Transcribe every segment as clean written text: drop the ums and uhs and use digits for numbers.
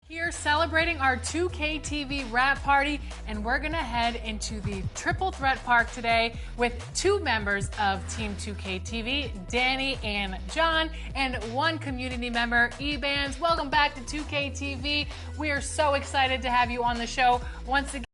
Here celebrating our 2K TV wrap party, and we're gonna head into the Triple Threat Park today with two members of Team 2K TV, Danny and John, and one community member, Ebans. Welcome back to 2K TV. We are so excited to have you on the show once again.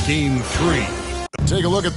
Game 3. Take a look at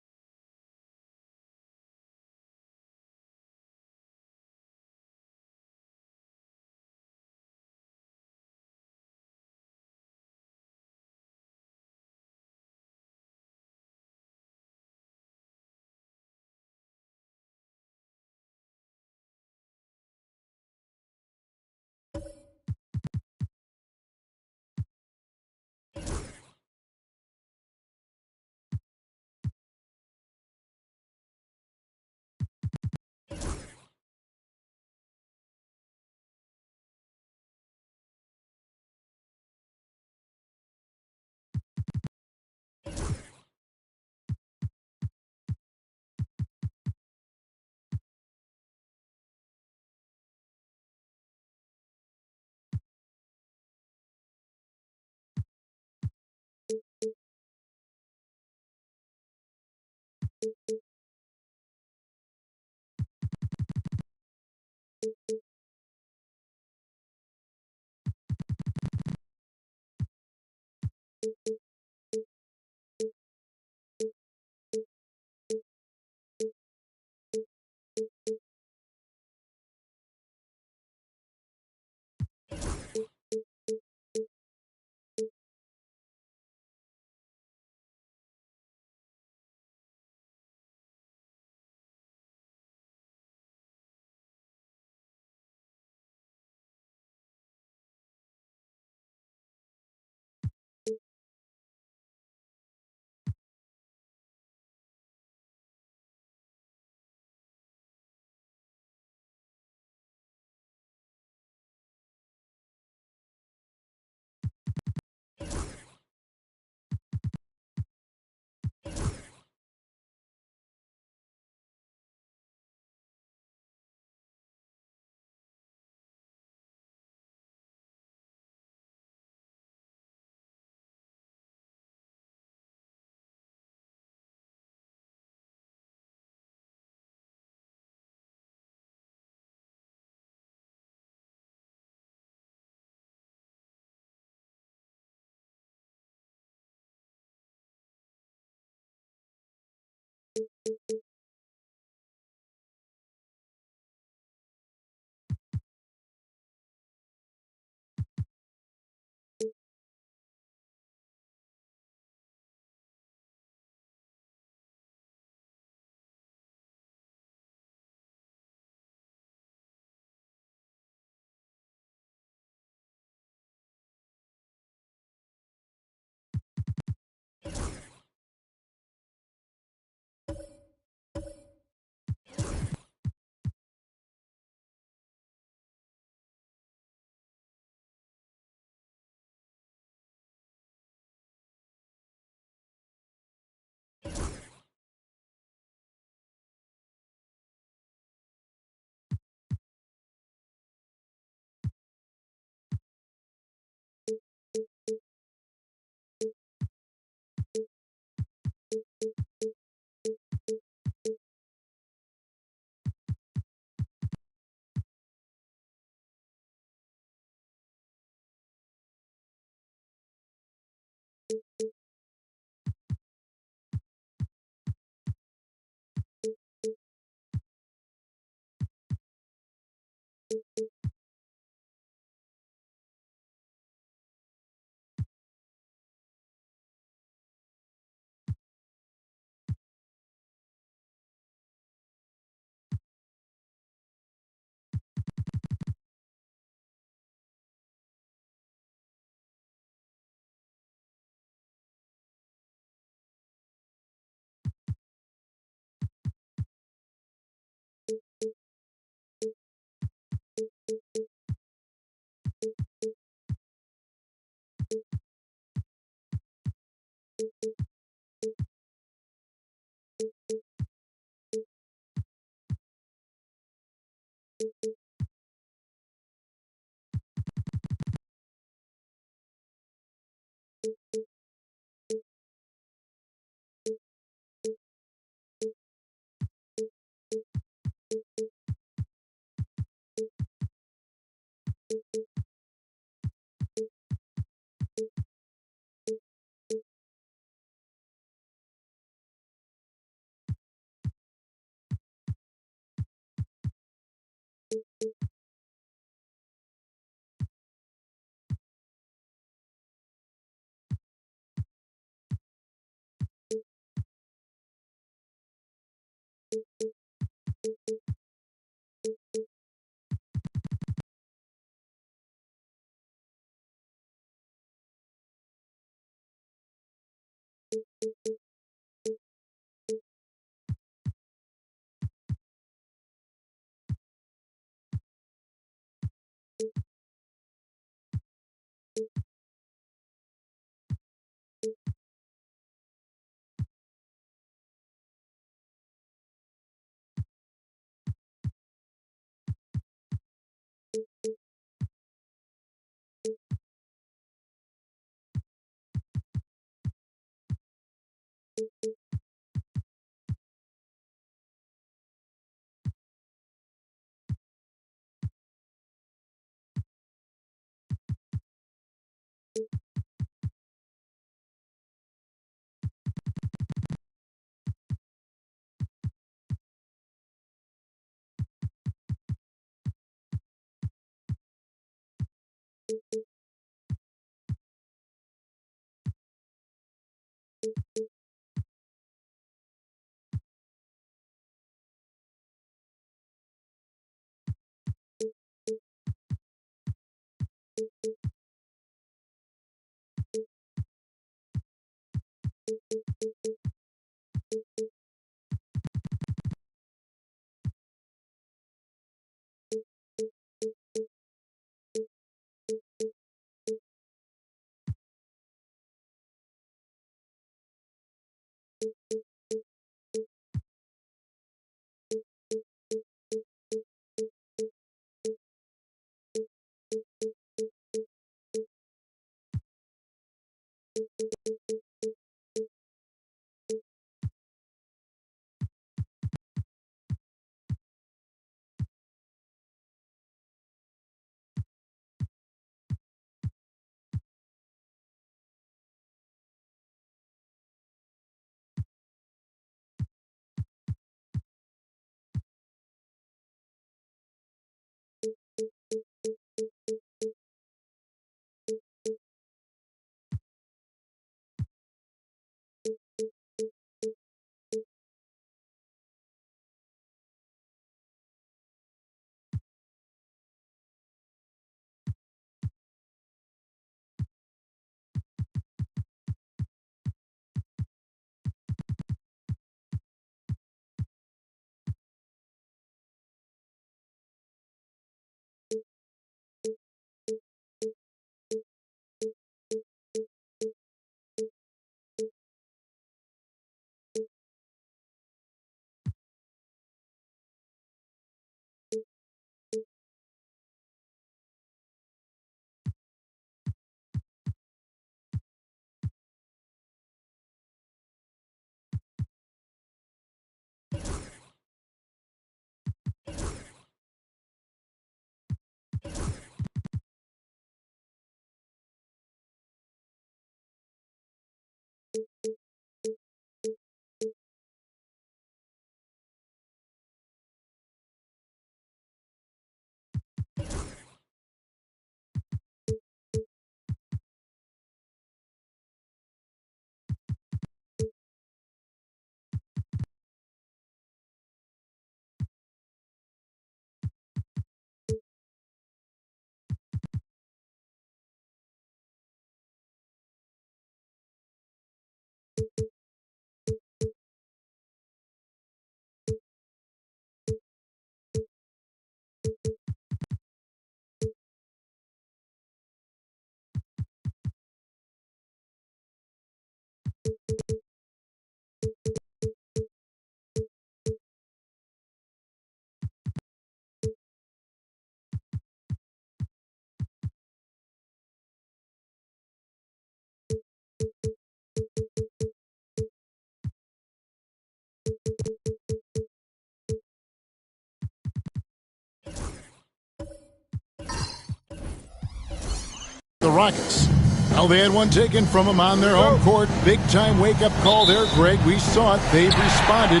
The Rockets. Well, they had one taken from them on their home court. Big-time wake-up call there, Greg. We saw it. They've responded,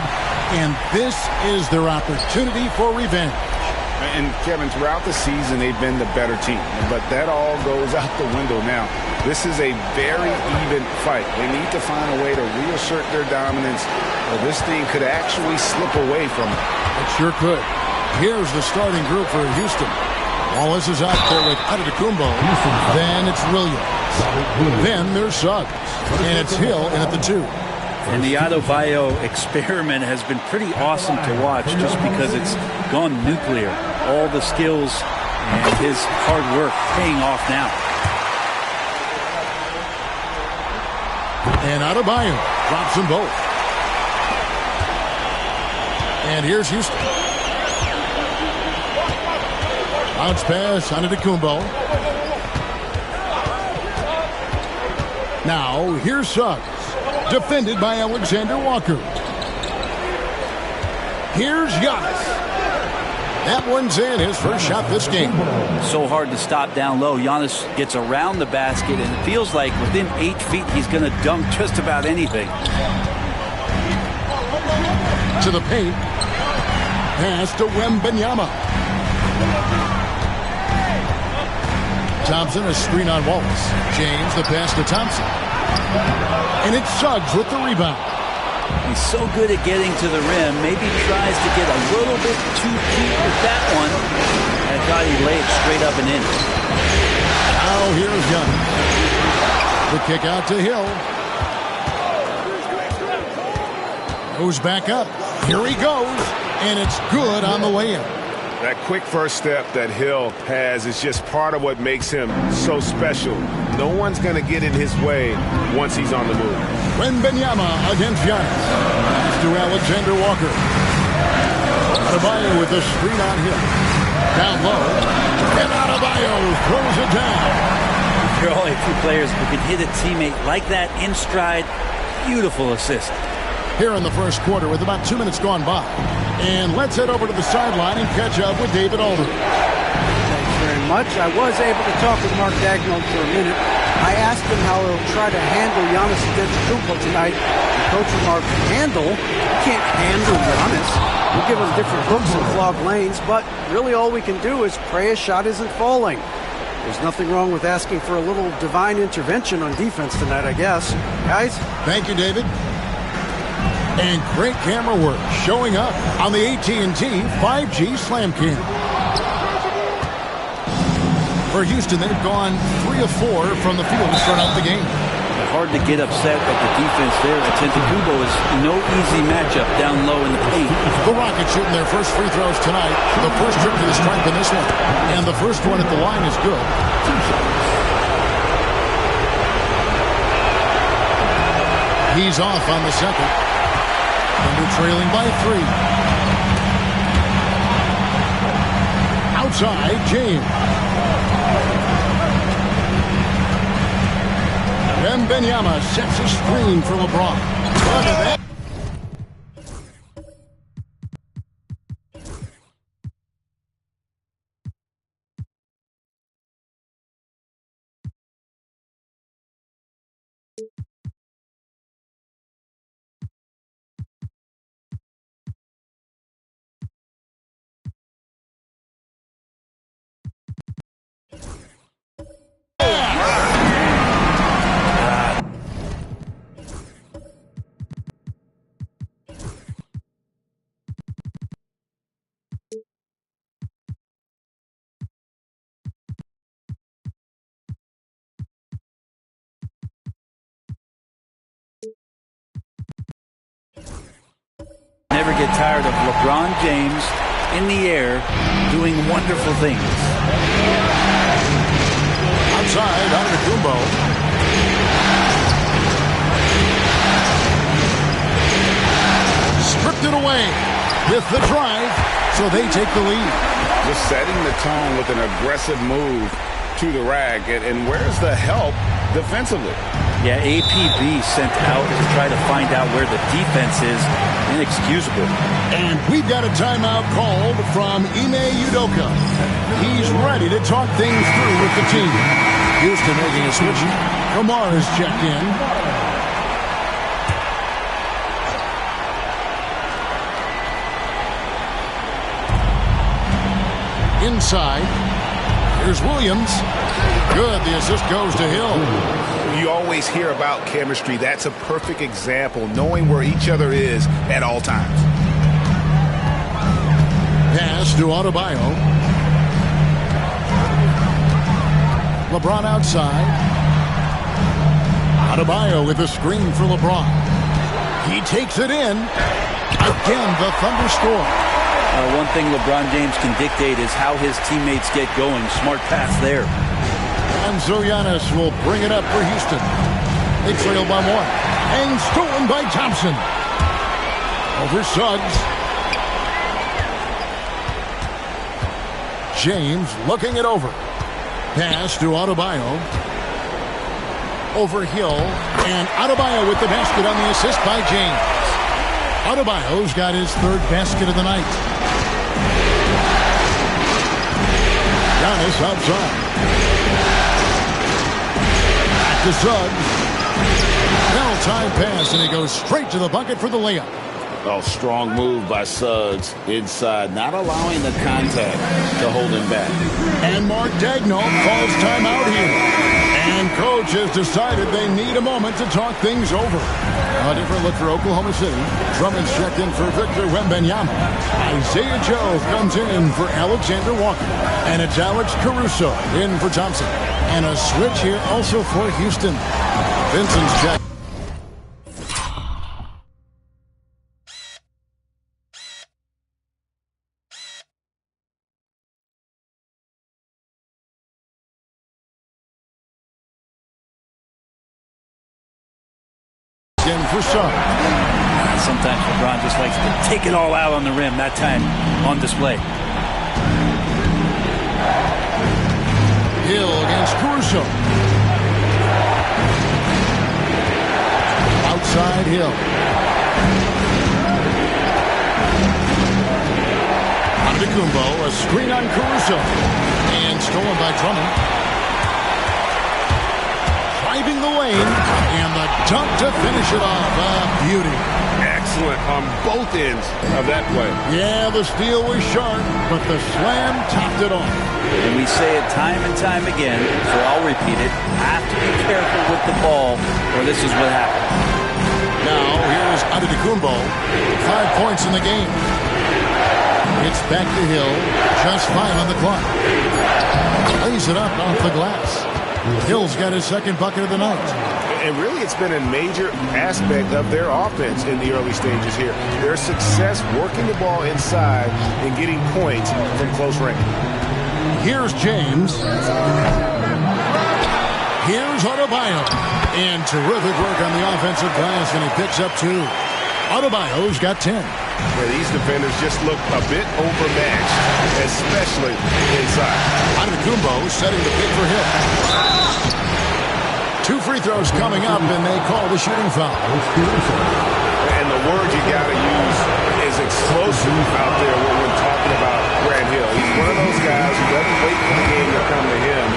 and this is their opportunity for revenge. And, Kevin, throughout the season, they've been the better team. But that all goes out the window now. This is a very even fight. They need to find a way to reassert their dominance, or this thing could actually slip away from them. It sure could. Here's the starting group for Houston. Wallace is out there with Antetokounmpo. Then it's Williams. Then there's Suggs. And it's Hill in at the 2. And the Adebayo experiment has been pretty awesome to watch just because it's gone nuclear. All the skills and his hard work paying off now. And Adebayo drops them both. And here's Houston. Bounce pass, Antetokounmpo. Now, here's Suggs. Defended by Alexander Walker. Here's Giannis. That one's in, his first shot this game. So hard to stop down low. Giannis gets around the basket, and it feels like within 8 feet he's going to dunk just about anything. To the paint. Pass to Wembanyama. Thompson, a screen on Wallace. James, the pass to Thompson. And it's Suggs with the rebound. He's so good at getting to the rim. Maybe tries to get a little bit too deep with that one. I thought he'd lay it straight up and in. Now here's Giannis. The kick out to Hill. Goes back up. Here he goes. And it's good on the way-in. That quick first step that Hill has is just part of what makes him so special. No one's going to get in his way once he's on the move. Wembanyama against Giannis. To Alexander Walker. Adebayo with the screen on Hill. Down low. And Adebayo throws it down. There are only a few players who can hit a teammate like that in stride. Beautiful assist. Here in the first quarter with about 2 minutes gone by. And let's head over to the sideline and catch up with David Aldridge. Thanks very much. I was able to talk with Mark Daigneault for a minute. I asked him how he'll try to handle Giannis Antetokounmpo tonight. And Coach remarked, handle? You can't handle Giannis. We'll give him different looks and clog lanes, but really all we can do is pray a shot isn't falling. There's nothing wrong with asking for a little divine intervention on defense tonight, I guess. Guys? Thank you, David. And great camera work showing up on the AT&T 5G Slam Cam. For Houston, they've gone 3 of 4 from the field to start out the game. Hard to get upset at the defense there. Antetokounmpo is no easy matchup down low in the paint. The Rockets shooting their first free throws tonight. The first trip to the stripe in this one. And the first one at the line is good. He's off on the second. And they're trailing by 3. Outside, James. Wembanyama sets a screen for LeBron. Look at that. Never get tired of LeBron James in the air doing wonderful things. Outside, Antetokounmpo. Stripped it away with the drive, so they take the lead. Just setting the tone with an aggressive move to the rack. And where's the help defensively? Yeah, APB sent out to try to find out where the defense is. Inexcusable. And we've got a timeout called from Ime Udoka. He's ready to talk things through with the team. Houston making a switch. Kamara is checked in. Inside. Here's Williams. Good. The assist goes to Hill. You always hear about chemistry. That's a perfect example, knowing where each other is at all times. Pass to Adebayo. LeBron outside. Adebayo with a screen for LeBron. He takes it in. Again, the Thunder score. One thing LeBron James can dictate is how his teammates get going. Smart pass there. And Giannis will bring it up for Houston. They trail by 1. And stolen by Thompson. Over Suggs. James looking it over. Pass to Adebayo. Over Hill. And Adebayo with the basket on the assist by James. Adebayo's got his 3rd basket of the night. Giannis outside. Back to Suggs. Well-timed pass, and he goes straight to the bucket for the layup. Oh, strong move by Suggs inside, not allowing the contact to hold him back. And Mark Daigneault calls timeout here. And coach has decided they need a moment to talk things over. A different look for Oklahoma City. Drummond's checked in for Victor Wembanyama. Isaiah Joe comes in for Alexander Walker. And it's Alex Caruso in for Thompson. And a switch here also for Houston. Vincent's check. In for Suggs. Sometimes LeBron just likes to take it all out on the rim. That time on display. Hill against Caruso. Outside Hill. Antetokounmpo, a screen on Caruso. And stolen by Drummond. Driving the lane, and the dunk to finish it off. Beauty. Excellent on both ends of that play. Yeah, the steal was sharp, but the slam topped it off. And we say it time and time again, so I'll repeat it. Have to be careful with the ball, or this is what happens. Now, here's Antetokounmpo. 5 points in the game. It's back to Hill. Just 5 on the clock. Lays it up off the glass. Hill's got his 2nd bucket of the night. And really, it's been a major aspect of their offense in the early stages here. Their success working the ball inside and getting points from close range. Here's James. Here's Adebayo. And terrific work on the offensive glass, and he picks up 2. Adebayo's got 10. Yeah, these defenders just look a bit overmatched, especially inside. Antetokounmpo setting the pick for Hill. 2 free throws coming up, and they call the shooting foul. And the word you got to use is explosive out there when talking about Grant Hill. He's one of those guys who doesn't wait for the game to come to him.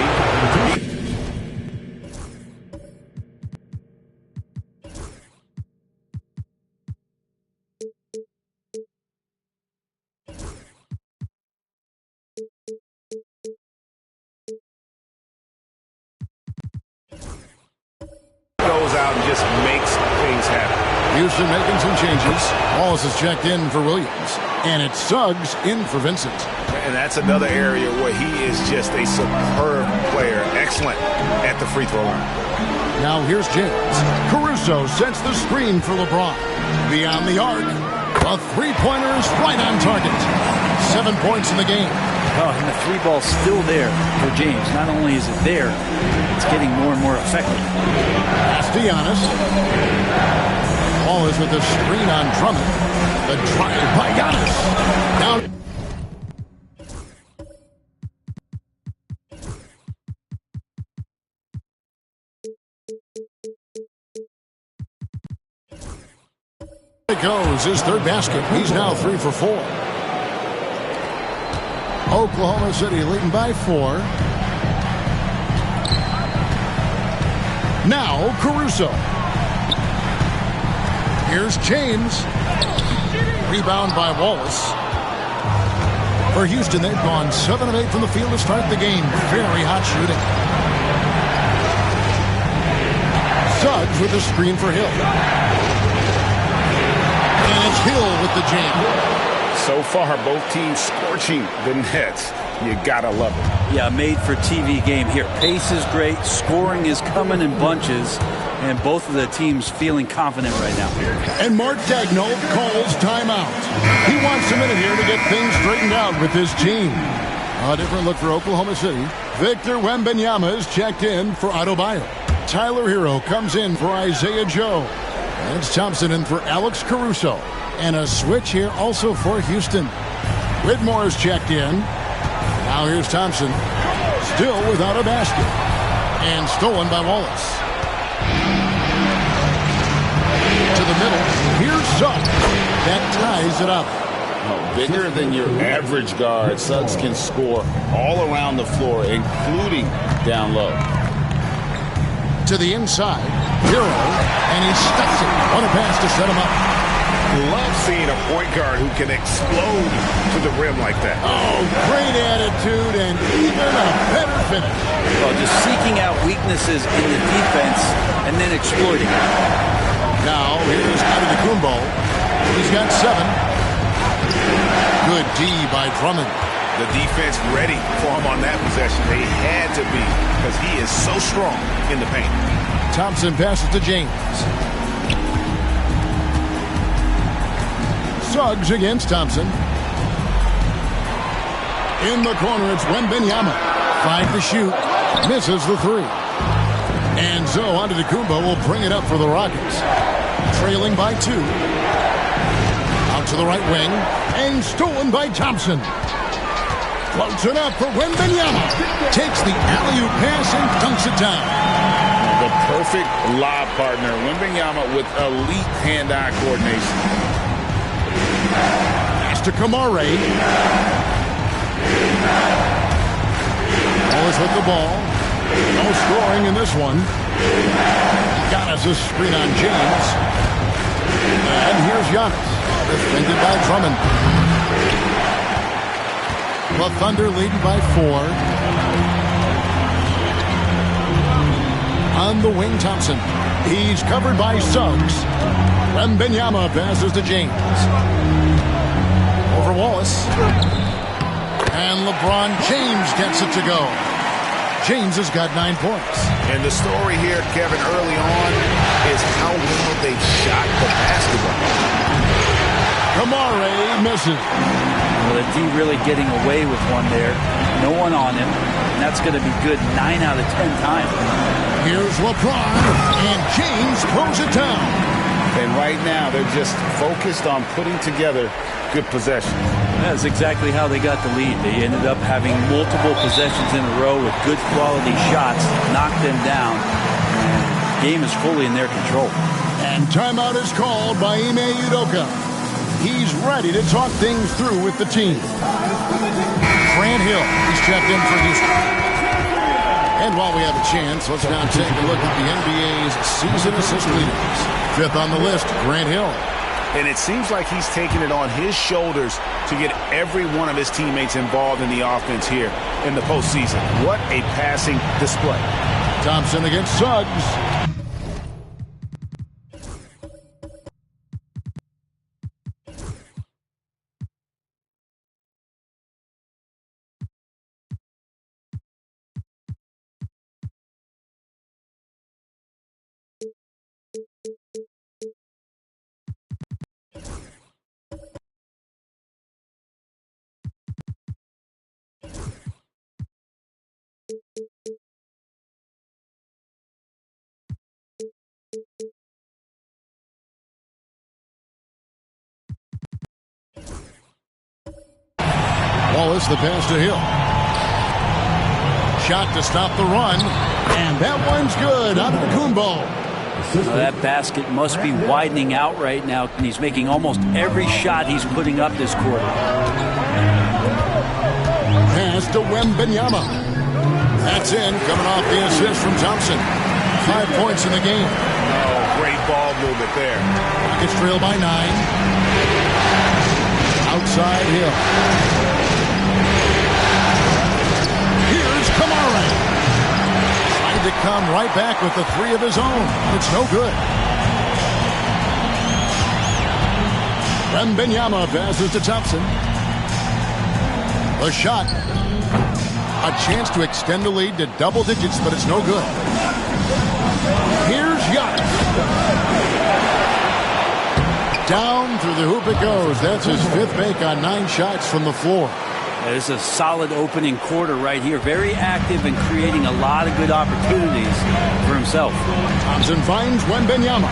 Goes out and just makes things happen. Houston making some changes. Wallace is checked in for Williams. And it's Suggs in for Vincent. And that's another area where he is just a superb player. Excellent at the free throw line. Now here's James. Caruso sets the screen for LeBron. Beyond the arc. A 3-pointer is right on target. 7 points in the game. Oh, and the 3 ball's still there for James. Not only is it there, it's getting more and more effective. Pass to Giannis. Wallace with the screen on Drummond. The drive by Giannis. Now goes, his third basket. He's now 3 for 4. Oklahoma City leading by 4. Now Caruso. Here's James. Rebound by Wallace. For Houston, they've gone 7 of 8 from the field to start the game. Very hot shooting. Suggs with a screen for Hill. And it's Hill with the jam. So far, both teams scorching the Nets. You gotta love it. Yeah, made for TV game here. Pace is great. Scoring is coming in bunches. And both of the teams feeling confident right now. And Mark Daigneault calls timeout. He wants a minute here to get things straightened out with his team. A different look for Oklahoma City. Victor Wembanyama is checked in for Adebayo. Tyler Hero comes in for Isaiah Joe. Lance Thompson in for Alex Caruso. And a switch here also for Houston. Whitmore is checked in. Now here's Thompson. Still without a basket. And stolen by Wallace. To the middle. Here's Suggs. That ties it up. Oh, bigger than your average guard. Suggs can score all around the floor, including down low. To the inside. Hero. And he stuffs it. What a pass to set him up. Love seeing a point guard who can explode to the rim like that. Oh, great attitude and even a better finish. Well, just seeking out weaknesses in the defense and then exploiting it. Now, here's Antetokounmpo. He's got 7. Good D by Drummond. The defense ready for him on that possession. They had to be because he is so strong in the paint. Thompson passes to James. Suggs against Thompson. In the corner, it's Wembanyama. 5 to shoot. Misses the 3. And so Antetokounmpo will bring it up for the Rockets. Trailing by 2. Out to the right wing. And stolen by Thompson. Floats it up for Wembanyama. Takes the alley-oop pass and dunks it down. The perfect lob partner. Wembanyama with elite hand-eye coordination. Pass to Kamare. Wallace with the ball. No scoring in this one. Giannis a screen on James. And here's Giannis. Defended by Drummond. The Thunder leading by 4. On the wing, Thompson. He's covered by Suggs. Wembanyama passes to James. Over Wallace. And LeBron James gets it to go. James has got 9 points. And the story here, Kevin, early on is how well they shot the basketball. Kamare misses. Well, the D really getting away with one there. No one on him. And that's going to be good 9 out of 10 times. Here's LeBron. And James throws it down. And right now, they're just focused on putting together good possessions. That's exactly how they got the lead. They ended up having multiple possessions in a row with good quality shots, knocked them down, and the game is fully in their control. And timeout is called by Ime Udoka. He's ready to talk things through with the team. Grant Hill, he's checked in for Houston. And while we have a chance, let's now take a look at the NBA's season assist leaders. 5th on the list, Grant Hill. And it seems like he's taking it on his shoulders to get every one of his teammates involved in the offense here in the postseason. What a passing display. Thompson against Suggs. Wallace, the pass to Hill. Shot to stop the run. And that one's good. Antetokounmpo. Now that basket must be widening out right now, and he's making almost every shot he's putting up this quarter. Pass to Wembanyama. That's in, coming off the assist from Thompson. 5 points in the game. Oh, great ball movement there. Rockets trail by 9. Outside Hill. Here's Kamara. Trying to come right back with the 3 of his own. It's no good. Wembanyama passes to Thompson. The shot. A chance to extend the lead to double digits, but it's no good. Here's Giannis. Down through the hoop it goes. That's his 5th make on 9 shots from the floor. It's a solid opening quarter right here. Very active and creating a lot of good opportunities for himself. Thompson finds Wembanyama.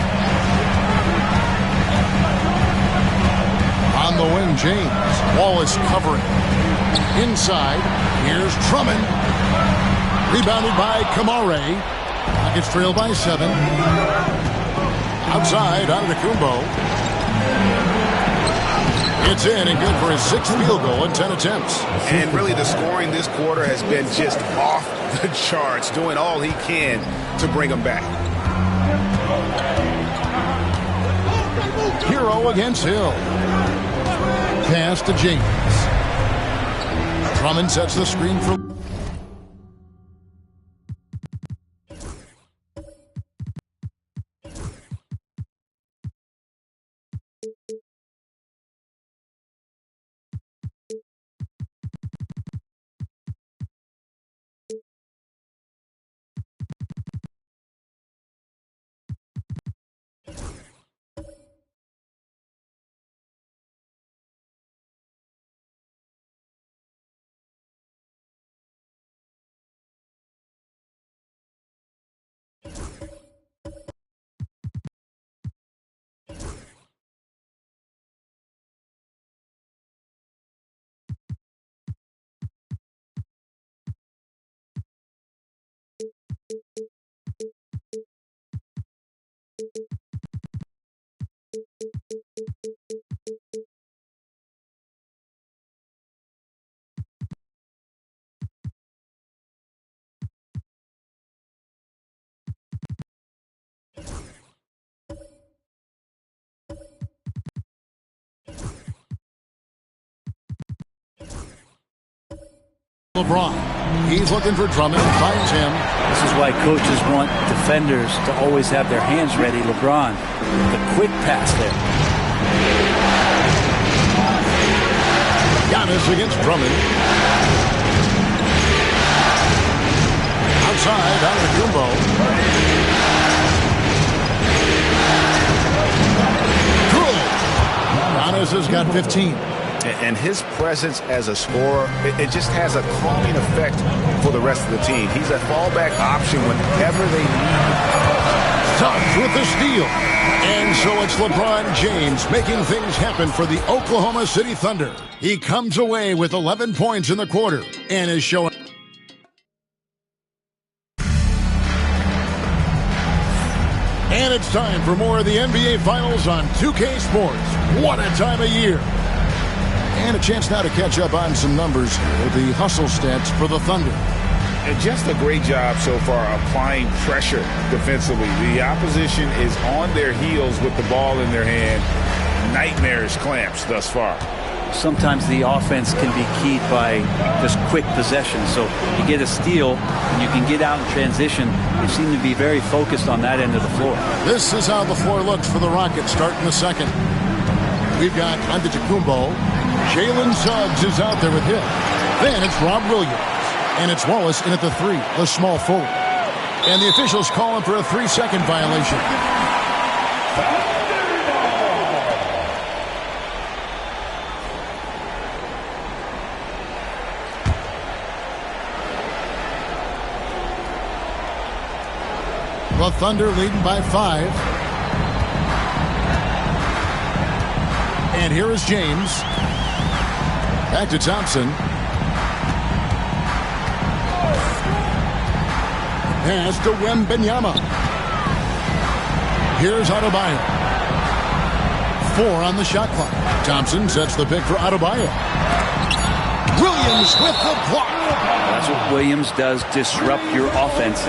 On the wing, James. Wallace covering. Inside, here's Drummond. Rebounded by Kamara. Rockets trail by 7. Outside, Antetokounmpo. It's in and good for his 6th field goal in 10 attempts. And really the scoring this quarter has been just off the charts, doing all he can to bring them back. Hero against Hill. Pass to James. Drummond sets the screen for... LeBron. He's looking for Drummond and finds him. This is why coaches want defenders to always have their hands ready. LeBron, the quick pass there. Giannis against Drummond. Outside, Antetokounmpo. Giannis has got 15. And his presence as a scorer, it just has a calming effect for the rest of the team. He's a fallback option whenever they need him. Suggs with the steal. And so it's LeBron James making things happen for the Oklahoma City Thunder. He comes away with 11 points in the quarter and is showing... And it's time for more of the NBA Finals on 2K Sports. What a time of year. And a chance now to catch up on some numbers with the hustle stats for the Thunder. And just a great job so far applying pressure defensively. The opposition is on their heels with the ball in their hand. Nightmarish clamps thus far. Sometimes the offense can be keyed by just quick possession. So you get a steal and you can get out in transition. They seem to be very focused on that end of the floor. This is how the floor looks for the Rockets starting the second. We've got Antetokounmpo. Jalen Suggs is out there with him. Then it's Rob Williams. And it's Wallace in at the 3, the small forward. And the officials call him for a 3-second violation. The Thunder leading by 5. And here is James. Back to Thompson. Pass to Wembanyama. Here's Adebayo. 4 on the shot clock. Thompson sets the pick for Adebayo. Williams with the block. That's what Williams does, disrupt your offense.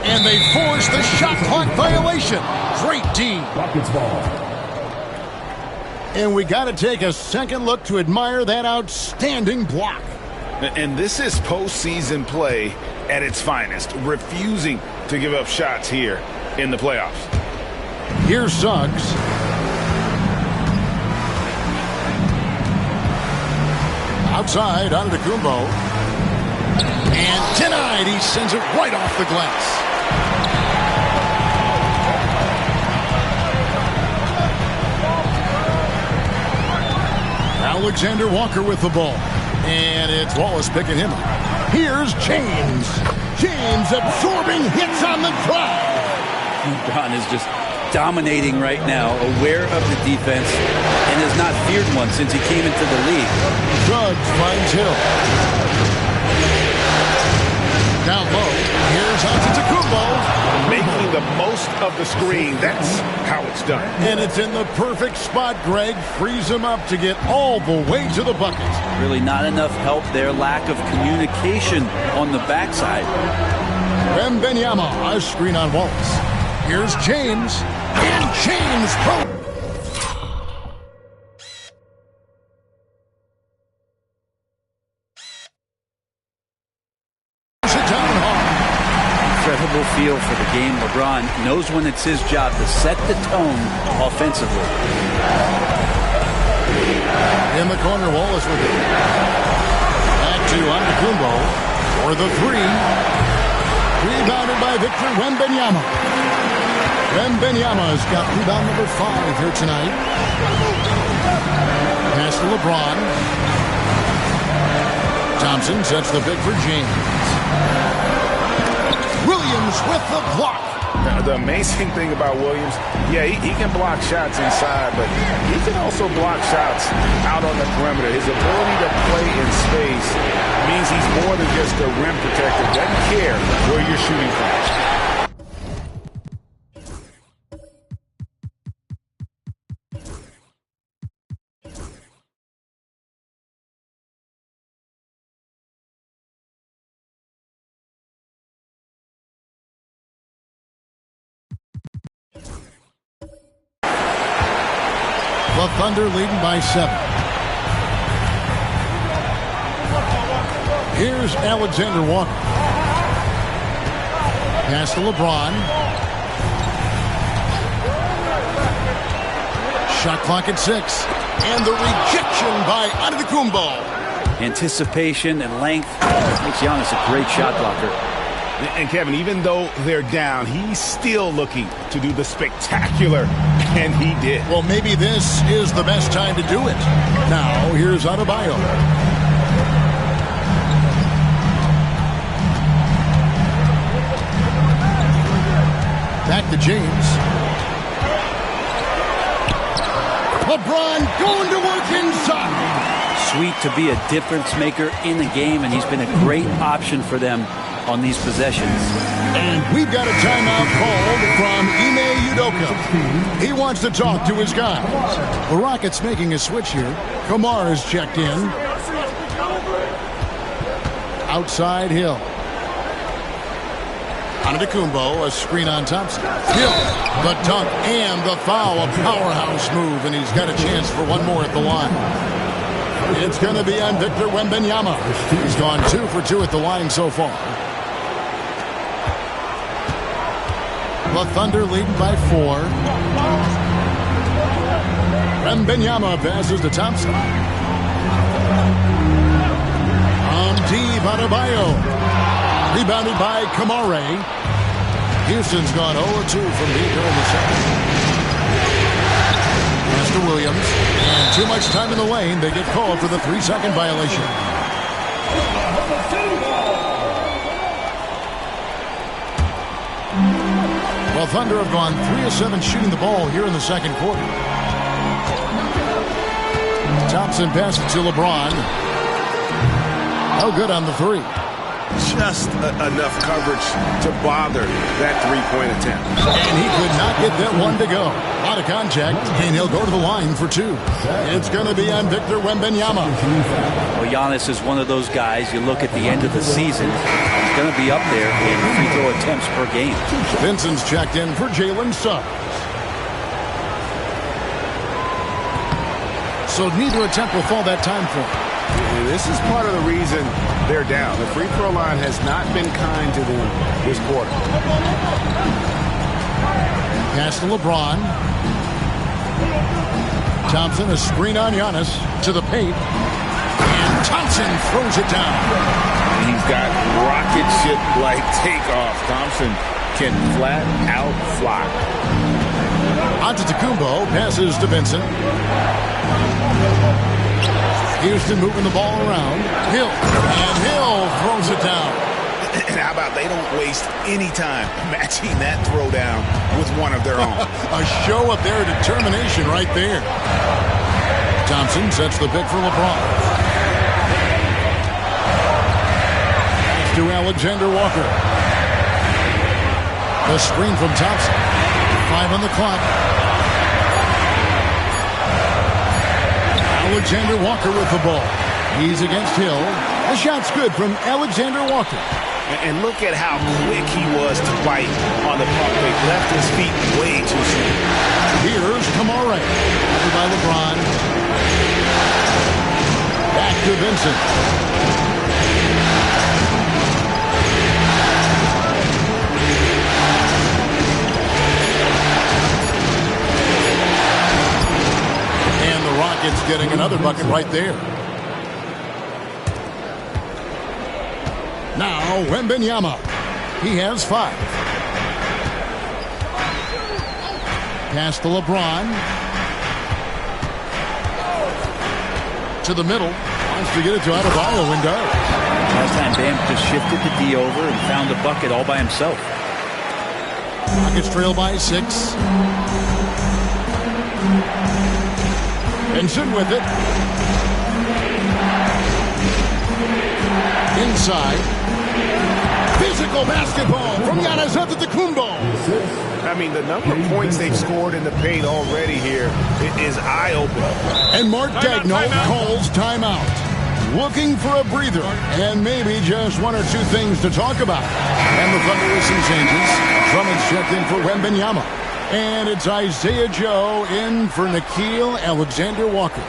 And they force the shot clock violation. Great D. Rockets ball. And we got to take a second look to admire that outstanding block. And this is postseason play at its finest, refusing to give up shots here in the playoffs. Here's Suggs. Outside, Antetokounmpo. And denied. He sends it right off the glass. Alexander Walker with the ball. And it's Wallace picking him up. Here's James. James absorbing hits on the drive. LeBron is just dominating right now, aware of the defense, and has not feared one since he came into the league. Suggs finds Hill. Down low. Here's Antetokounmpo. Making the most of the screen. That's how it's done. And it's in the perfect spot. Greg frees him up to get all the way to the bucket. Really not enough help there. Lack of communication on the backside. Wembanyama, a screen on Wallace. Here's James. And James Incredible feel for the game. LeBron knows when it's his job to set the tone offensively. in the corner, Wallace with it. Back to Antetokounmpo for the 3. Rebounded by Victor Wembanyama. Wembanyama's got rebound number 5 here tonight. Pass to LeBron. Thompson sets the pick for James. Williams with the block. The amazing thing about Williams, yeah, he can block shots inside, but he can also block shots out on the perimeter. His ability to play in space means he's more than just a rim protector. Doesn't care where you're shooting from. The Thunder leading by 7. Here's Alexander Walker. Pass to LeBron. Shot clock at 6. And the rejection by Antetokounmpo. Anticipation and length makes Giannis a great shot blocker. And Kevin, even though they're down, he's still looking to do the spectacular, and he did. Well, maybe this is the best time to do it. Now, here's Adebayo. Back to James. LeBron going to work inside. Sweet to be a difference maker in the game, and he's been a great option for them on these possessions. And we've got a timeout called from Ime Udoka. He wants to talk to his guys. The Rockets making a switch here. Kamar is checked in. Outside Hill. Antetokounmpo, a screen on Thompson. Hill, the dunk and the foul. A powerhouse move, and he's got a chance for one more at the line. It's going to be on Victor Wembanyama. He's gone 2 for 2 at the line so far. The Thunder leading by 4. Wembanyama passes to Thompson. On deep, Adebayo. Rebounded by Kamare. Houston's gone 0-2 from deep here in the second. Pass to Williams. And too much time in the lane. They get called for the 3-second violation. Well, Thunder have gone 3 of 7 shooting the ball here in the second quarter. Thompson passes to LeBron. No good on the three. Just enough coverage to bother that three-point attempt. And he could not get that one to go. Out of contact, and he'll go to the line for two. It's going to be on Victor Wembanyama. Well, Giannis is one of those guys, you look at the end of the season, he's going to be up there in free throw attempts per game. Vincent's checked in for Jalen Suggs. So neither attempt will fall that time for him. This is part of the reason they're down. The free throw line has not been kind to them this quarter. Pass to LeBron. Thompson, a screen on Giannis to the paint. And Thompson throws it down. He's got rocket ship-like takeoff. Thompson can flat out fly. Antetokounmpo passes to Vincent. Houston moving the ball around. Hill. And Hill throws it down. And how about they don't waste any time matching that throwdown with one of their own. A show of their determination right there. Thompson sets the pick for LeBron. It's to Alexander Walker. The screen from Thompson. 5 on the clock. Alexander Walker with the ball. He's against Hill. The shot's good from Alexander Walker. And look at how quick he was to bite on the pump fake. Left his feet way too soon. Here's Kamara. Covered by LeBron. Back to Vincent. Rockets getting another bucket right there. Now Wembanyama. He has 5. Pass to LeBron. To the middle. Wants to get it to Adebayo and does. Last time Bam just shifted the D over and found a bucket all by himself. Rockets trail by 6. Vincent with it. Inside. Physical basketball from Giannis Antetokounmpo. I mean, the number of points they've scored in the paint already here is eye-opening. And Mark Daigneault calls timeout. Looking for a breather and maybe just one or two things to talk about. And the Thunder with some changes. Drummond's checked in for Wembanyama. And it's Isaiah Joe in for Nickeil Alexander-Walker.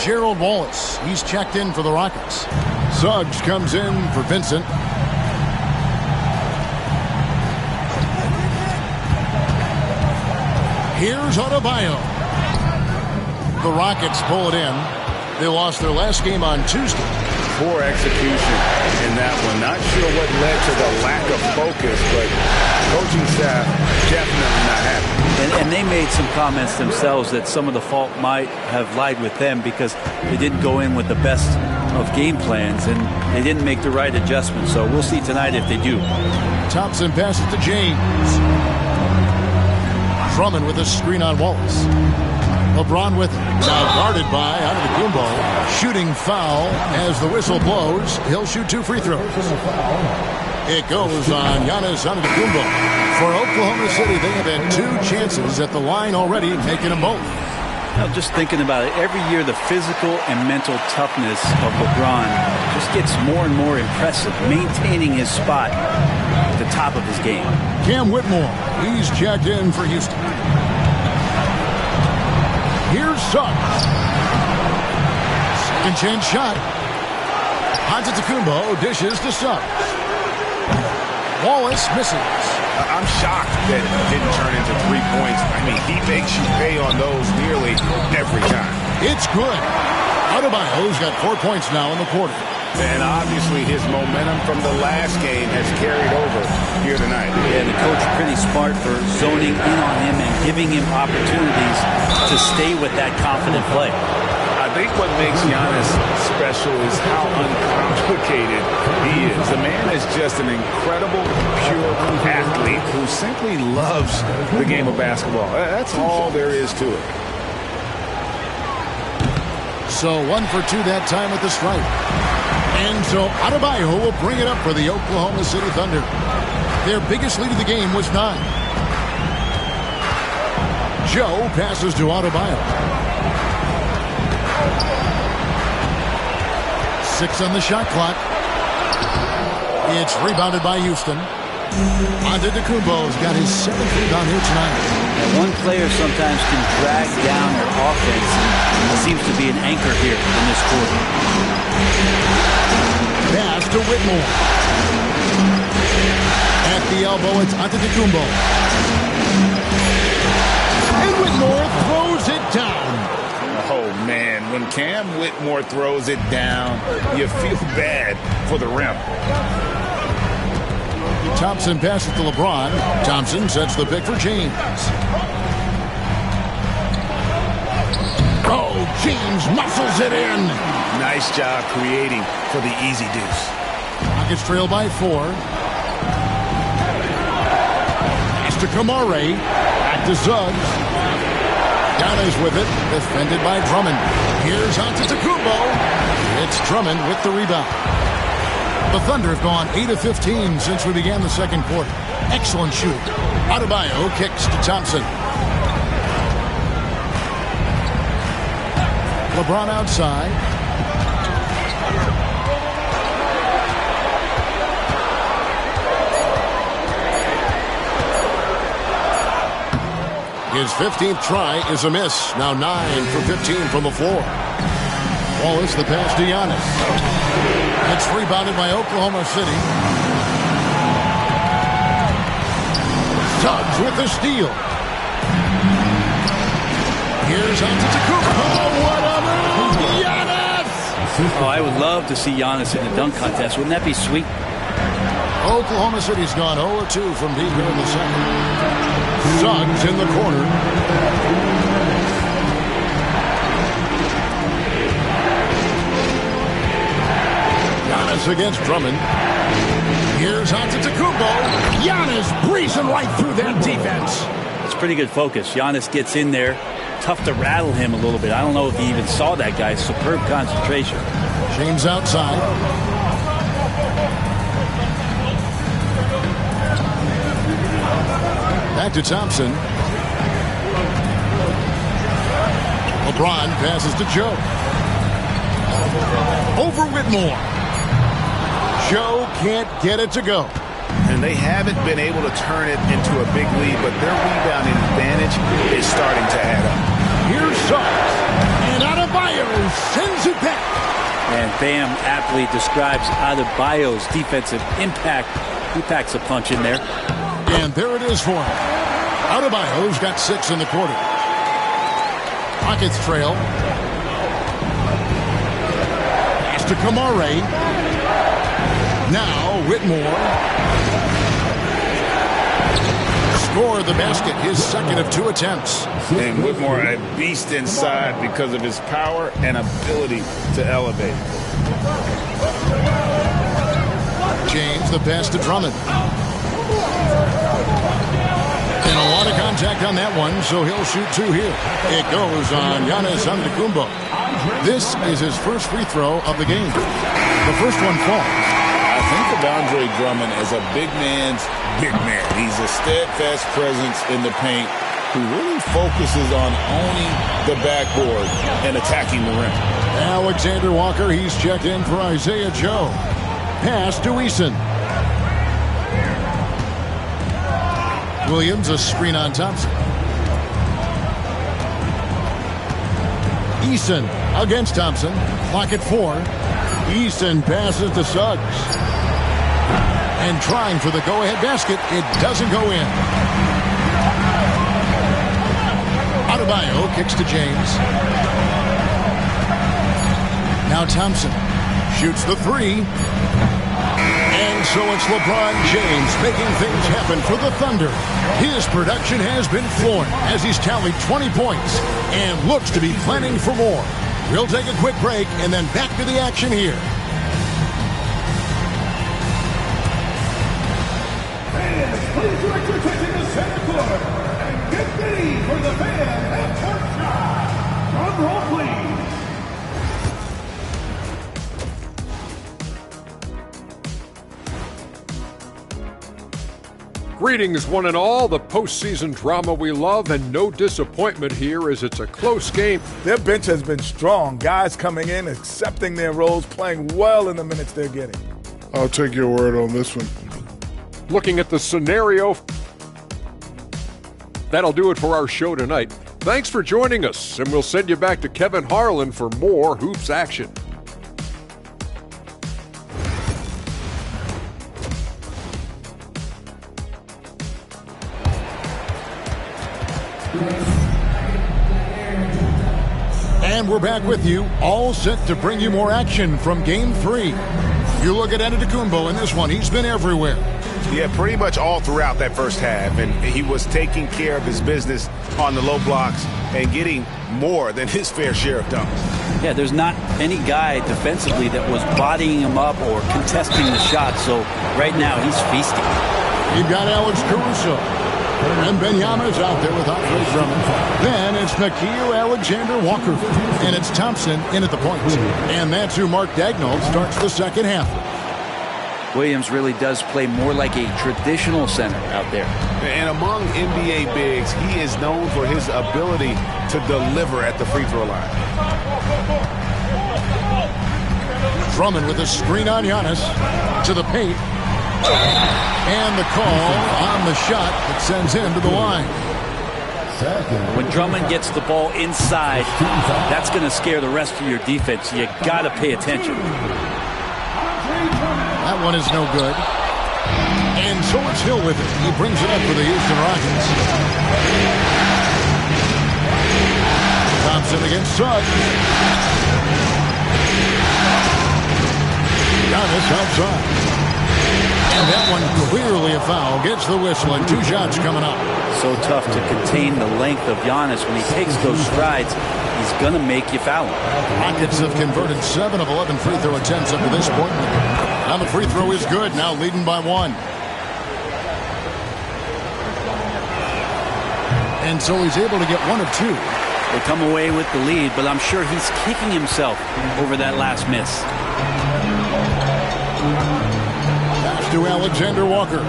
Gerald Wallace, he's checked in for the Rockets. Suggs comes in for Vincent. Here's Adebayo. The Rockets pull it in. They lost their last game on Tuesday. Poor execution in that one. Not sure what led to the lack of focus, but coaching staff definitely not happy. And they made some comments themselves that some of the fault might have lied with them because they didn't go in with the best of game plans and they didn't make the right adjustments. So we'll see tonight if they do. Thompson passes to James. Drummond with a screen on Wallace. LeBron with it. Now guarded by Antetokounmpo. Shooting foul as the whistle blows. He'll shoot 2 free throws. It goes on Giannis Antetokounmpo. For Oklahoma City, they have had 2 chances at the line already, making them both. Now, just thinking about it, every year the physical and mental toughness of LeBron just gets more and more impressive, maintaining his spot at the top of his game. Cam Whitmore, he's checked in for Houston. Here's Suggs. Second chance shot. Antetokounmpo dishes to Suggs. Wallace misses. I'm shocked that it didn't turn into 3 points. I mean, he makes you pay on those nearly every time. It's good. Adebayo's got 4 points now in the quarter. And obviously his momentum from the last game has carried over here tonight. Yeah, the coach pretty smart for zoning in on him and giving him opportunities to stay with that confident play. I think what makes Giannis special is how uncomplicated he is. The man is just an incredible, pure athlete who simply loves the game of basketball. That's all there is to it. So 1 for 2 that time at the stripe. And so Adebayo will bring it up for the Oklahoma City Thunder. Their biggest lead of the game was 9. Joe passes to Adebayo. 6 on the shot clock. It's rebounded by Houston. Antetokounmpo's got his 7th rebound here tonight. Now, one player sometimes can drag down your offense, and it seems to be an anchor here in this quarter. Pass to Whitmore. At the elbow, it's Antetokounmpo. And Whitmore throws it down. Oh, man, when Cam Whitmore throws it down, you feel bad for the rim. Thompson passes to LeBron. Thompson sets the pick for James. Oh, James muscles it in. Nice job creating for the easy deuce. Rockets trail by 4. Pass to Kamare. Back to Suggs. Giannis with it. Defended by Drummond. Here's Antetokounmpo. It's Drummond with the rebound. The Thunder have gone 8 of 15 since we began the second quarter. Excellent shooting. Adebayo kicks to Thompson. LeBron outside. His 15th try is a miss. Now 9 for 15 from the floor. Wallace the pass to Giannis. It's rebounded by Oklahoma City. Suggs with the steal. Here's Antetokounmpo. Oh, what a move! Giannis! Oh, I would love to see Giannis in the dunk contest. Wouldn't that be sweet? Oklahoma City's gone 0-2 from being here in the second. Suggs in the corner. Giannis against Drummond. Here's Antetokounmpo. Giannis breezing right through that defense. It's pretty good focus. Giannis gets in there. Tough to rattle him a little bit. I don't know if he even saw that guy. Superb concentration. James outside. Back to Thompson. LeBron passes to Joe. Over Whitmore. Joe can't get it to go. And they haven't been able to turn it into a big lead, but their rebounding advantage is starting to add up. Here's Suggs. And Adebayo sends it back. And Bam aptly describes Adebayo's defensive impact. He packs a punch in there. And there it is for him. Adebayo's got 6 in the quarter. Rockets trail. Pass to Kamare. Now Whitmore. Scored the basket, his second of 2 attempts. And Whitmore a beast inside because of his power and ability to elevate. James the pass to Drummond. And a lot of contact on that one, so he'll shoot 2 here. It goes on Giannis Antetokounmpo. This is his first free throw of the game. The first one falls. I think of Andre Drummond as a big man's big man. He's a steadfast presence in the paint who really focuses on owning the backboard and attacking the rim. Alexander Walker, he's checked in for Isaiah Joe. Pass to Eason. Williams, a screen on Thompson. Eason against Thompson. Clock at 4. Eason passes to Suggs. And trying for the go-ahead basket. It doesn't go in. Adebayo kicks to James. Now Thompson shoots the 3. And so it's LeBron James making things happen for the Thunder. His production has been flowing as he's tallied 20 points and looks to be planning for more. We'll take a quick break and then back to the action here. Please direct your attention to center court and get ready for the fan half-court shot. Drum roll, please. Greetings, one and all. The postseason drama we love, and no disappointment here as it's a close game. Their bench has been strong. Guys coming in, accepting their roles, playing well in the minutes they're getting. I'll take your word on this one. Looking at the scenario, that'll do it for our show tonight. Thanks for joining us, and we'll send you back to Kevin Harlan for more Hoops action. And we're back with you, all set to bring you more action from Game 3. You look at Antetokounmpo in this one. He's been everywhere. Yeah, pretty much all throughout that first half. And he was taking care of his business on the low blocks and getting more than his fair share of dunks. Yeah, there's not any guy defensively that was bodying him up or contesting the shot. So right now he's feasting. You've got Alex Caruso. And Wembanyama's out there with Andre Drummond. Then it's Nickeil Alexander-Walker. And it's Thompson in at the point. And that's who Mark Daigneault starts the second half. Williams really does play more like a traditional center out there. And among NBA bigs, he is known for his ability to deliver at the free throw line. Drummond with a screen on Giannis to the paint. And the call on the shot that sends him to the line. When Drummond gets the ball inside, that's going to scare the rest of your defense. You got to pay attention. That one is no good. And so it's Hill with it. He brings it up for the Houston Rockets. Thompson against Suggs. Giannis outside. And that one clearly a foul. Gets the whistle and 2 shots coming up. So tough to contain the length of Giannis. When he takes those strides, he's going to make you foul him. Rockets have converted 7 of 11 free throw attempts up to this point. Now the free throw is good. Now leading by 1. And so he's able to get 1 of 2. They come away with the lead, but I'm sure he's kicking himself over that last miss. To Alexander-Walker.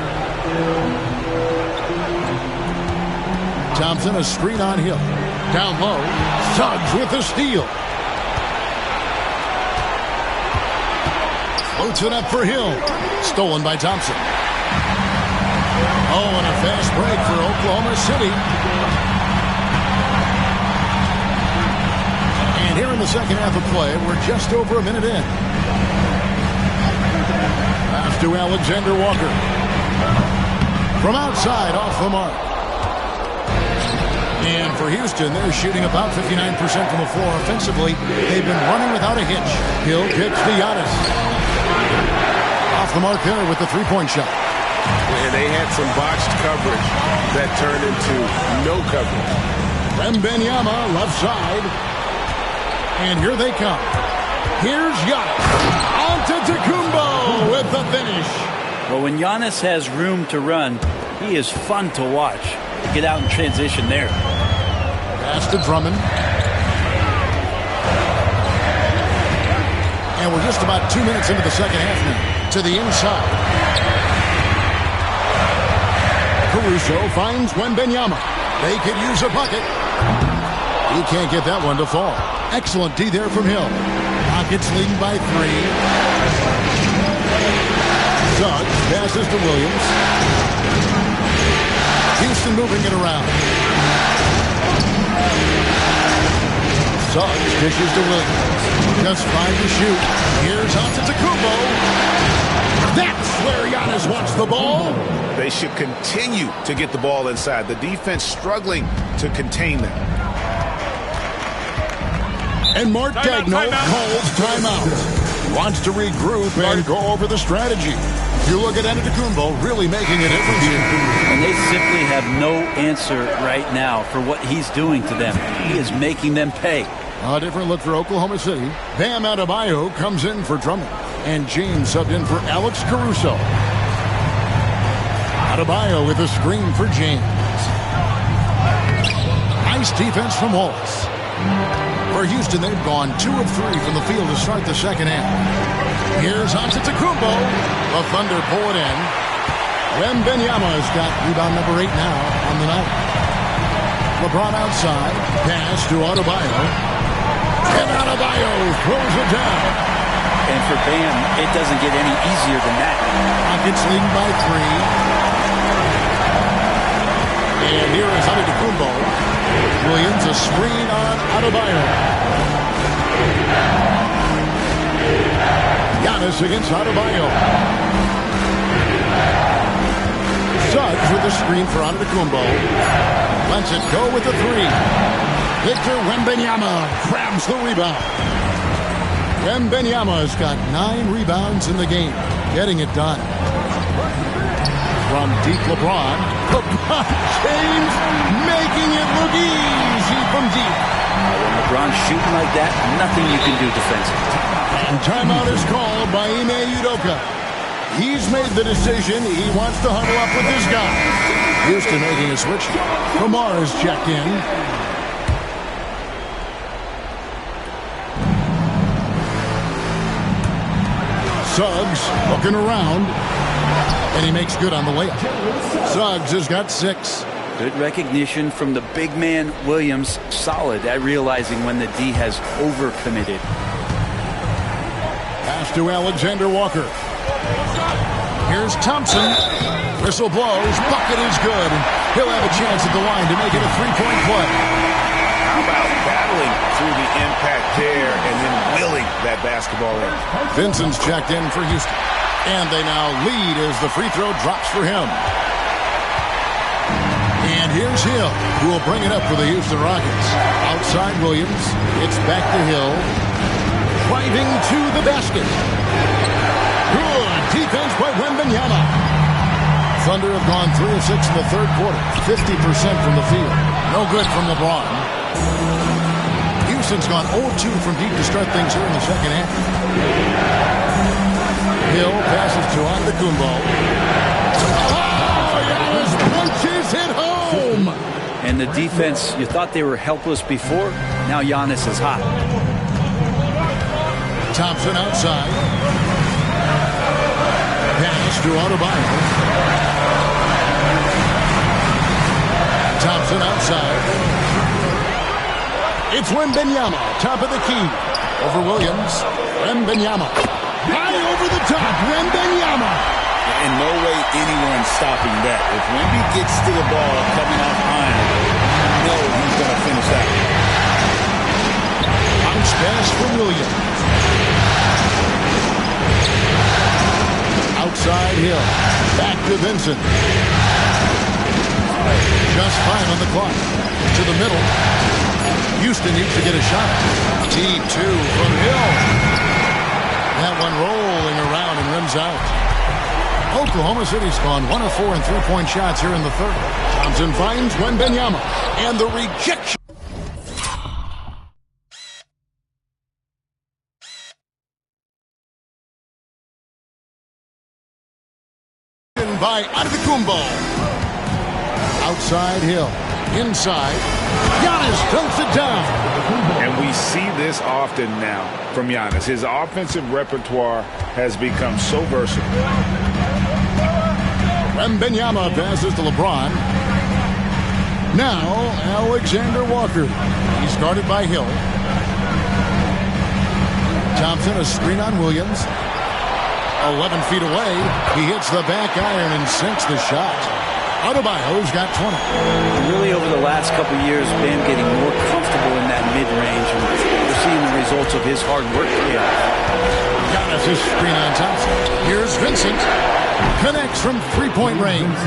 Thompson, a screen on Hill. Down low. Suggs with the steal. Floats it up for Hill. Stolen by Thompson. Oh, and a fast break for Oklahoma City. And here in the second half of play, we're just over a minute in. To Alexander-Walker. From outside, off the mark. And for Houston, they're shooting about 59% from the floor offensively. They've been running without a hitch. Hill kicks to Giannis. Off the mark there with the three-point shot. And they had some botched coverage that turned into no coverage. Wembanyama left side. And here they come. Here's Giannis. Antetokounmpo with the finish. Well, when Giannis has room to run, he is fun to watch. Get out in transition there. Pass to Drummond. And we're just about 2 minutes into the second half now. To the inside. Caruso finds Wembanyama. They could use a bucket. He can't get that one to fall. Excellent D there from Hill. Rockets leading by 3. Suggs passes to Williams. Houston moving it around. Suggs dishes to Williams. Just 5 to shoot. Here's Antetokounmpo. That's where Giannis wants the ball. They should continue to get the ball inside. The defense struggling to contain them. And Mark Daigneault calls timeout. Wants to regroup and go over the strategy. You look at Antetokounmpo really making a difference here. And they simply have no answer right now for what he's doing to them. He is making them pay. A different look for Oklahoma City. Bam Adebayo comes in for Drummond. And James subbed in for Alex Caruso. Adebayo with a screen for James. Nice defense from Wallace. For Houston, they've gone 2 of 3 from the field to start the second half. Here's Antetokounmpo. The Thunder pull it in. Wembanyama's got rebound number 8 now on the night. LeBron outside. Pass to Adebayo. And Adebayo throws it down. And for Bam, it doesn't get any easier than that. Rockets leading by 3. And here is Antetokounmpo. Williams a screen on Adebayo. Giannis against Adebayo. Suggs with the screen for Antetokounmpo. Lets it go with the 3. Victor Wembanyama grabs the rebound. Wembanyama's got 9 rebounds in the game, getting it done. From deep LeBron James making it look easy from deep. When LeBron's shooting like that, nothing you can do defensively. And timeout is called by Ime Udoka. He's made the decision. He wants to huddle up with this guy. Houston making a switch. Lamar is checked in. Suggs looking around. And he makes good on the layup. Suggs has got 6. Good recognition from the big man, Williams. Solid at realizing when the D has overcommitted. Pass to Alexander Walker. Here's Thompson. Whistle blows. Bucket is good. He'll have a chance at the line to make it a 3-point play. How about battling through the impact there and then willing that basketball in? Vincent's checked in for Houston. And they now lead as the free throw drops for him. And here's Hill, who will bring it up for the Houston Rockets. Outside Williams. It's back to Hill. Driving to the basket. Good defense by Wembanyama. Thunder have gone 3 of 6 in the third quarter. 50% from the field. No good from LeBron. Houston's gone 0-2 from deep to start things here in the second half. Hill passes to Antetokounmpo. Oh, Giannis punches it home. And the defense, you thought they were helpless before. Now Giannis is hot. Thompson outside. Pass to Adebayo. Thompson outside. It's Wembanyama, top of the key. Over Williams. Wembanyama. High over the top. Wembanyama. In no way anyone's stopping that. If Wemby gets to the ball coming off iron, you know he's going to finish that. Bounce pass from Williams. Outside Hill. Back to Vincent. Just 5 on the clock. To the middle. Houston needs to get a shot. T2 from Hill. That one rolling around and rims out. Oklahoma City's gone 1 of 4 in 3-point shots here in the third. Thompson finds Wembanyama. And the rejection. By Antetokounmpo. Outside Hill. Inside. Giannis dunks it down. And we see this often now from Giannis. His offensive repertoire has become so versatile. Wembanyama passes to LeBron. Now, Alexander Walker. He's guarded by Hill. Thompson, a screen on Williams. 11 feet away. He hits the back iron and sinks the shot. Adebayo's got 20. Really, over the last couple of years, Bam getting more comfortable in that mid-range, and we're seeing the results of his hard work here. Giannis is screen on Thompson. Here's Vincent. Connects from 3-point range.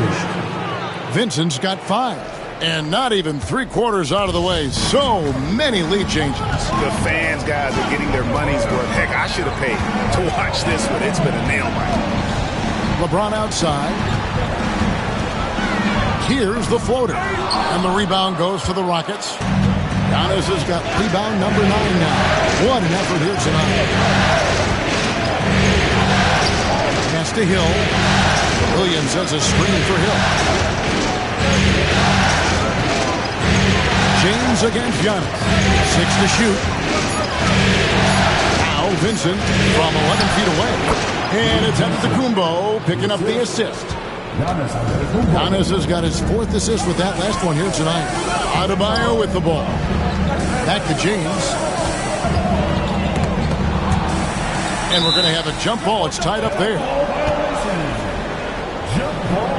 Vincent's got 5. And not even 3/4 out of the way. So many lead changes. The fans, guys, are getting their money's worth. Heck, I should have paid to watch this one. It's been a nail biter. LeBron outside. Here's the floater. And the rebound goes to the Rockets. Giannis has got rebound number 9 now. What an effort here tonight. Pass to Hill. Williams has a screen for Hill. James against Giannis. 6 to shoot. Now Vincent from 11 feet away. And it's Antetokounmpo picking up the assist. Giannis has got his 4th assist with that last one here tonight. Adebayo with the ball. Back to James. And we're going to have a jump ball. It's tied up there. Jump ball.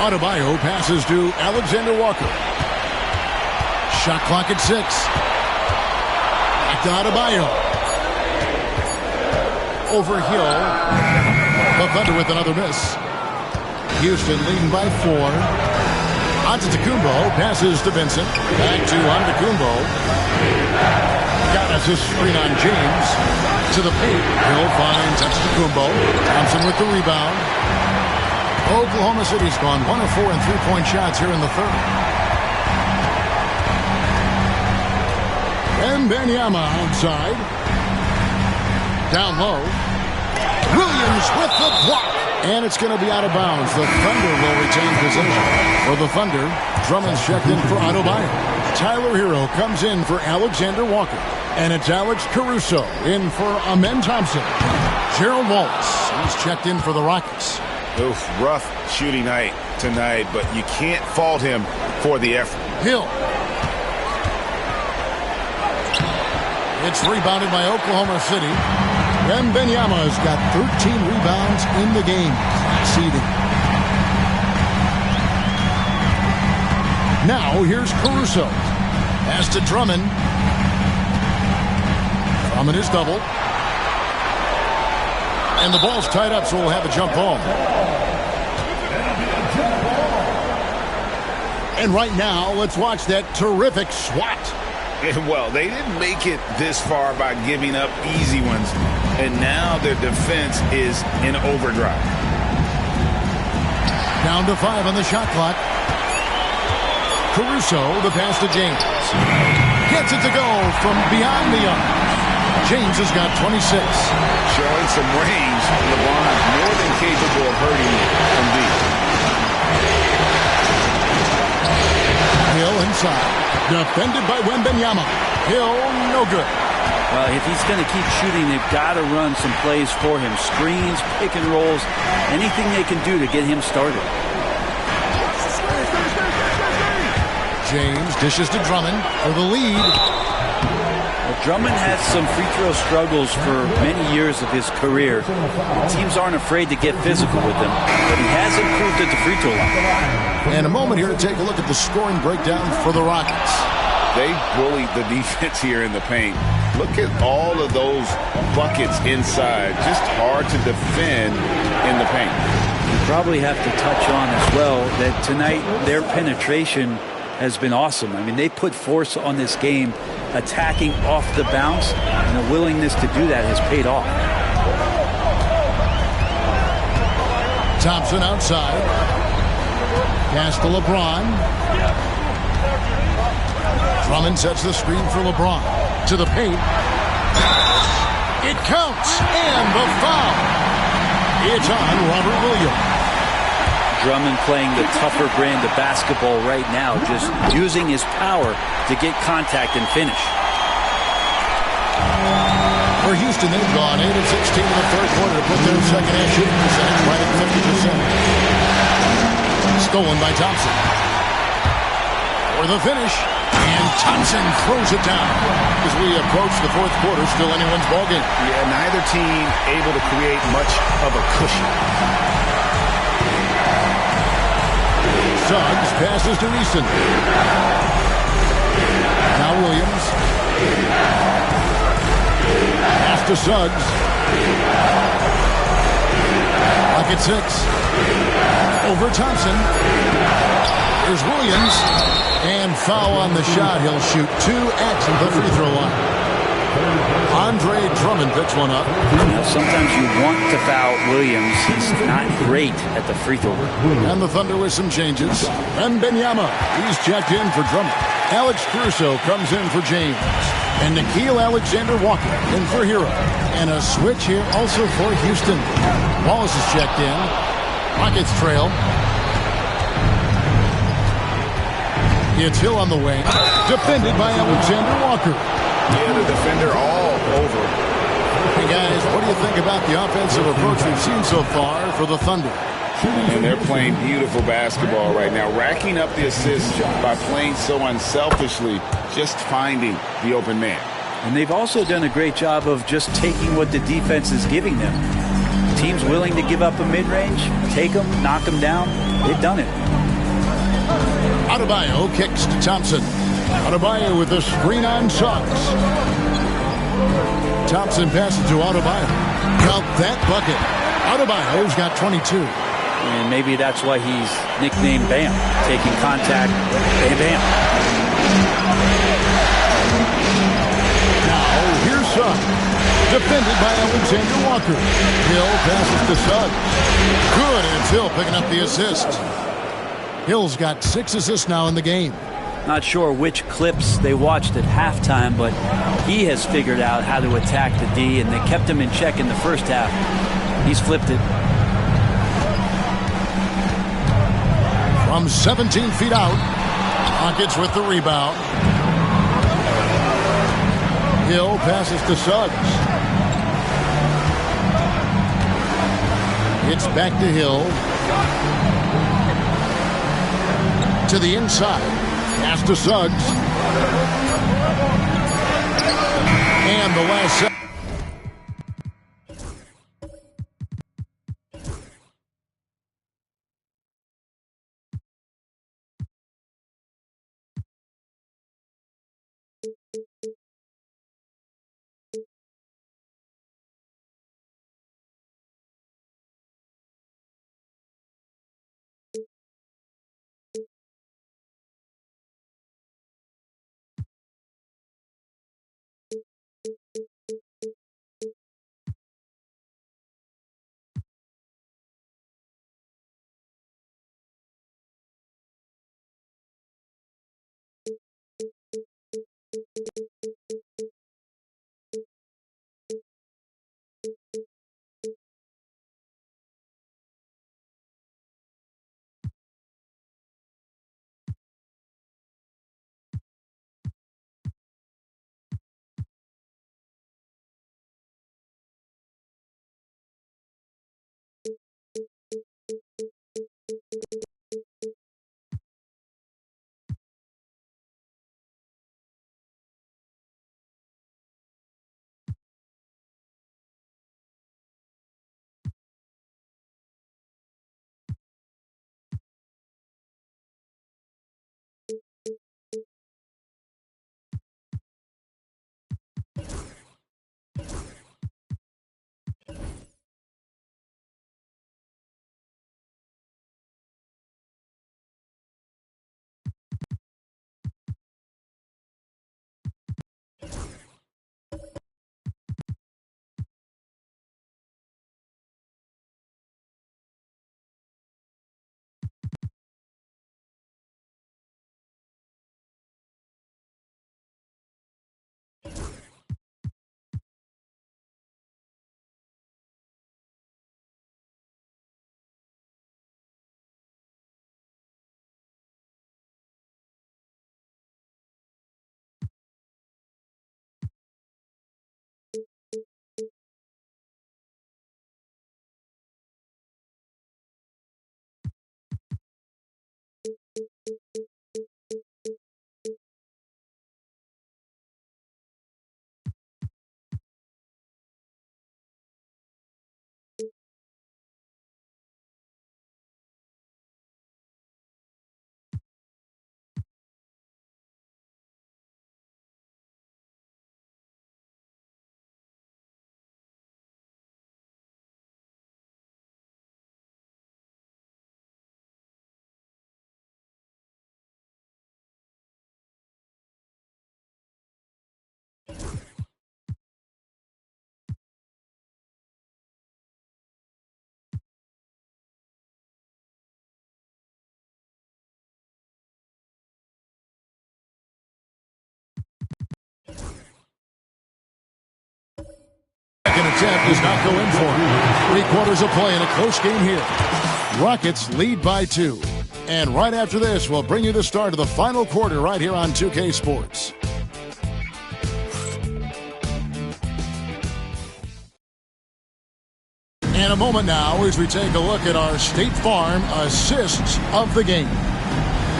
Adebayo passes to Alexander Walker. Shot clock at 6. Back to Adebayo. Over Hill. The Thunder with another miss. Houston leading by 4. Antetokounmpo passes to Vincent. Back to Antetokounmpo. Got us a screen on James. To the paint. Hill finds Antetokounmpo. Thompson with the rebound. Oklahoma City's gone 1 of 4 in three-point shots here in the 3rd. Wembanyama outside. Down low. Williams with the block. And it's going to be out of bounds. The Thunder will retain possession. For the Thunder, Drummond's checked in for Adebayo. Tyler Hero comes in for Alexander Walker. And it's Alex Caruso in for Amen Thompson. Gerald Wallace, he's checked in for the Rockets. Oof, rough shooting night tonight, but you can't fault him for the effort. Hill. It's rebounded by Oklahoma City. Wembanyama's got 13 rebounds in the game. Seeding. Now here's Caruso. Pass to Drummond. Drummond is double. And the ball's tied up, so we'll have a jump ball. And right now, let's watch that terrific swat. Well, they didn't make it this far by giving up easy ones, and now their defense is in overdrive. Down to 5 on the shot clock. Caruso, the pass to James. Gets it to go from beyond the arc. James has got 26. Showing some range. LeBron more than capable of hurting from deep. Hill inside. Defended by Wembanyama. Hill, no good. Well, if he's going to keep shooting, they've got to run some plays for him. Screens, pick and rolls, anything they can do to get him started. James dishes to Drummond for the lead. Well, Drummond had some free throw struggles for many years of his career. The teams aren't afraid to get physical with him, but he has improved at the free throw line. And a moment here to take a look at the scoring breakdown for the Rockets. They bullied the defense here in the paint. Look at all of those buckets inside. Just hard to defend in the paint. You probably have to touch on as well that tonight their penetration has been awesome. I mean, they put force on this game, attacking off the bounce, and the willingness to do that has paid off. Thompson outside. Pass to LeBron. Drummond sets the screen for LeBron. To the paint. It counts. And the foul. It's on Robert Williams. Drummond playing the tougher brand of basketball right now, just using his power to get contact and finish. For Houston, they've gone 8 of 16 in the third quarter to put their second half shooting percentage right at 50%. Stolen by Thompson. For the finish. And Thompson throws it down. As we approach the fourth quarter, still anyone's ballgame. Yeah, neither team able to create much of a cushion. Suggs passes to Eason. Now Williams. Pass to Suggs. Lock at 6. Over Thompson. Here's Williams. And foul on the shot. He'll shoot 2 at the free throw line. Andre Drummond picks one up. Now, sometimes you want to foul Williams. He's not great at the free throw. And the Thunder with some changes. Wembanyama, he's checked in for Drummond. Alex Caruso comes in for James. And Nickeil Alexander-Walker in for Hero. And a switch here also for Houston. Wallace is checked in. Rockets trail. It's Hill on the wing. Defended by Alexander Walker. Yeah, the defender all over. Hey, guys, what do you think about the offensive approach we've seen so far for the Thunder? And they're playing beautiful basketball right now, racking up the assists by playing so unselfishly, just finding the open man. And they've also done a great job of just taking what the defense is giving them. Teams willing to give up a mid-range, take them, knock them down. They've done it. Adebayo kicks to Thompson. Adebayo with the screen on Suggs. Thompson passes to Adebayo. Count that bucket. Adebayo's got 22. And maybe that's why he's nicknamed Bam. Taking contact, bam, bam. Now, here's Suggs. Defended by Alexander Walker. Hill passes to Suggs. Good, and it's Hill picking up the assist. Hill's got 6 assists now in the game. Not sure which clips they watched at halftime, but he has figured out how to attack the D, and they kept him in check in the first half. He's flipped it. From 17 feet out, Rockets with the rebound. Hill passes to Suggs. It's back to Hill. To the inside. Pass to Suggs. And the last set. Second attempt does not go in for him. 3/4 of play in a close game here. Rockets lead by 2. And right after this, we'll bring you the start of the final quarter right here on 2K Sports. And a moment now as we take a look at our State Farm assists of the game.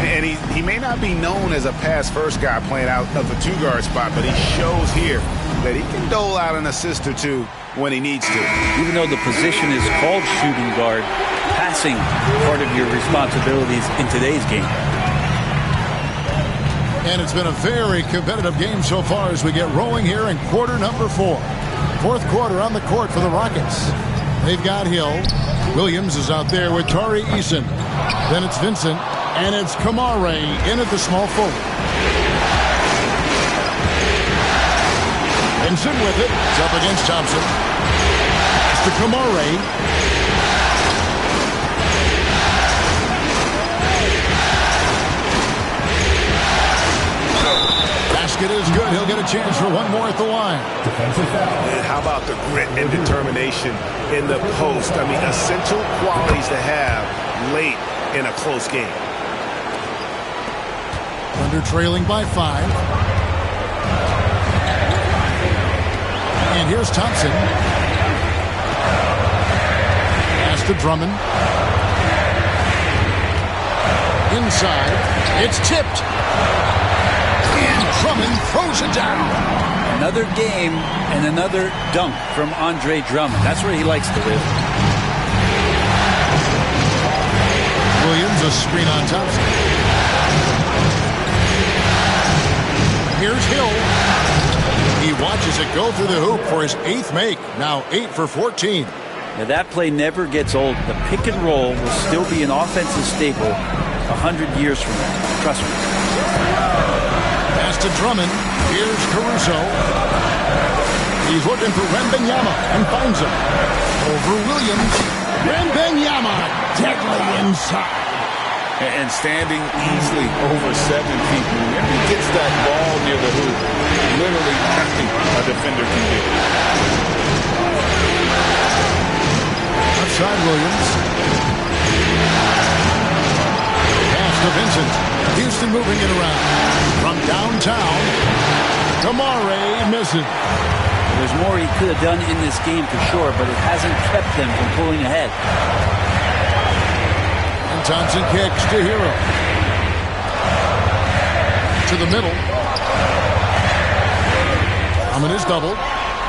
And he may not be known as a pass-first guy playing out of the two-guard spot, but he shows here that he can dole out an assist or two when he needs to. Even though the position is called shooting guard, passing part of your responsibilities in today's game. And it's been a very competitive game so far as we get rolling here in quarter number 4. Fourth quarter on the court for the Rockets. They've got Hill. Williams is out there with Tari Eason. Then it's Vincent. And it's Kamare in at the small forward. Vincent with it. It's up against Thompson. It's to Kamare. Basket is good. He'll get a chance for one more at the line. And how about the grit and determination in the post? I mean, essential qualities to have late in a close game. Thunder trailing by 5. And here's Thompson. Pass to Drummond. Inside. It's tipped. Drummond throws it down. Another game and another dunk from Andre Drummond. That's where he likes to live. Williams, a screen on Thompson. Here's Hill. He watches it go through the hoop for his 8th make. Now 8 for 14. Now that play never gets old. The pick and roll will still be an offensive staple 100 years from now. Trust me. Pass to Drummond. Here's Caruso. He's looking for Wembanyama and finds him. Over Williams. Wembanyama deadly inside. And standing easily over 7 feet. Whenever he gets that ball near the hoop, literally nothing a defender can do. Outside Williams. Pass to Vincent. Houston moving it around. From downtown, Kamare misses. There's more he could have done in this game for sure, but it hasn't kept them from pulling ahead. And Thompson kicks to Hero. To the middle. Drummond is doubled.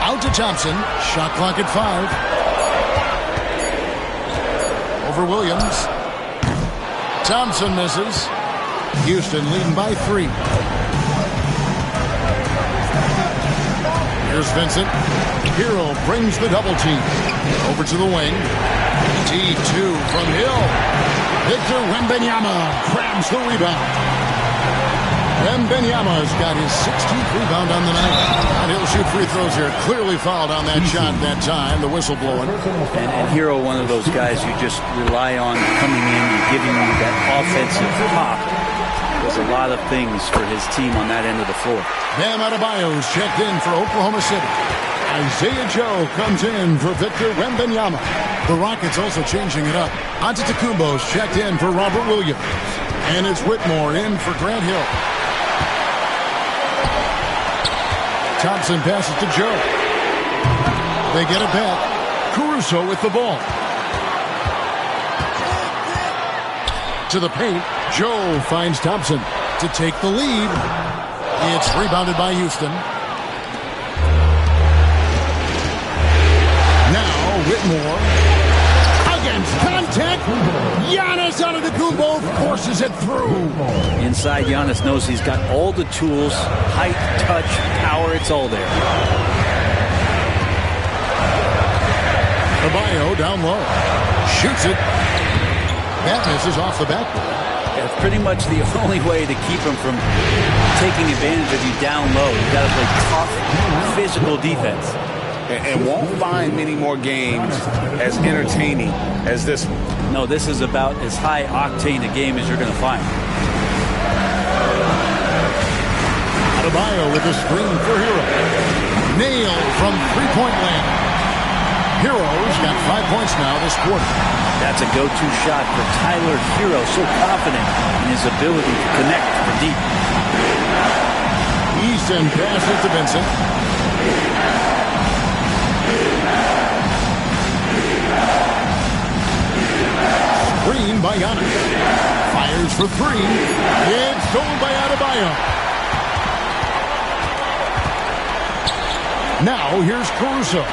Out to Thompson. Shot clock at 5. Over Williams. Thompson misses. Houston leading by 3. Here's Vincent. Hero brings the double team. Over to the wing. T2 from Hill. Victor Wembanyama grabs the rebound. Wembanyama's got his 16th rebound on the night. And he'll shoot free throws here. Clearly fouled on that shot that time. The whistle blowing. And Hero, one of those guys you just rely on coming in and giving you that offensive pop. Does a lot of things for his team on that end of the floor. Bam Adebayo's checked in for Oklahoma City. Isaiah Joe comes in for Victor Wembanyama. The Rockets also changing it up. Antetokounmpo's checked in for Robert Williams. And it's Whitmore in for Grant Hill. Thompson passes to Joe. They get it back. Caruso with the ball. To the paint. Joe finds Thompson to take the lead. It's rebounded by Houston. Now Whitmore. Against contact. Giannis Antetokounmpo forces it through. Inside, Giannis knows he's got all the tools. Height, touch, power, it's all there. Adebayo down low. Shoots it. That misses off the backboard. That's pretty much the only way to keep him from taking advantage of you down low. You've got to play tough, physical defense. And won't find many more games as entertaining as this one. No, this is about as high octane a game as you're going to find. Adebayo with the screen for Hero. Nail from three-point land. Hero's got 5 points now this quarter. That's a go-to shot for Tyler Hero. So confident in his ability to connect for deep. Easton passes to Vincent. by Giannis. Fires for three. It's stolen by Adebayo. Now here's Caruso.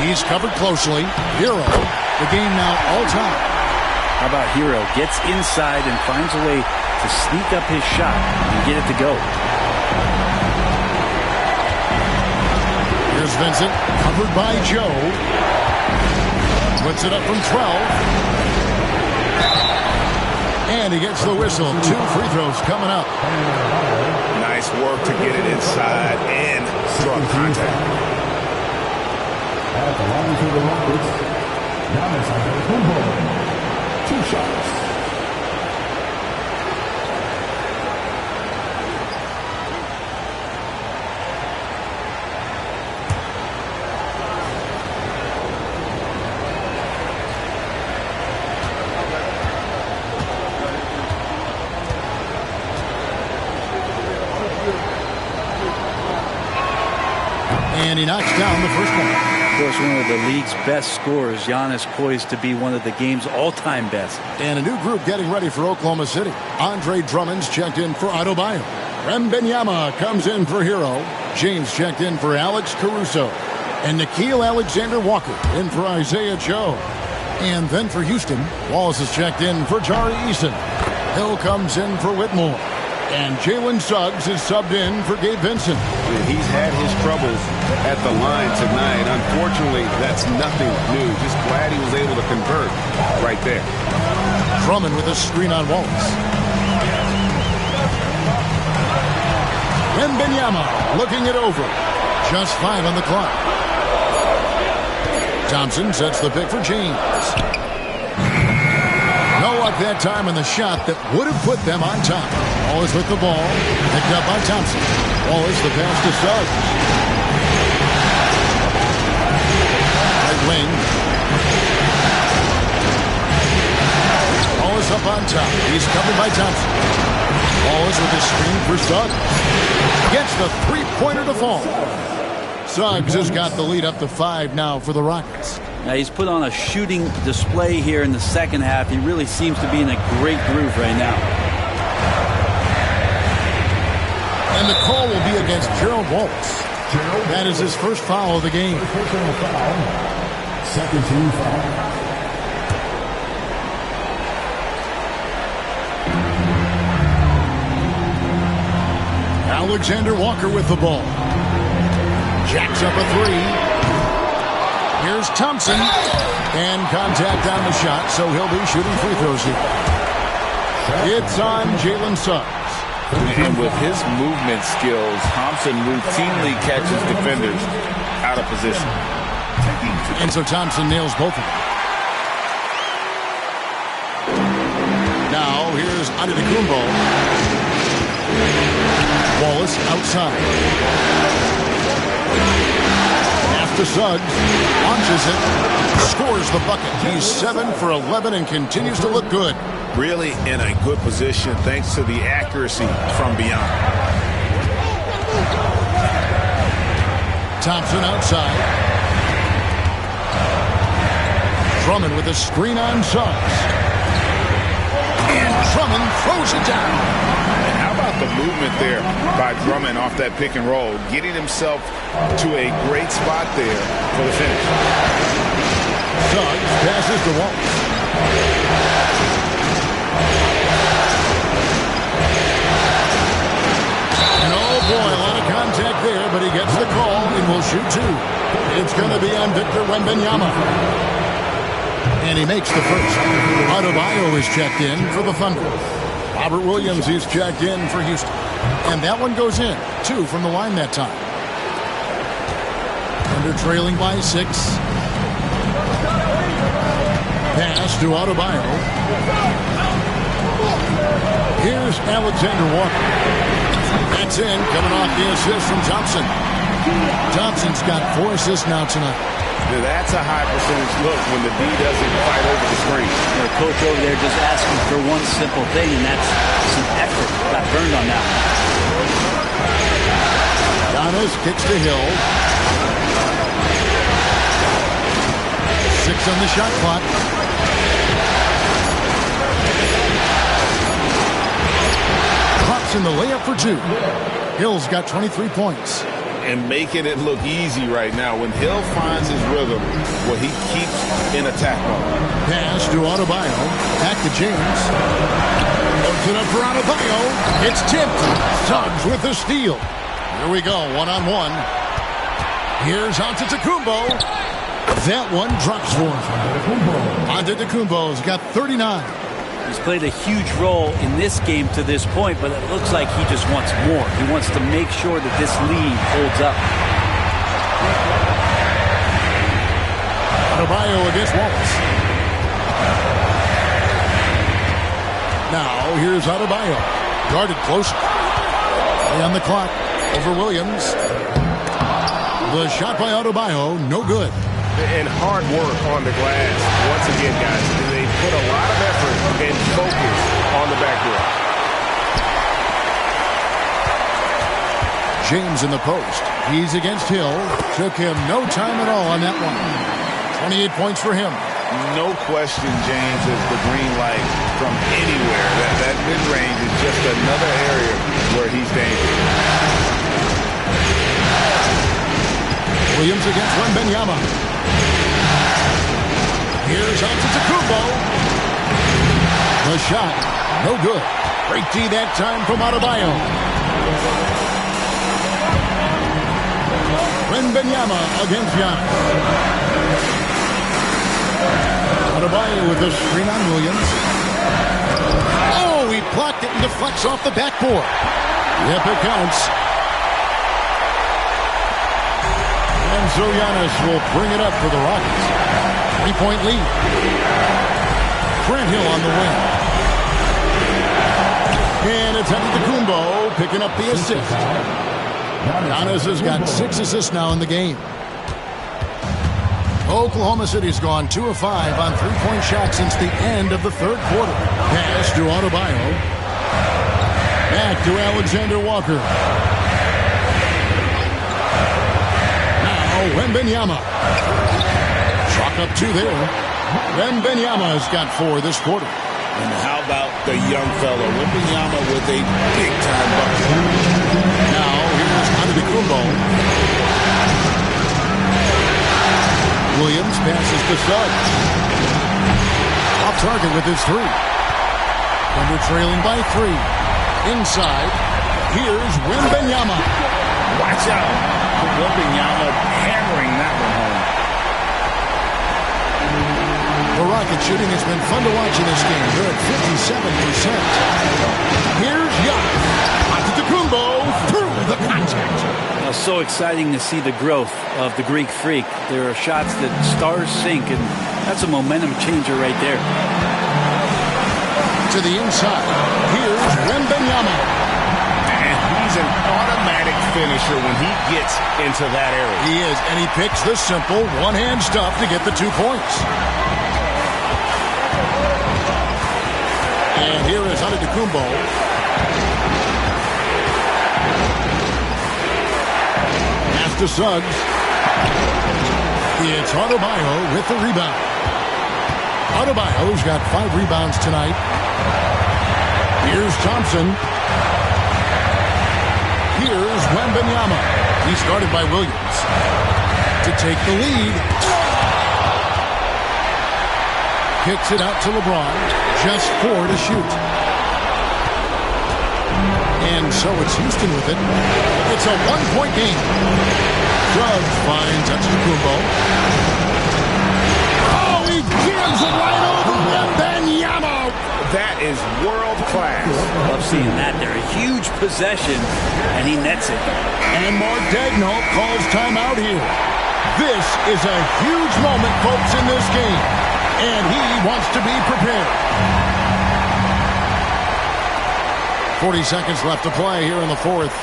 He's covered closely. Hero. The game now all time. How about Hero gets inside and finds a way to sneak up his shot and get it to go. Here's Vincent, covered by Joe. Puts it up from 12. And he gets the whistle. 2 free throws coming up. Nice work to get it inside and draw contact. At the line to the Rockets, Giannis Antetokounmpo. 2 shots. And he knocks down the first one. Of course, one of the league's best scorers. Giannis poised to be one of the game's all-time best. And a new group getting ready for Oklahoma City. Andre Drummond's checked in for Adebayo. Wembanyama comes in for Hero. James checked in for Alex Caruso. And Nickeil Alexander-Walker in for Isaiah Joe. And then for Houston, Wallace is checked in for Jari Eason. Hill comes in for Whitmore. And Jalen Suggs is subbed in for Gabe Vincent. He's had his troubles at the line tonight. Unfortunately, that's nothing new. Just glad he was able to convert right there. Drummond with a screen on Wallace. Wembanyama looking it over. Just 5 on the clock. Thompson sets the pick for James. No luck that time in the shot that would have put them on top. Wallace with the ball. Picked up by Thompson. Wallace the pass to Suggs. Right wing. Wallace up on top. He's covered by Thompson. Wallace with the screen for Suggs. Gets the three-pointer to fall. Suggs has got the lead up to 5 now for the Rockets. Now he's put on a shooting display here in the second half. He really seems to be in a great groove right now. And the call will be against Gerald Wallace. That is his first foul of the game. Second team foul. Alexander Walker with the ball. Jacks up a 3. Here's Thompson. And contact on the shot, so he'll be shooting free throws here. It's on Jalen Suggs. And with his movement skills, Thompson routinely catches defenders out of position. And so Thompson nails both of them. Now here's Antetokounmpo. Wallace outside. After Suggs, launches it, scores the bucket. He's 7 for 11 and continues to look good. Really in a good position thanks to the accuracy from beyond. Thompson outside. Drummond with a screen on Suggs. And Drummond throws it down. And how about the movement there by Drummond off that pick and roll, getting himself to a great spot there for the finish. Suggs passes to Wallace. And oh boy, a lot of contact there, but he gets the call and will shoot 2. It's going to be on Victor Wembanyama. And he makes the first. Adebayo is checked in for the Thunder. Robert Williams is checked in for Houston. And that one goes in. 2 from the line that time. Thunder trailing by 6. Pass to Adebayo. Here's Alexander Walker. That's in, coming off the assist from Thompson. Thompson's got 4 assists now tonight. That's a high percentage look when the D doesn't fight over the screen. The coach over there just asking for one simple thing, and that's some effort. Got burned on that one. Giannis kicks to Hill. 6 on the shot clock. Thompson the layup for 2. Hill's got 23 points. And making it look easy right now. When Hill finds his rhythm, well, he keeps in attack mode. Pass to Adebayo. Back to James. Puts it up for Adebayo. It's tipped. Suggs with the steal. Here we go, one-on-one. Here's Antetokounmpo. That one drops for him. Antetokounmpo's got 39. He's played a huge role in this game to this point, but it looks like he just wants more. He wants to make sure that this lead holds up. Adebayo against Wallace. Now, here's Adebayo. Guarded close. On the clock. Over Williams. The shot by Adebayo, no good. And hard work on the glass. Once again, guys, they put a lot of effort and focus on the backboard. James in the post. He's against Hill. Took him no time at all on that one. 28 points for him. No question, James is the green light from anywhere. That mid-range is just another area where he's dangerous. Williams against Wembanyama. Here's Antetokounmpo. The shot, no good. Great D that time from Adebayo. Wembanyama against Giannis. Adebayo with the screen on Williams. Oh, he blocked it and deflects off the backboard. Yep, it counts. And so Giannis will bring it up for the Rockets. 3-point lead. Grant Hill on the wing. And it's Antetokounmpo picking up the assist. Giannis has got 6 assists now in the game. Oklahoma City's gone 2 of 5 on 3-point shots since the end of the third quarter. Pass to Adebayo. Back to Alexander Walker. Now Wembanyama. Chalk up 2 there. Wembanyama's got 4 this quarter. And how about the young fella, Wembanyama with a big-time bucket. Now here's Antetokounmpo. Williams passes to Suggs. Off target with his 3. Thunder trailing by 3. Inside, here's Wembanyama. Watch out. Wembanyama hammering that one home. The Rocket shooting has been fun to watch in this game. They're at 57%. Here's Giannis. Antetokounmpo through the contact. So exciting to see the growth of the Greek Freak. There are shots that stars sink, and that's a momentum changer right there. To the inside, here's Wembanyama. And he's an automatic finisher when he gets into that area. He is, and he picks the simple one-hand stuff to get the 2 points. And here is Antetokounmpo. To Suggs. It's Adebayo with the rebound. Adebayo's got 5 rebounds tonight. Here's Thompson. Here's Wembanyama. He's guarded by Williams. To take the lead. Kicks it out to LeBron. Just 4 to shoot. And so it's Houston with it. It's a 1-point game. Suggs finds Antetokounmpo. Oh, he jams it right over Wembanyama. That is world class. Love seeing that there. A huge possession, and he nets it. And Mark Daigneault calls timeout here. This is a huge moment, folks, in this game. And he wants to be prepared. 40 seconds left to play here in the fourth.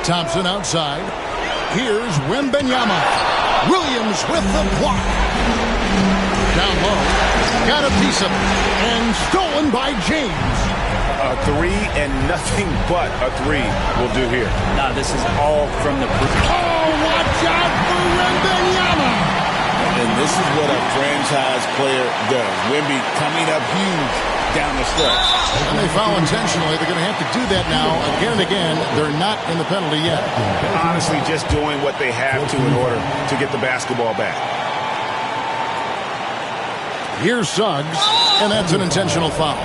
Thompson outside. Here's Wembanyama. Williams with the block. Down low. Got a piece of it. And stolen by James. A 3 and nothing but a 3 will do here. Now this is all from the... Oh, watch out for Wembanyama. And this is what a franchise player does. Wemby coming up huge down the stretch. And they foul intentionally. They're going to have to do that now again and again. They're not in the penalty yet. Honestly, just doing what they have to in order to get the basketball back. Here's Suggs, and that's an intentional foul.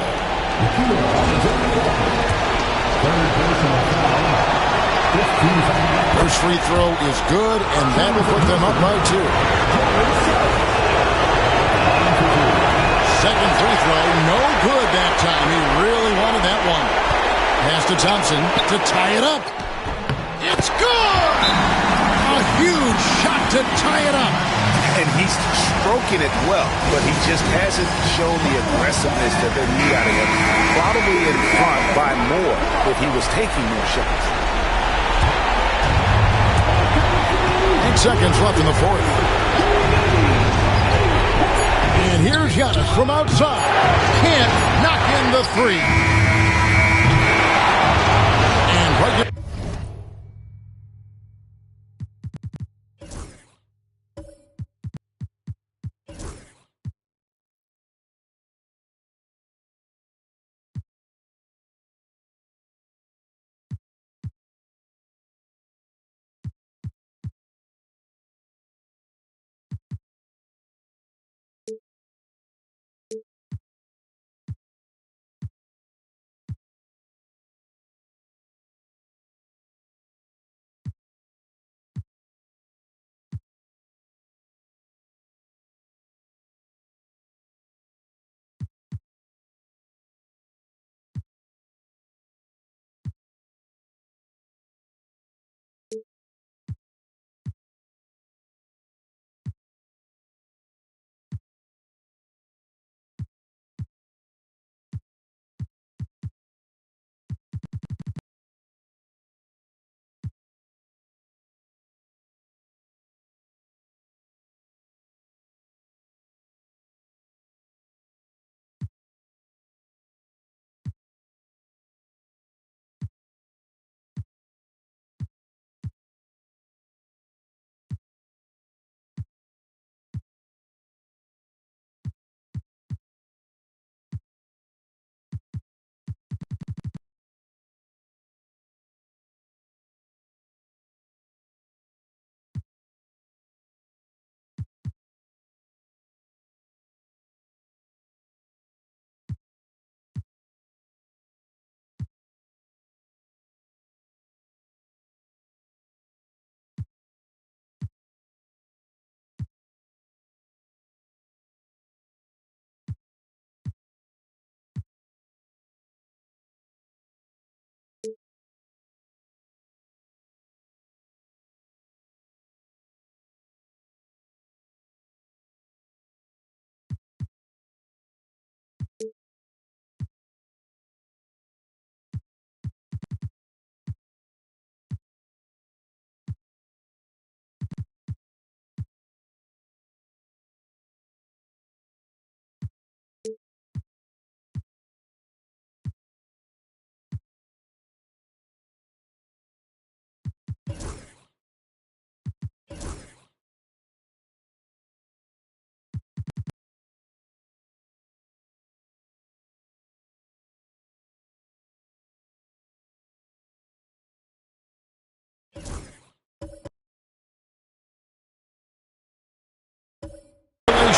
First free throw is good, and that will put them up by 2. Second free throw, no good that time. He really wanted that one. Pass to Thompson to tie it up. It's good! A huge shot to tie it up. And he's stroking it well, but he just hasn't shown the aggressiveness that they need out of him. Probably in front by more if he was taking more shots. 8 seconds left in the fourth. And here's Giannis from outside. Can't knock in the three. And right.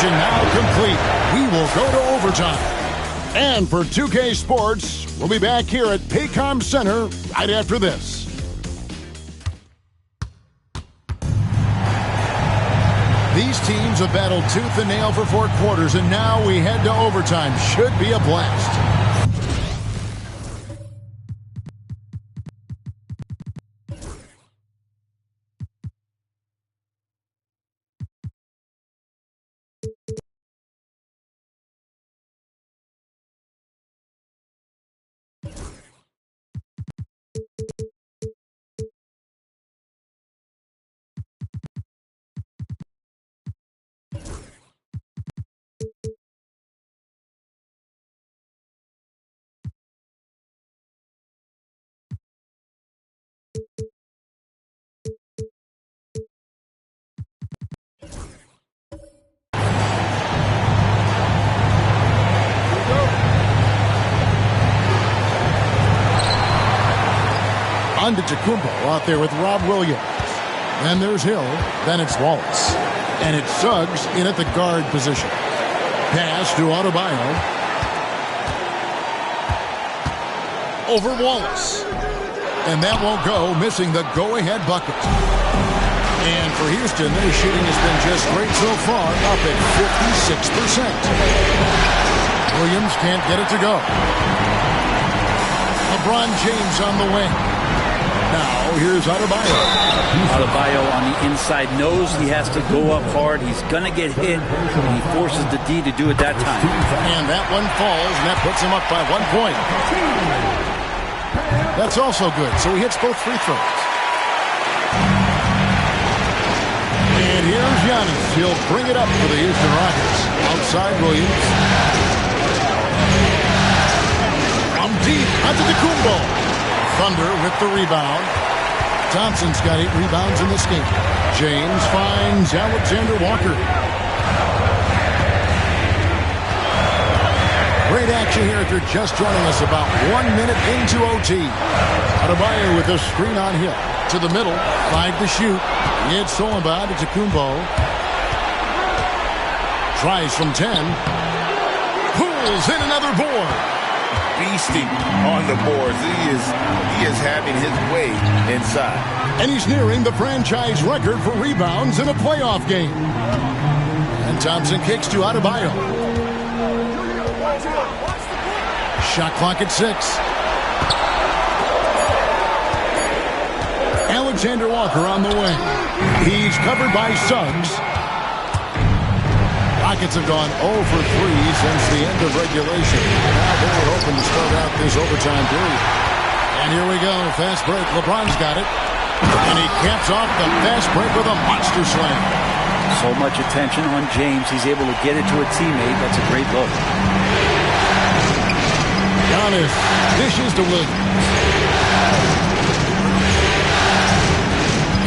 Now complete. We will go to overtime. And for 2K Sports, we'll be back here at Paycom Center right after this. These teams have battled tooth and nail for 4 quarters, and now we head to overtime. Should be a blast. Antetokounmpo out there with Rob Williams. Then there's Hill. Then it's Wallace. And it's Suggs in at the guard position. Pass to Adebayo. Over Wallace. And that won't go, missing the go-ahead bucket. And for Houston, their shooting has been just great so far, up at 56%. Williams can't get it to go. LeBron James on the wing. Now, here's Adebayo. Adebayo on the inside knows he has to go up hard. He's going to get hit, and he forces the D to do it that time. And that one falls, and that puts him up by 1 point. That's also good, so he hits both free throws. And here's Giannis. He'll bring it up for the Houston Rockets. Outside Williams. From deep, Antetokounmpo. Thunder with the rebound. Thompson's got 8 rebounds in this game. James finds Alexander Walker. Great action here if you're just joining us, about 1 minute into OT. Adebayo with a screen on Hill. To the middle, 5 to shoot. It's Solomon to Kumbo. Tries from 10. Pulls in another board. Beasting on the boards. He is having his way inside. And he's nearing the franchise record for rebounds in a playoff game. And Thompson kicks to Adebayo. Shot clock at 6. Alexander Walker on the wing. He's covered by Suggs. Rockets have gone 0 for 3 since the end of regulation. Now they were hoping to start out this overtime period. And here we go. Fast break. LeBron's got it. And he caps off the fast break with a monster slam. So much attention on James. He's able to get it to a teammate. That's a great look. Giannis dishes to Williams.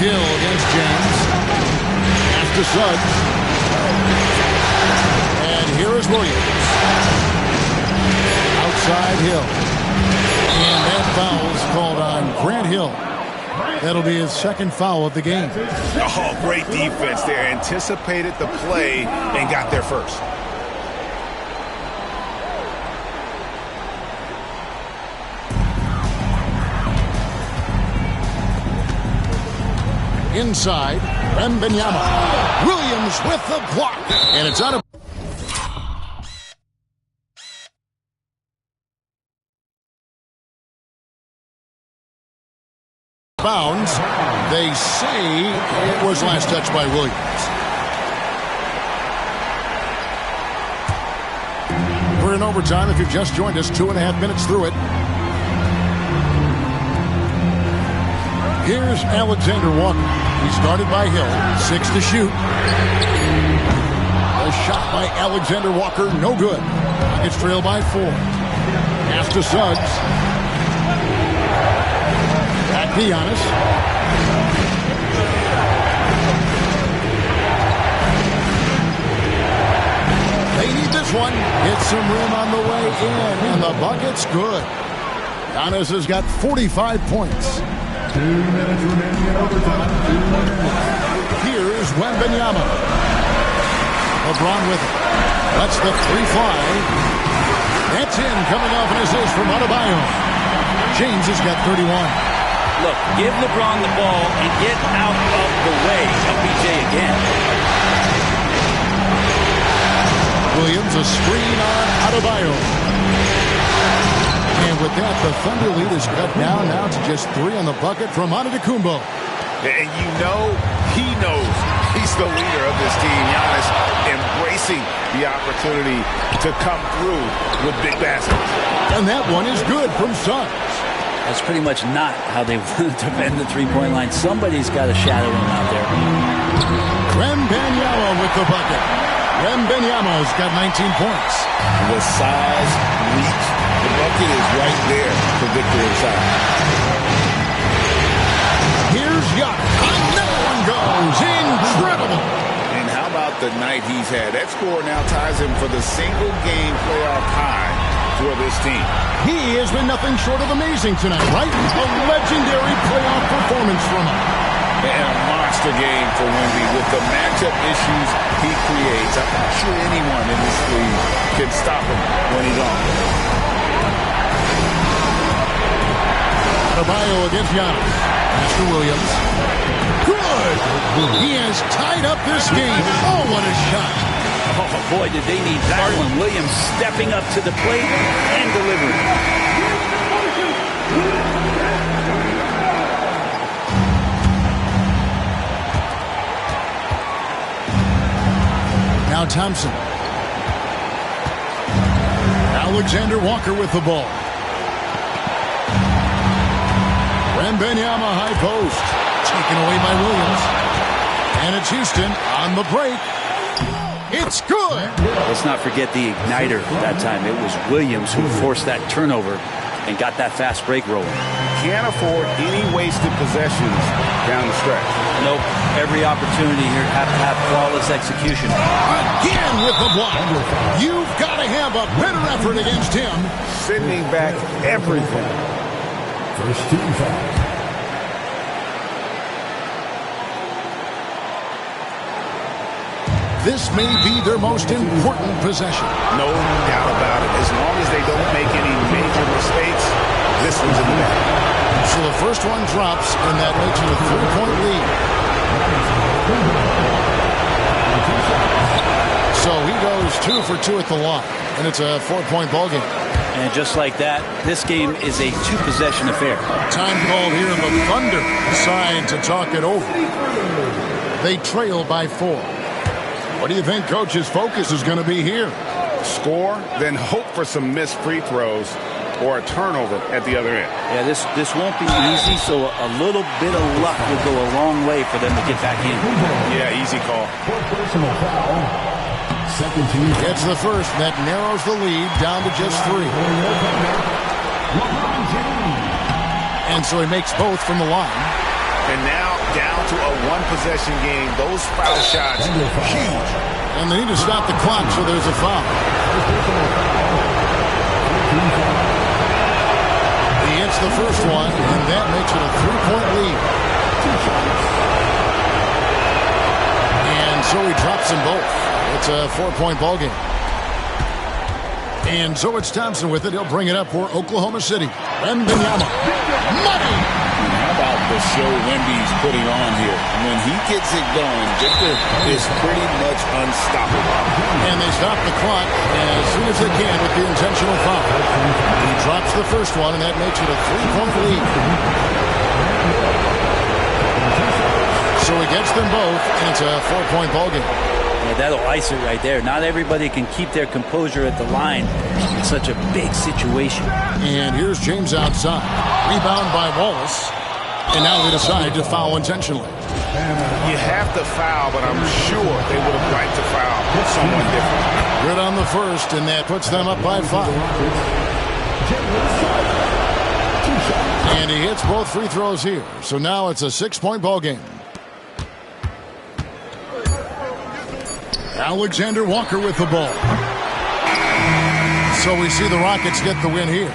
Hill against James. After Suggs. And here is Williams. Outside Hill. And that foul's called on Grant Hill. That'll be his second foul of the game. Oh, great defense there. Anticipated the play and got there first. Inside, Wembanyama. Williams with the block. And it's out of bounds. They say it was last touched by Williams. We're in overtime. If you've just joined us, 2.5 minutes through it. Here's Alexander Walker. He's guarded by Hill. 6 to shoot. A shot by Alexander Walker. No good. It's trailed by 4. After Suggs. Back to Giannis. They need this one. Hits some rim on the way in. And the bucket's good. Giannis has got 45 points. 2 minutes remaining in overtime. 2 minutes. Here's Wembanyama. LeBron with it. Lets the 3 fly. That's in, coming off an assist from Adebayo. James has got 31. Look, give LeBron the ball and get out of the way. LBJ again. Williams, a screen on Adebayo. And with that, the Thunder lead is cut down now to just 3 on the bucket from Antetokounmpo. And you know, he knows he's the leader of this team. Giannis embracing the opportunity to come through with big baskets. And that one is good from Suggs. That's pretty much not how they want to defend the three-point line. Somebody's got to shadow him out there. Wembanyama with the bucket. Wembanyama's got 19 points. The size, reach, the bucket is right there for Victor inside. Here's Giannis. Another one goes. Incredible. And how about the night he's had? That score now ties him for the single-game playoff high for this team. He has been nothing short of amazing tonight, right? A legendary playoff performance from him. And a monster game for Wemby with the matchup issues he creates. I'm not sure anyone in this league can stop him when he's on. Adebayo against Giannis. Mr. Williams. Good! He has tied up this game. Oh, what a shot. Oh, boy, did they need that one. Williams stepping up to the plate and delivering. Now Thompson. Alexander Walker with the ball. Wembanyama high post. Taken away by Williams. And it's Houston on the break. It's good. Let's not forget the igniter that time. It was Williams who forced that turnover and got that fast break rolling. Can't afford any wasted possessions down the stretch. Nope. Every opportunity here to have flawless execution. Again with the block. You've got to have a better effort against him. Sending back everything. First team foul. This may be their most important possession. No doubt about it. As long as they don't make any major mistakes, this one's in the bag. So the first one drops, and that makes it a 3-point lead. So he goes 2 for 2 at the line, and it's a 4-point ball game. And just like that, this game is a 2-possession affair. Time called here, and the Thunder decide to talk it over. They trail by 4. What do you think Coach's focus is going to be here? Score, then hope for some missed free throws or a turnover at the other end. Yeah, this won't be easy, so a little bit of luck will go a long way for them to get back in. Yeah, easy call. Personal foul. Second team. Gets the first. That narrows the lead down to just 3. And so he makes both from the line. And now down to a one-possession game. Those foul shots, huge. And they need to stop the clock, so there's a foul. He hits the first one, and that makes it a 3-point lead. And so he drops them both. It's a 4-point ball game. And so it's Thompson with it. He'll bring it up for Oklahoma City. Wembanyama. Money! How about the show Wemby's putting on here? When he gets it going, Victor is pretty much unstoppable. And they stop the clock as soon as they can with the intentional foul. He drops the first one, and that makes it a 3-point lead. So he gets them both, and it's a 4-point ball game. Yeah, that'll ice it right there. Not everybody can keep their composure at the line in such a big situation. And here's James outside. Rebound by Wallace. And now they decide to foul intentionally. You have to foul, but I'm sure they would have liked to foul someone different. Good on the first, and that puts them up by 5. And he hits both free throws here. So now it's a 6-point ball game. Alexander Walker with the ball. So we see the Rockets get the win here.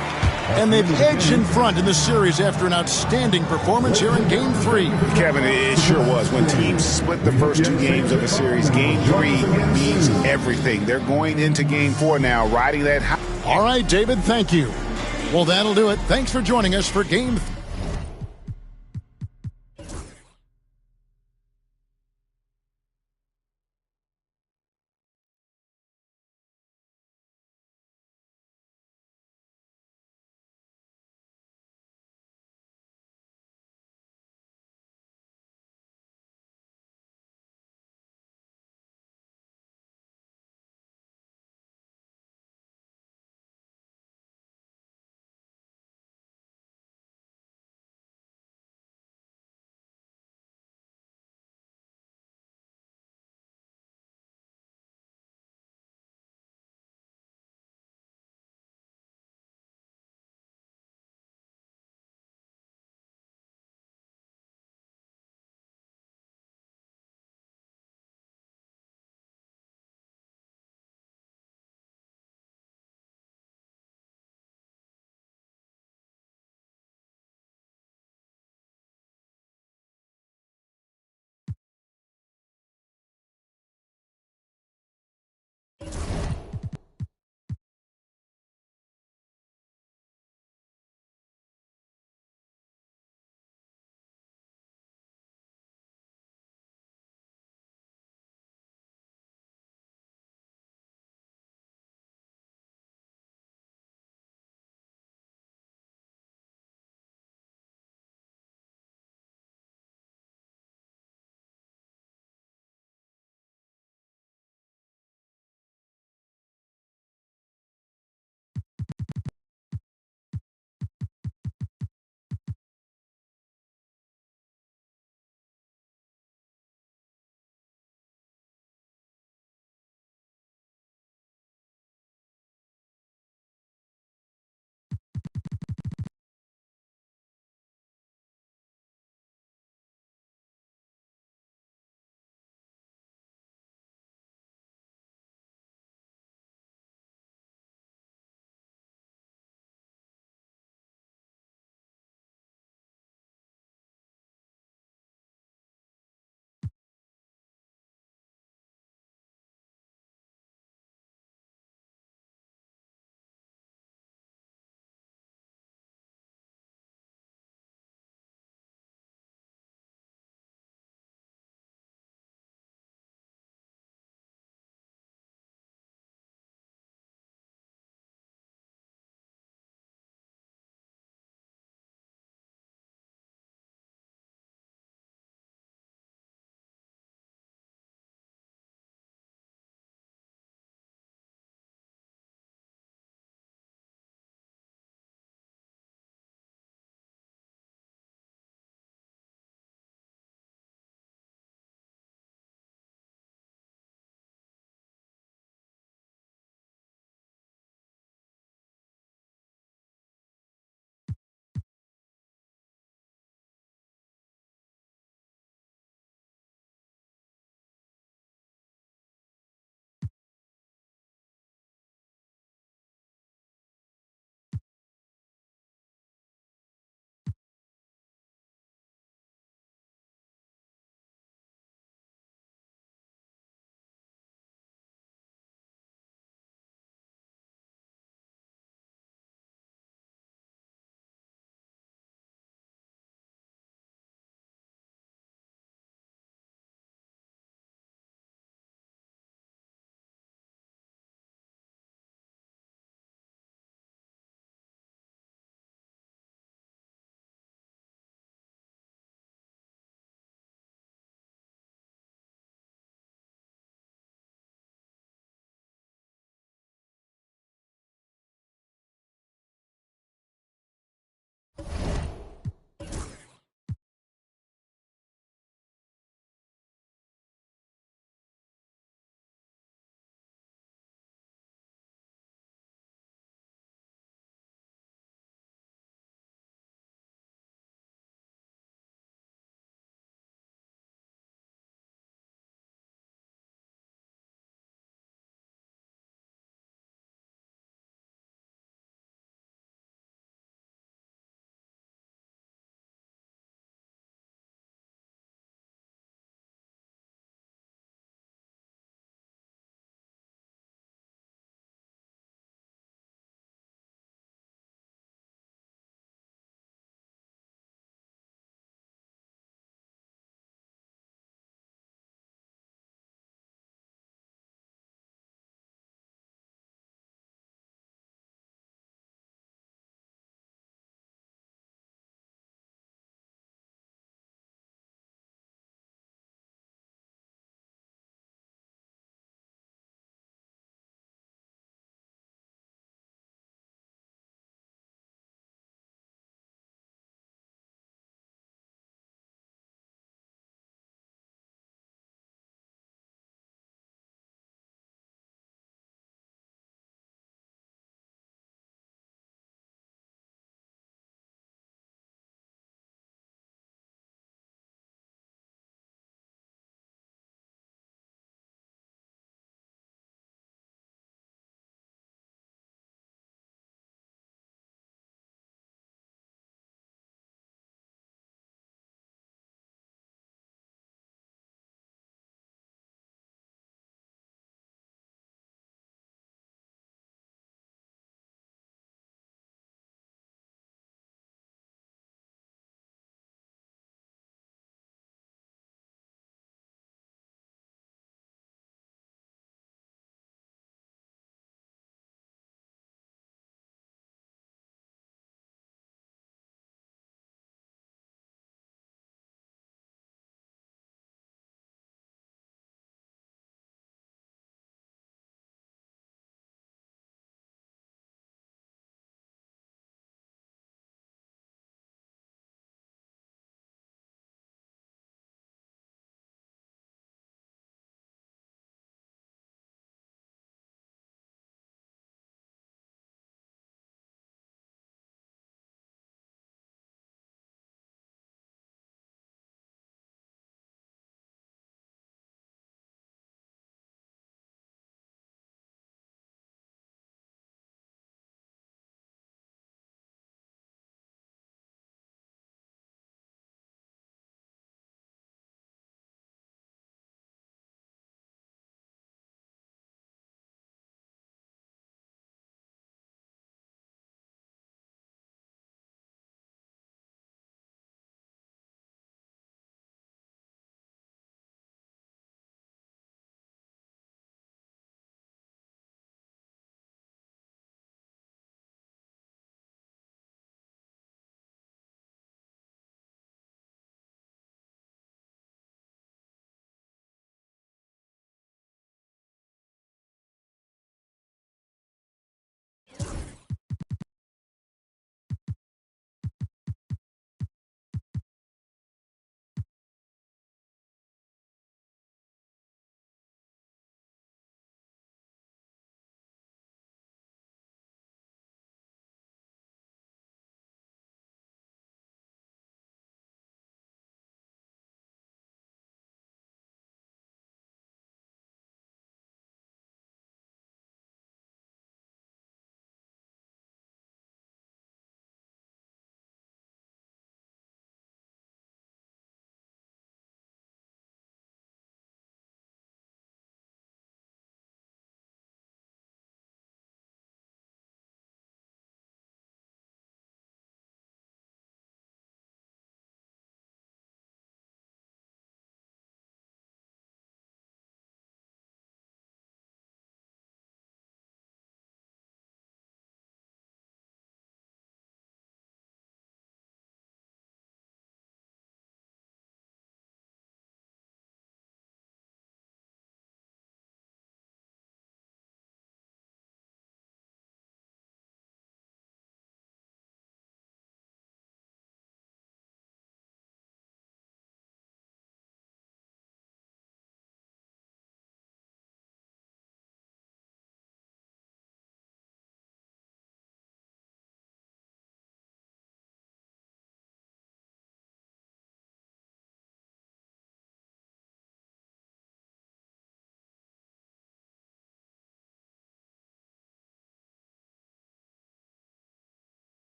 And they've edged in front in the series after an outstanding performance here in Game 3. Kevin, it sure was. When teams split the first 2 games of a series, Game 3 means everything. They're going into Game 4 now, riding that high. All right, David, thank you. Well, that'll do it. Thanks for joining us for Game 3.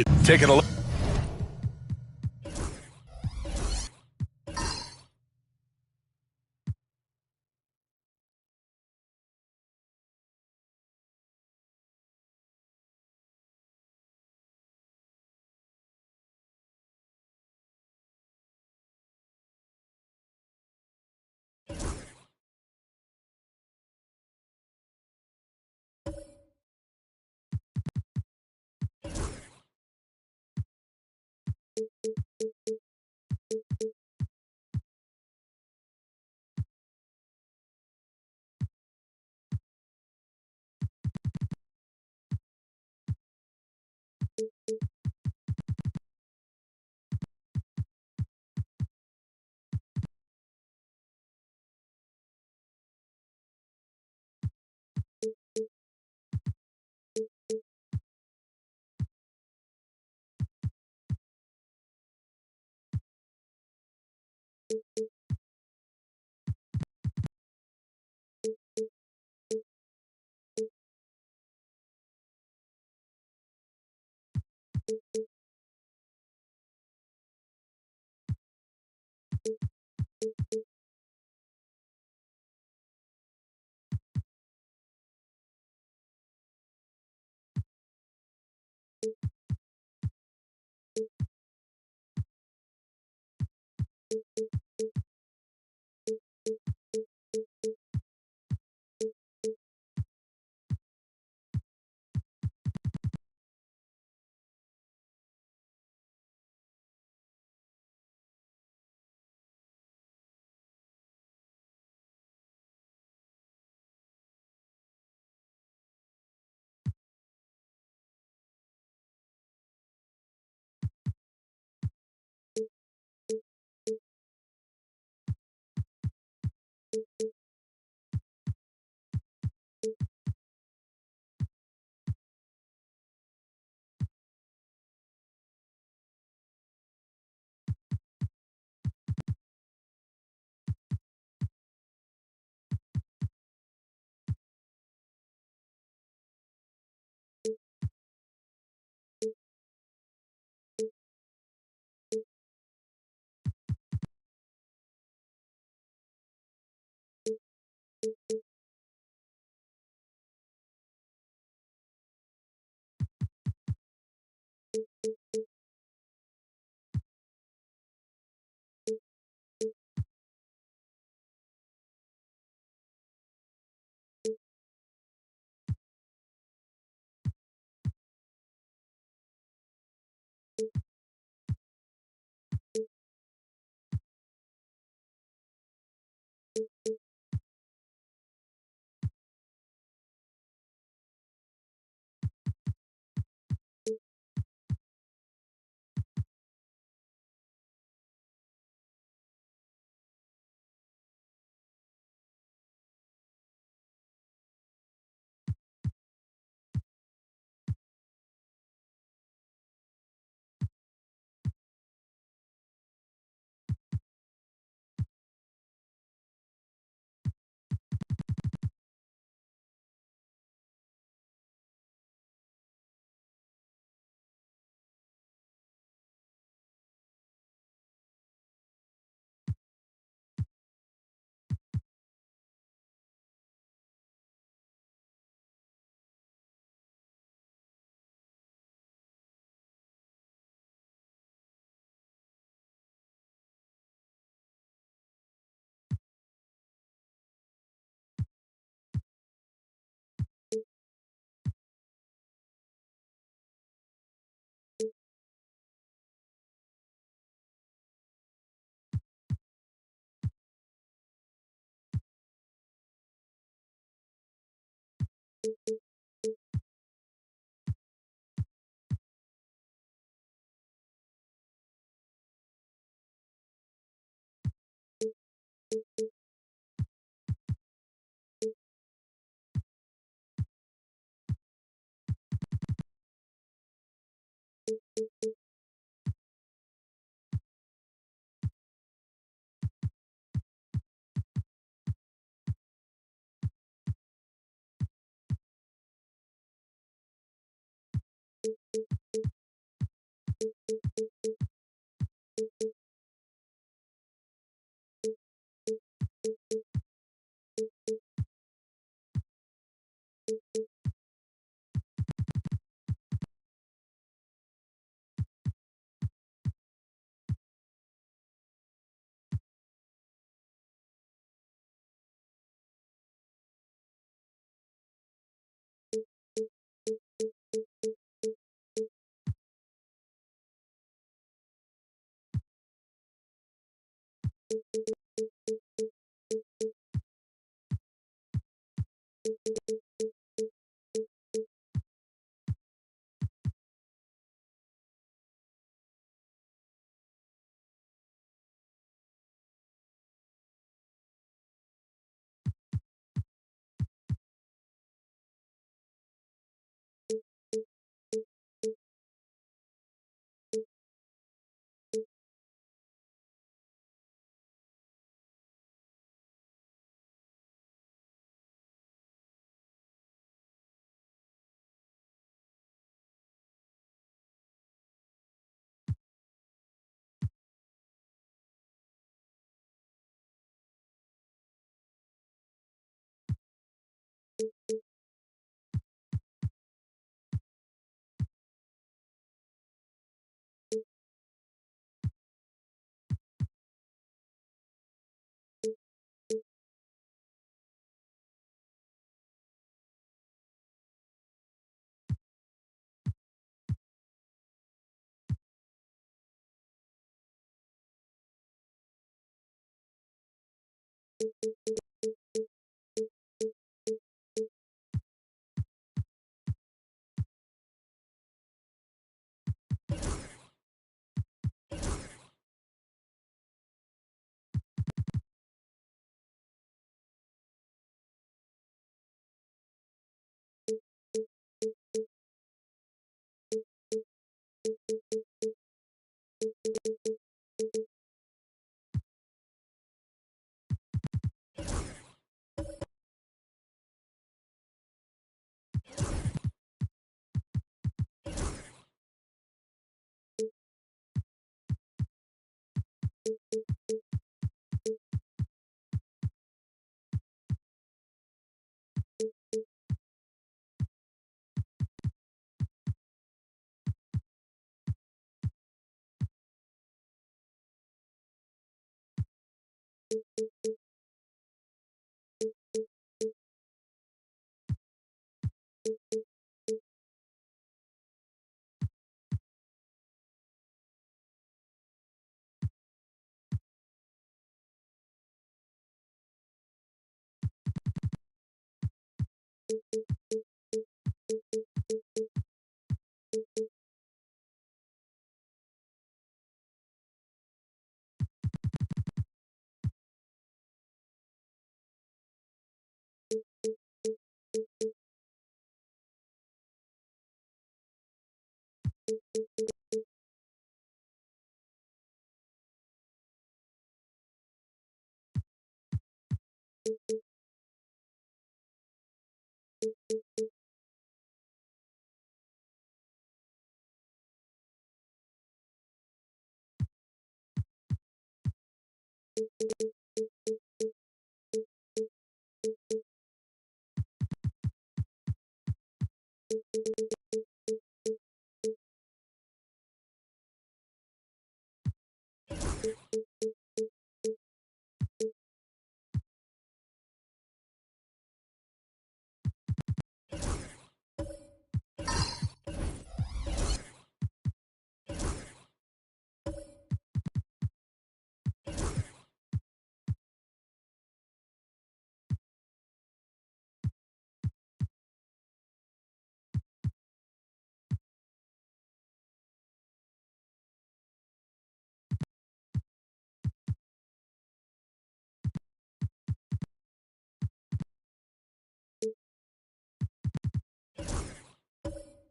Taking a look.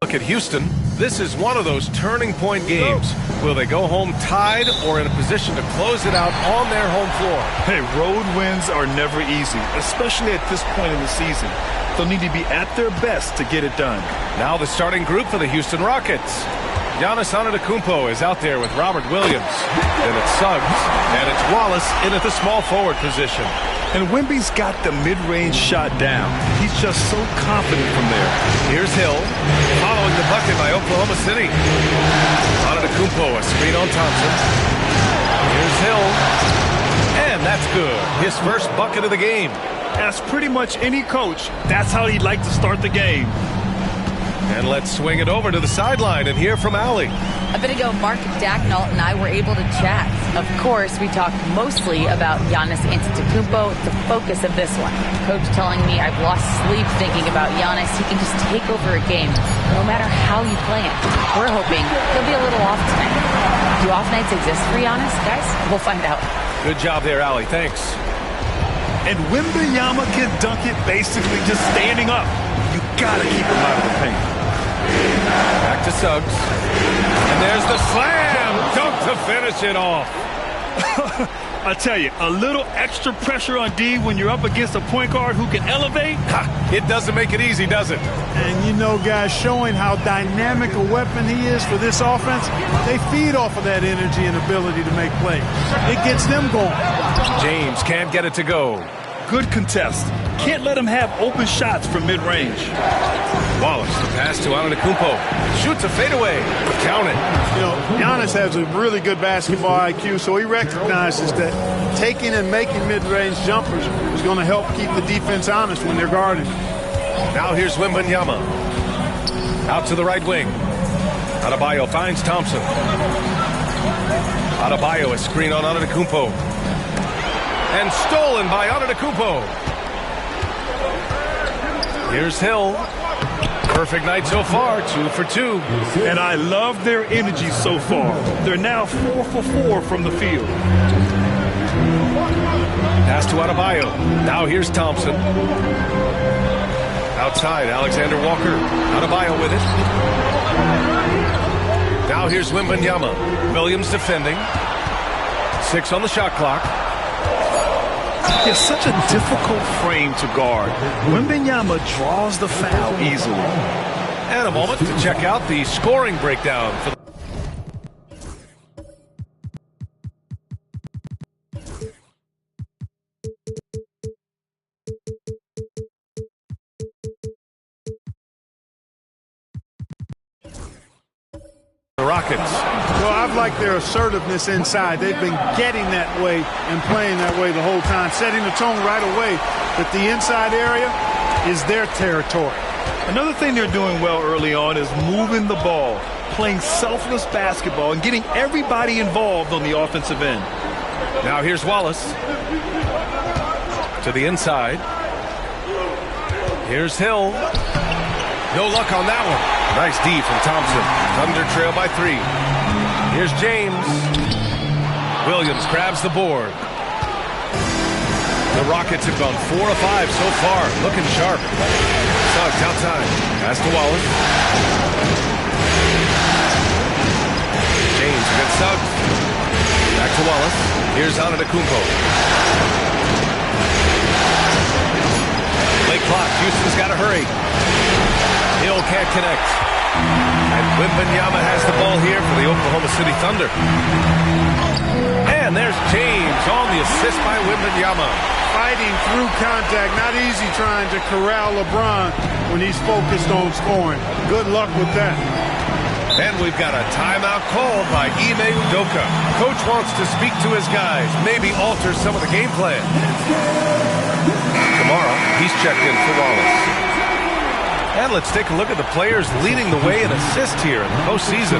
Look at Houston. This is one of those turning point games. Will they go home tied or in a position to close it out on their home floor? Hey, road wins are never easy, especially at this point in the season. They'll need to be at their best to get it done. Now the starting group for the Houston Rockets. Giannis Antetokounmpo is out there with Robert Williams. Then it's Suggs, and it's Wallace in at the small forward position. And Wemby's got the mid-range shot down. He's just so confident from there. Here's Hill, following the bucket by Oklahoma City. Antetokounmpo, a screen on Thompson. Here's Hill, and that's good. His first bucket of the game. As pretty much any coach, that's how he'd like to start the game. And let's swing it over to the sideline and hear from Allie. A bit ago, Mark Daigneault and I were able to chat. Of course, we talked mostly about Giannis Antetokounmpo, the focus of this one. Coach telling me I've lost sleep thinking about Giannis. He can just take over a game, no matter how you play it. We're hoping he'll be a little off tonight. Do off nights exist for Giannis, guys? We'll find out. Good job there, Allie. Thanks. And Wembanyama can dunk it basically just standing up. You gotta keep him out of the paint. Back to Suggs. And there's the slam dunk to finish it off. I tell you, a little extra pressure on D when you're up against a point guard who can elevate. It doesn't make it easy, does it? And you know, guys, showing how dynamic a weapon he is for this offense, they feed off of that energy and ability to make plays. It gets them going. James can't get it to go. Good contest. Can't let him have open shots from mid-range. Wallace, the pass to Antetokounmpo. Shoots a fadeaway. Count it. You know, Giannis has a really good basketball IQ, so he recognizes that taking and making mid-range jumpers is going to help keep the defense honest when they're guarding. Now here's Wembanyama. Out to the right wing. Adebayo finds Thompson. Adebayo, a screen on Antetokounmpo. And stolen by Antetokounmpo. Here's Hill. Perfect night so far, 2 for 2. And I love their energy so far. They're now 4 for 4 from the field. Pass to Adebayo. Now here's Thompson. Outside, Alexander Walker. Adebayo with it. Now here's Wembanyama. Williams defending. 6 on the shot clock. It's such a difficult frame to guard. Wembanyama draws the foul easily. And a moment to check out the scoring breakdown for the Rockets. Well, I've liked their assertiveness inside. They've been getting that way and playing that way the whole time, setting the tone right away that the inside area is their territory. Another thing they're doing well early on is moving the ball, playing selfless basketball, and getting everybody involved on the offensive end. Now here's Wallace. To the inside. Here's Hill. No luck on that one. Nice D from Thompson. Thunder trail by 3. Here's James. Williams grabs the board. The Rockets have gone 4 of 5 so far. Looking sharp. Suggs outside. Pass to Wallace. James against Suggs. Back to Wallace. Here's Antetokounmpo. Late clock. Houston's got to hurry. Hill can't connect. And Wembanyama has the ball here for the Oklahoma City Thunder. And there's James on the assist by Wembanyama. Fighting through contact. Not easy trying to corral LeBron when he's focused on scoring. Good luck with that. And we've got a timeout called by Ime Udoka. Coach wants to speak to his guys, maybe alter some of the game plan. Tomorrow, he's checked in for Wallace. And let's take a look at the players leading the way in assists here in the postseason.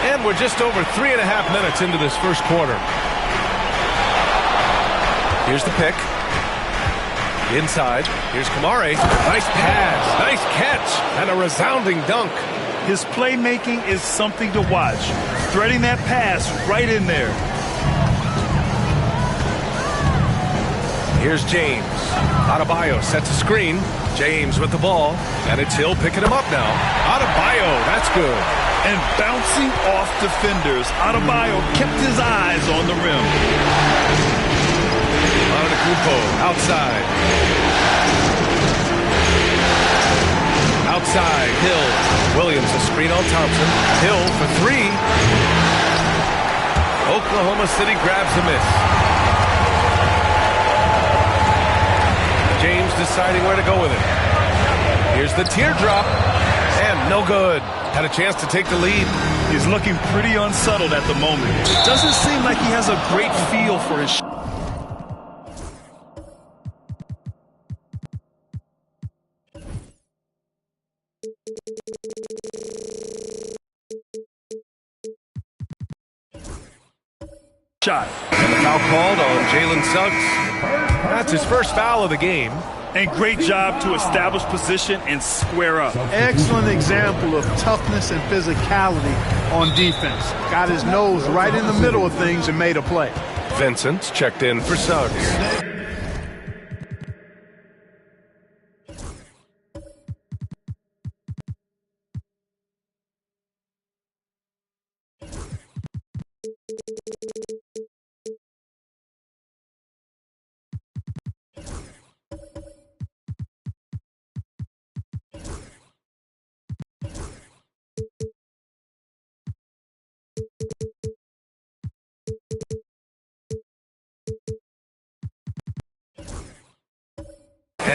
And we're just over 3.5 minutes into this first quarter. Here's the pick. Inside, here's Kamare. Nice pass, nice catch, and a resounding dunk. His playmaking is something to watch. Threading that pass right in there. Here's James. Adebayo sets a screen. James with the ball, and it's Hill picking him up now. Adebayo, that's good. And bouncing off defenders, Adebayo kept his eyes on the rim. Antetokounmpo outside. Outside, Hill. Williams a screen on Thompson. Hill for three. Oklahoma City grabs the miss. James deciding where to go with it. Here's the teardrop. And no good. Had a chance to take the lead. He's looking pretty unsettled at the moment. Doesn't seem like he has a great feel for his shot. And the foul called on Jalen Suggs. That's his first foul of the game. And great job to establish position and square up. Excellent example of toughness and physicality on defense. Got his nose right in the middle of things and made a play. Vincent checked in for Suggs.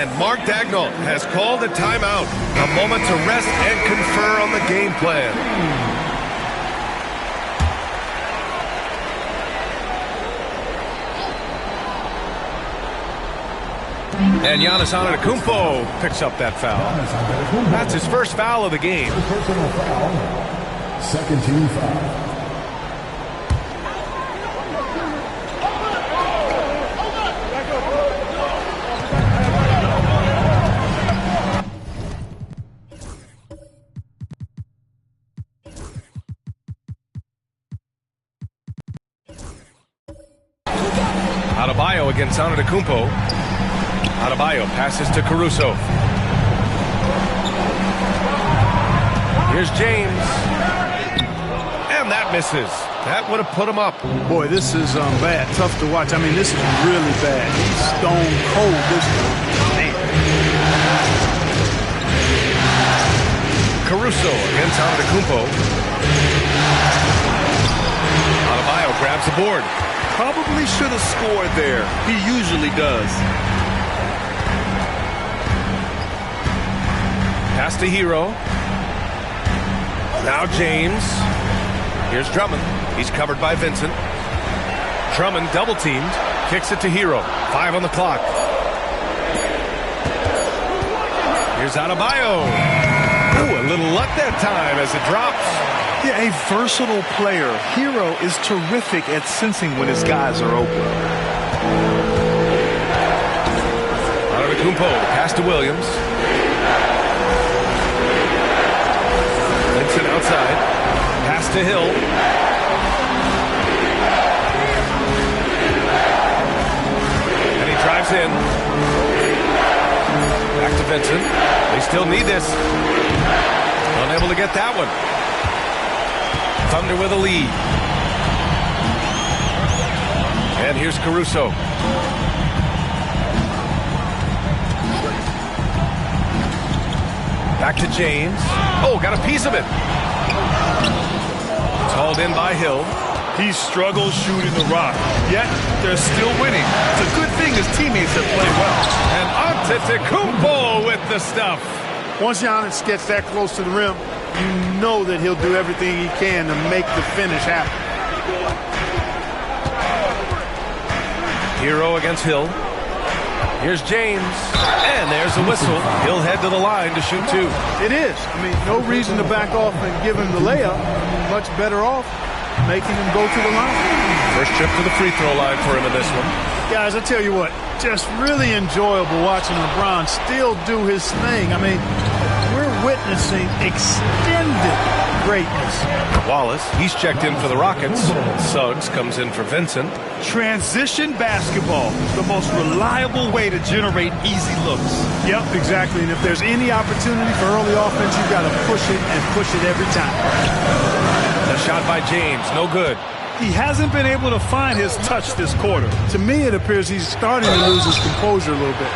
And Mark Daigneault has called a timeout. A moment to rest and confer on the game plan. And Giannis Antetokounmpo picks up that foul. That's his first foul of the game. Personal foul. Second team foul. Adebayo against Antetokounmpo. Adebayo passes to Caruso. Here's James. And that misses. That would have put him up. Boy, this is bad. Tough to watch. I mean, this is really bad. He's stone cold this one. Man. Caruso against Antetokounmpo. Adebayo grabs the board. Probably should have scored there. He usually does. Pass to Hero. Now James. Here's Drummond. He's covered by Vincent. Drummond double teamed. Kicks it to Hero. 5 on the clock. Here's Adebayo. Ooh, a little luck that time as it drops. Yeah, a versatile player. Hero is terrific at sensing when his guys are open. Antetokounmpo, pass to Williams. Vincent outside. Pass to Hill. And he drives in. Back to Vincent. They still need this. Unable to get that one. Thunder with a lead. And here's Caruso. Back to James. Oh, got a piece of it. It's hauled in by Hill. He struggles shooting the rock, yet they're still winning. It's a good thing his teammates have played well. And Antetokounmpo with the stuff. Once Giannis gets that close to the rim, you know that he'll do everything he can to make the finish happen. Hero against Hill. Here's James. And there's the whistle. He'll head to the line to shoot 2. It is. I mean, no reason to back off and give him the layup. Much better off making him go to the line. First trip to the free throw line for him in this one. Guys, I tell you what, just really enjoyable watching LeBron still do his thing. I mean, we're witnessing extended greatness. Wallace, he's checked in for the Rockets. Suggs comes in for Vincent. Transition basketball, the most reliable way to generate easy looks. Yep, exactly. And if there's any opportunity for early offense, you've got to push it and push it every time. A shot by James, no good. He hasn't been able to find his touch this quarter. To me, it appears he's starting to lose his composure a little bit.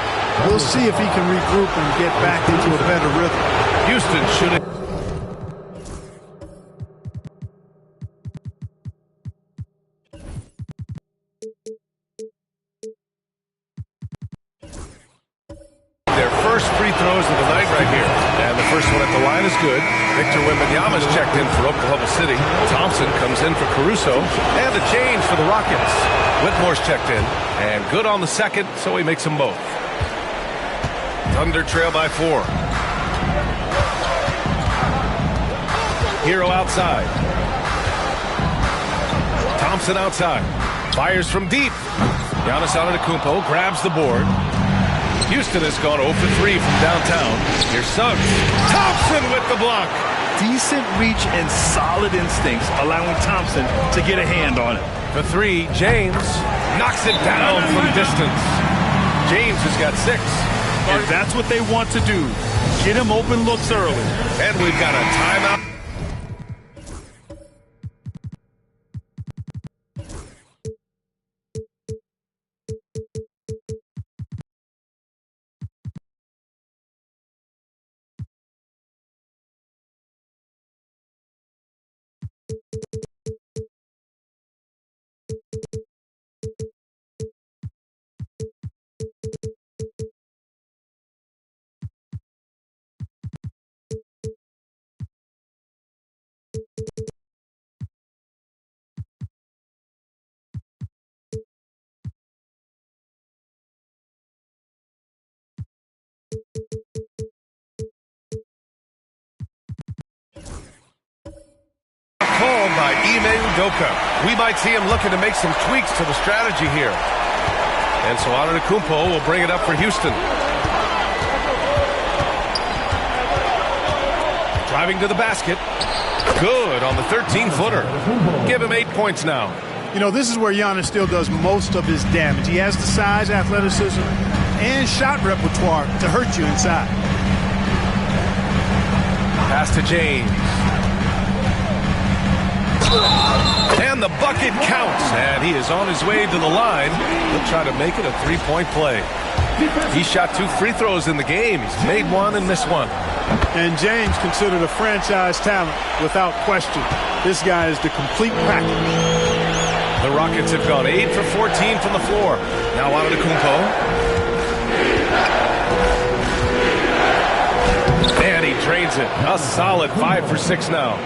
We'll see if he can regroup and get back into a better rhythm. Houston shooting. Their first free throws of the night right here. And the first one at the line is good. Victor Wembanyama's checked in for Oklahoma City. Thompson comes in for Caruso. And a change for the Rockets. Whitmore's checked in. And good on the second, so he makes them both. Thunder trail by 4. Hero outside. Thompson outside. Fires from deep. Giannis Antetokounmpo grabs the board. Houston has gone 0 for 3 from downtown. Here's Suggs. Thompson with the block. Decent reach and solid instincts, allowing Thompson to get a hand on it. For 3, James knocks it down from distance. James has got 6. And that's what they want to do. Get him open looks early. And we've got a timeout. Called by Ime Udoka. We might see him looking to make some tweaks to the strategy here. And so Antetokounmpo will bring it up for Houston. Driving to the basket. Good on the 13-footer. Give him 8 points now. You know, this is where Giannis still does most of his damage. He has the size, athleticism, and shot repertoire to hurt you inside. Pass to James. And the bucket counts. And he is on his way to the line. He'll try to make it a 3-point play. He shot 2 free throws in the game. He's made 1 and missed 1. And James considered a franchise talent without question. This guy is the complete package. The Rockets have gone 8 for 14 from the floor. Now Antetokounmpo. And he drains it. A solid 5 for 6 now.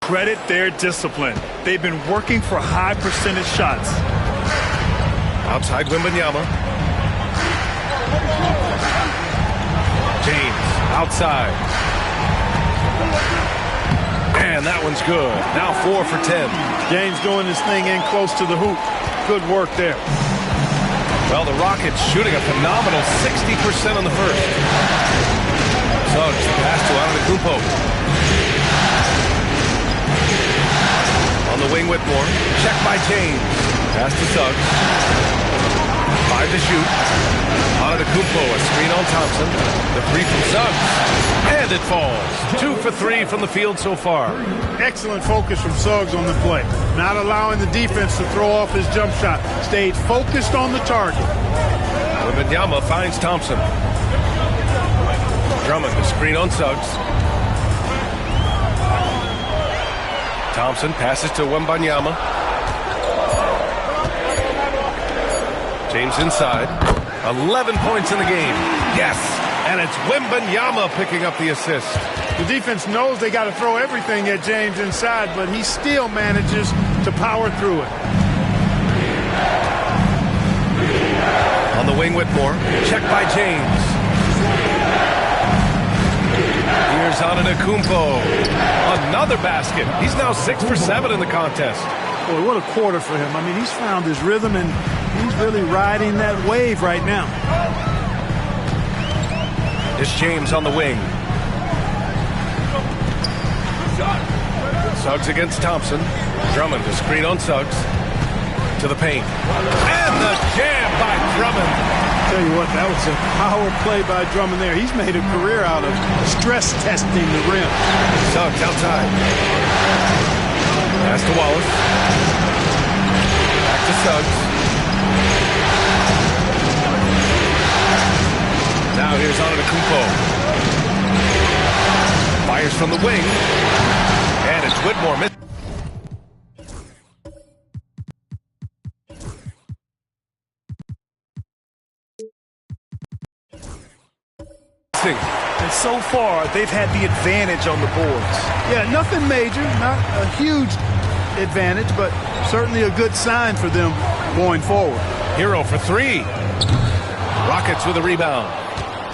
Credit their discipline. They've been working for high percentage shots. Outside Wembanyama. James outside. And that one's good. Now 4 for 10. James doing his thing in close to the hoop. Good work there. Well, the Rockets shooting a phenomenal 60% on the first. Suggs, pass to Antetokounmpo. On the wing, Whitmore. Check by James. Pass to Suggs. 5 to shoot. Antetokounmpo, a screen on Thompson. The 3 from Suggs. And it falls. 2 for 3 from the field so far. Excellent focus from Suggs on the play. Not allowing the defense to throw off his jump shot. Stayed focused on the target. Wembanyama finds Thompson. Drummond, the screen on Suggs. Thompson passes to Wembanyama. James inside. 11 points in the game. Yes, and it's Wembanyama picking up the assist. The defense knows they got to throw everything at James inside, but he still manages to power through it. On the wing, Whitmore. Checked by James. Here's Antetokounmpo. Another basket. He's now 6 for 7 in the contest. Boy, what a quarter for him. I mean, he's found his rhythm, and he's really riding that wave right now. Here's James on the wing. Suggs against Thompson. Drummond to screen on Suggs. To the paint. And the jam by Drummond. Tell you what, that was a power play by Drummond there. He's made a career out of stress testing the rim. Suggs outside. Pass to Wallace. Back to Suggs. Now here's Antetokounmpo. Fires from the wing. And it's Whitmore. And so far, they've had the advantage on the boards. Yeah, nothing major, not a huge advantage, but certainly a good sign for them going forward. Hero for 3. Rockets with a rebound.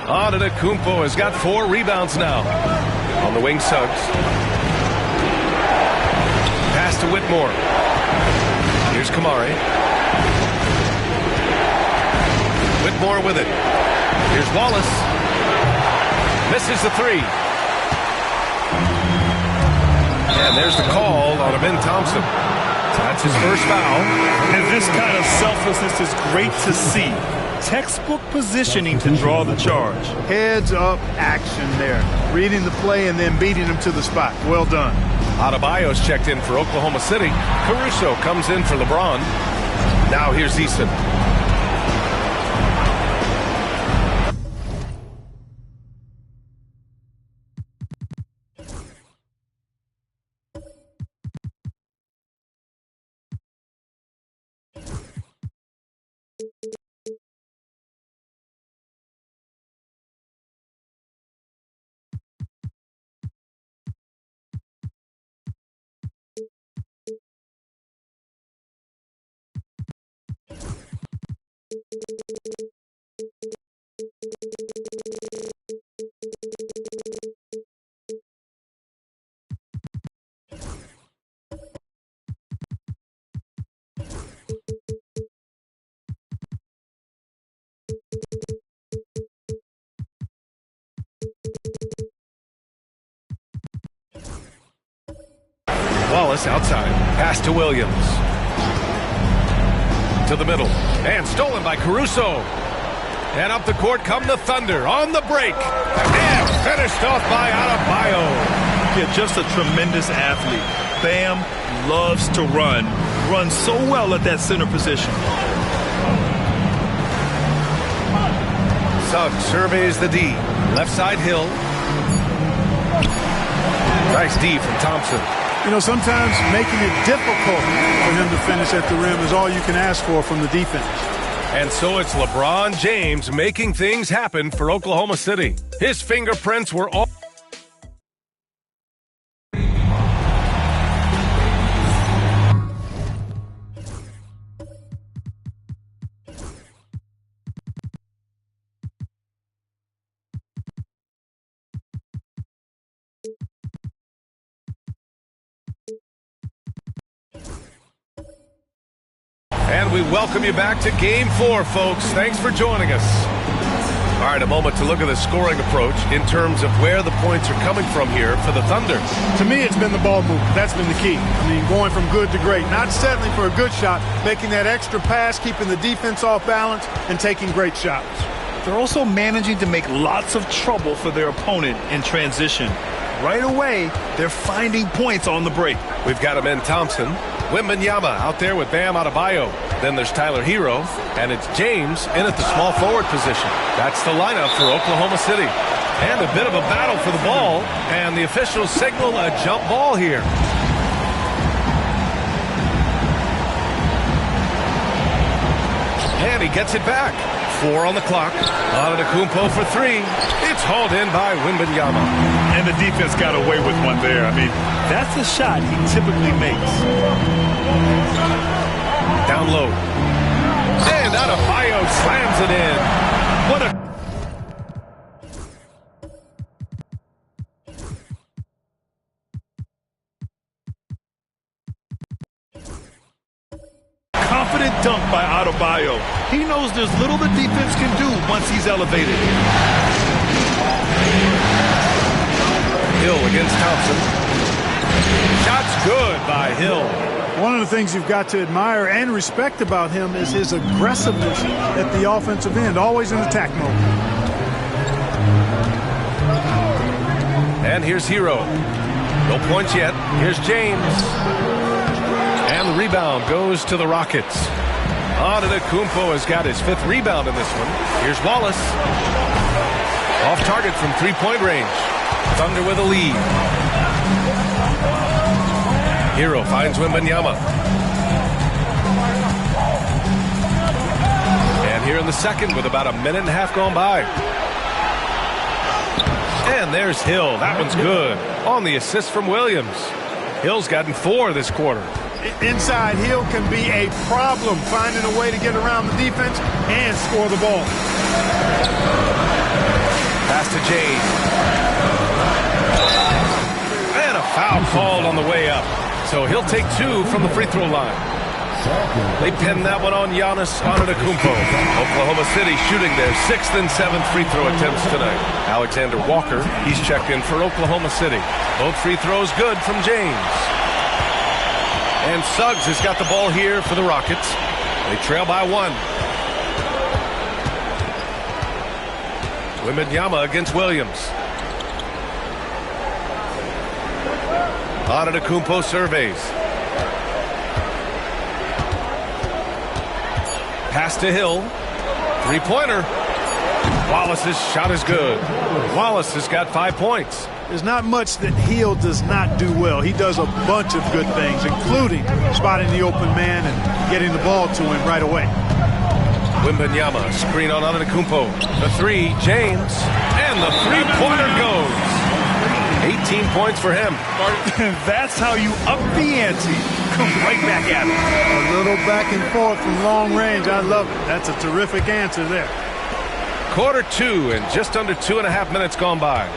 Antetokounmpo has got 4 rebounds now. On the wing, Suggs. Pass to Whitmore. Here's Kamari. Whitmore with it. Here's Wallace. Misses the 3. And there's the call on Amin Thompson. That's his first foul. And this kind of selflessness is great to see. Textbook positioning to draw the charge. Heads up action there. Reading the play and then beating him to the spot. Well done. Adebayo's checked in for Oklahoma City. Caruso comes in for LeBron. Now here's Easton. Wallace outside. Pass to Williams. To the middle. And stolen by Caruso. And up the court come the Thunder on the break. And finished off by Adebayo. Yeah, just a tremendous athlete. Bam loves to run. Runs so well at that center position. Suggs surveys the D. Left side Hill. Nice D from Thompson. You know, sometimes making it difficult for him to finish at the rim is all you can ask for from the defense. And so it's LeBron James making things happen for Oklahoma City. His fingerprints were all... And we welcome you back to Game 4, folks. Thanks for joining us. All right, a moment to look at the scoring approach in terms of where the points are coming from here for the Thunder. To me, it's been the ball movement. That's been the key. I mean, going from good to great. Not settling for a good shot, making that extra pass, keeping the defense off balance, and taking great shots. They're also managing to make lots of trouble for their opponent in transition. Right away, they're finding points on the break. We've got Amin Thompson. Wembanyama out there with Bam Adebayo. Then there's Tyler Hero, and it's James in at the small forward position. That's the lineup for Oklahoma City. And a bit of a battle for the ball, and the officials signal a jump ball here. And he gets it back. 4 on the clock. Antetokounmpo for 3. It's hauled in by Wembanyama. And the defense got away with one there. I mean, that's the shot he typically makes. Down low. And Adebayo slams it in. What a... Confident dunk by Adebayo. He knows there's little the defense can do once he's elevated. Hill against Thompson. Shot's good by Hill. One of the things you've got to admire and respect about him is his aggressiveness at the offensive end, always in attack mode. And here's Hero. No points yet. Here's James. And the rebound goes to the Rockets. Antetokounmpo has got his 5th rebound in this one. Here's Wallace. Off target from 3-point range. Thunder with a lead. Hero finds Wembanyama. And here in the second with about a minute and a half gone by. And there's Hill. That one's good. On the assist from Williams. Hill's gotten 4 this quarter. Inside, Hill can be a problem finding a way to get around the defense and score the ball. Pass to James. And a foul called on the way up. So he'll take 2 from the free throw line. They pin that one on Giannis Antetokounmpo. Oklahoma City shooting their 6th and 7th free throw attempts tonight. Alexander Walker, he's checked in for Oklahoma City. Both free throws good from James. And Suggs has got the ball here for the Rockets. They trail by 1. Wembanyama against Williams. Antetokounmpo surveys. Pass to Hill. 3-pointer. Wallace's shot is good. Wallace has got 5 points. There's not much that Hill does not do well. He does a bunch of good things, including spotting the open man and getting the ball to him right away. Wembanyama, screen on Antetokounmpo. The 3, James. And the 3-pointer goes. 18 points for him. That's how you up the ante. Come right back at him. A little back and forth from long range. I love it. That's a terrific answer there. Quarter 2 and just under 2.5 minutes gone by.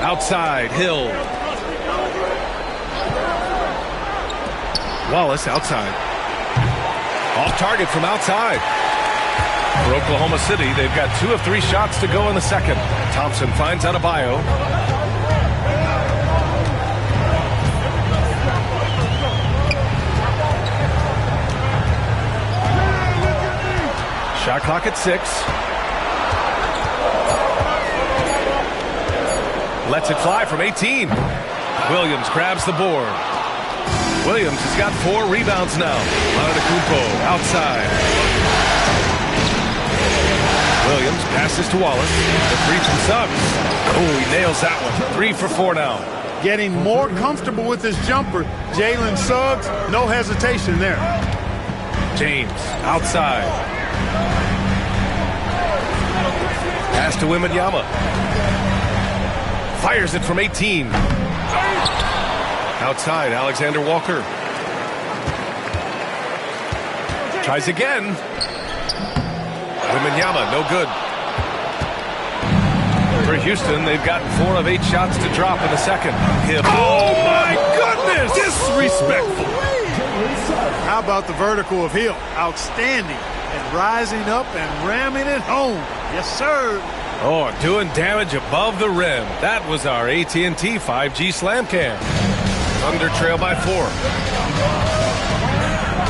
Outside, Hill. Wallace outside. Off target from outside. For Oklahoma City, they've got 2 of 3 shots to go in the second. Thompson finds Adebayo. Shot clock at 6. Lets it fly from 18. Williams grabs the board. Williams has got 4 rebounds now. Antetokounmpo outside. Williams passes to Wallace. The 3 from Suggs. Oh, he nails that one. 3 for 4 now. Getting more comfortable with his jumper. Jalen Suggs, no hesitation there. James outside. Pass to Wembanyama. Fires it from 18. Outside, Alexander Walker. Tries again. Wembanyama, no good. For Houston, they've gotten 4 of 8 shots to drop in the second. Oh, my goodness! Disrespectful. How about the vertical of Hill? Outstanding. And rising up and ramming it home. Yes, sir. Oh, doing damage above the rim. That was our AT&T 5G slam cam. Thunder trail by 4.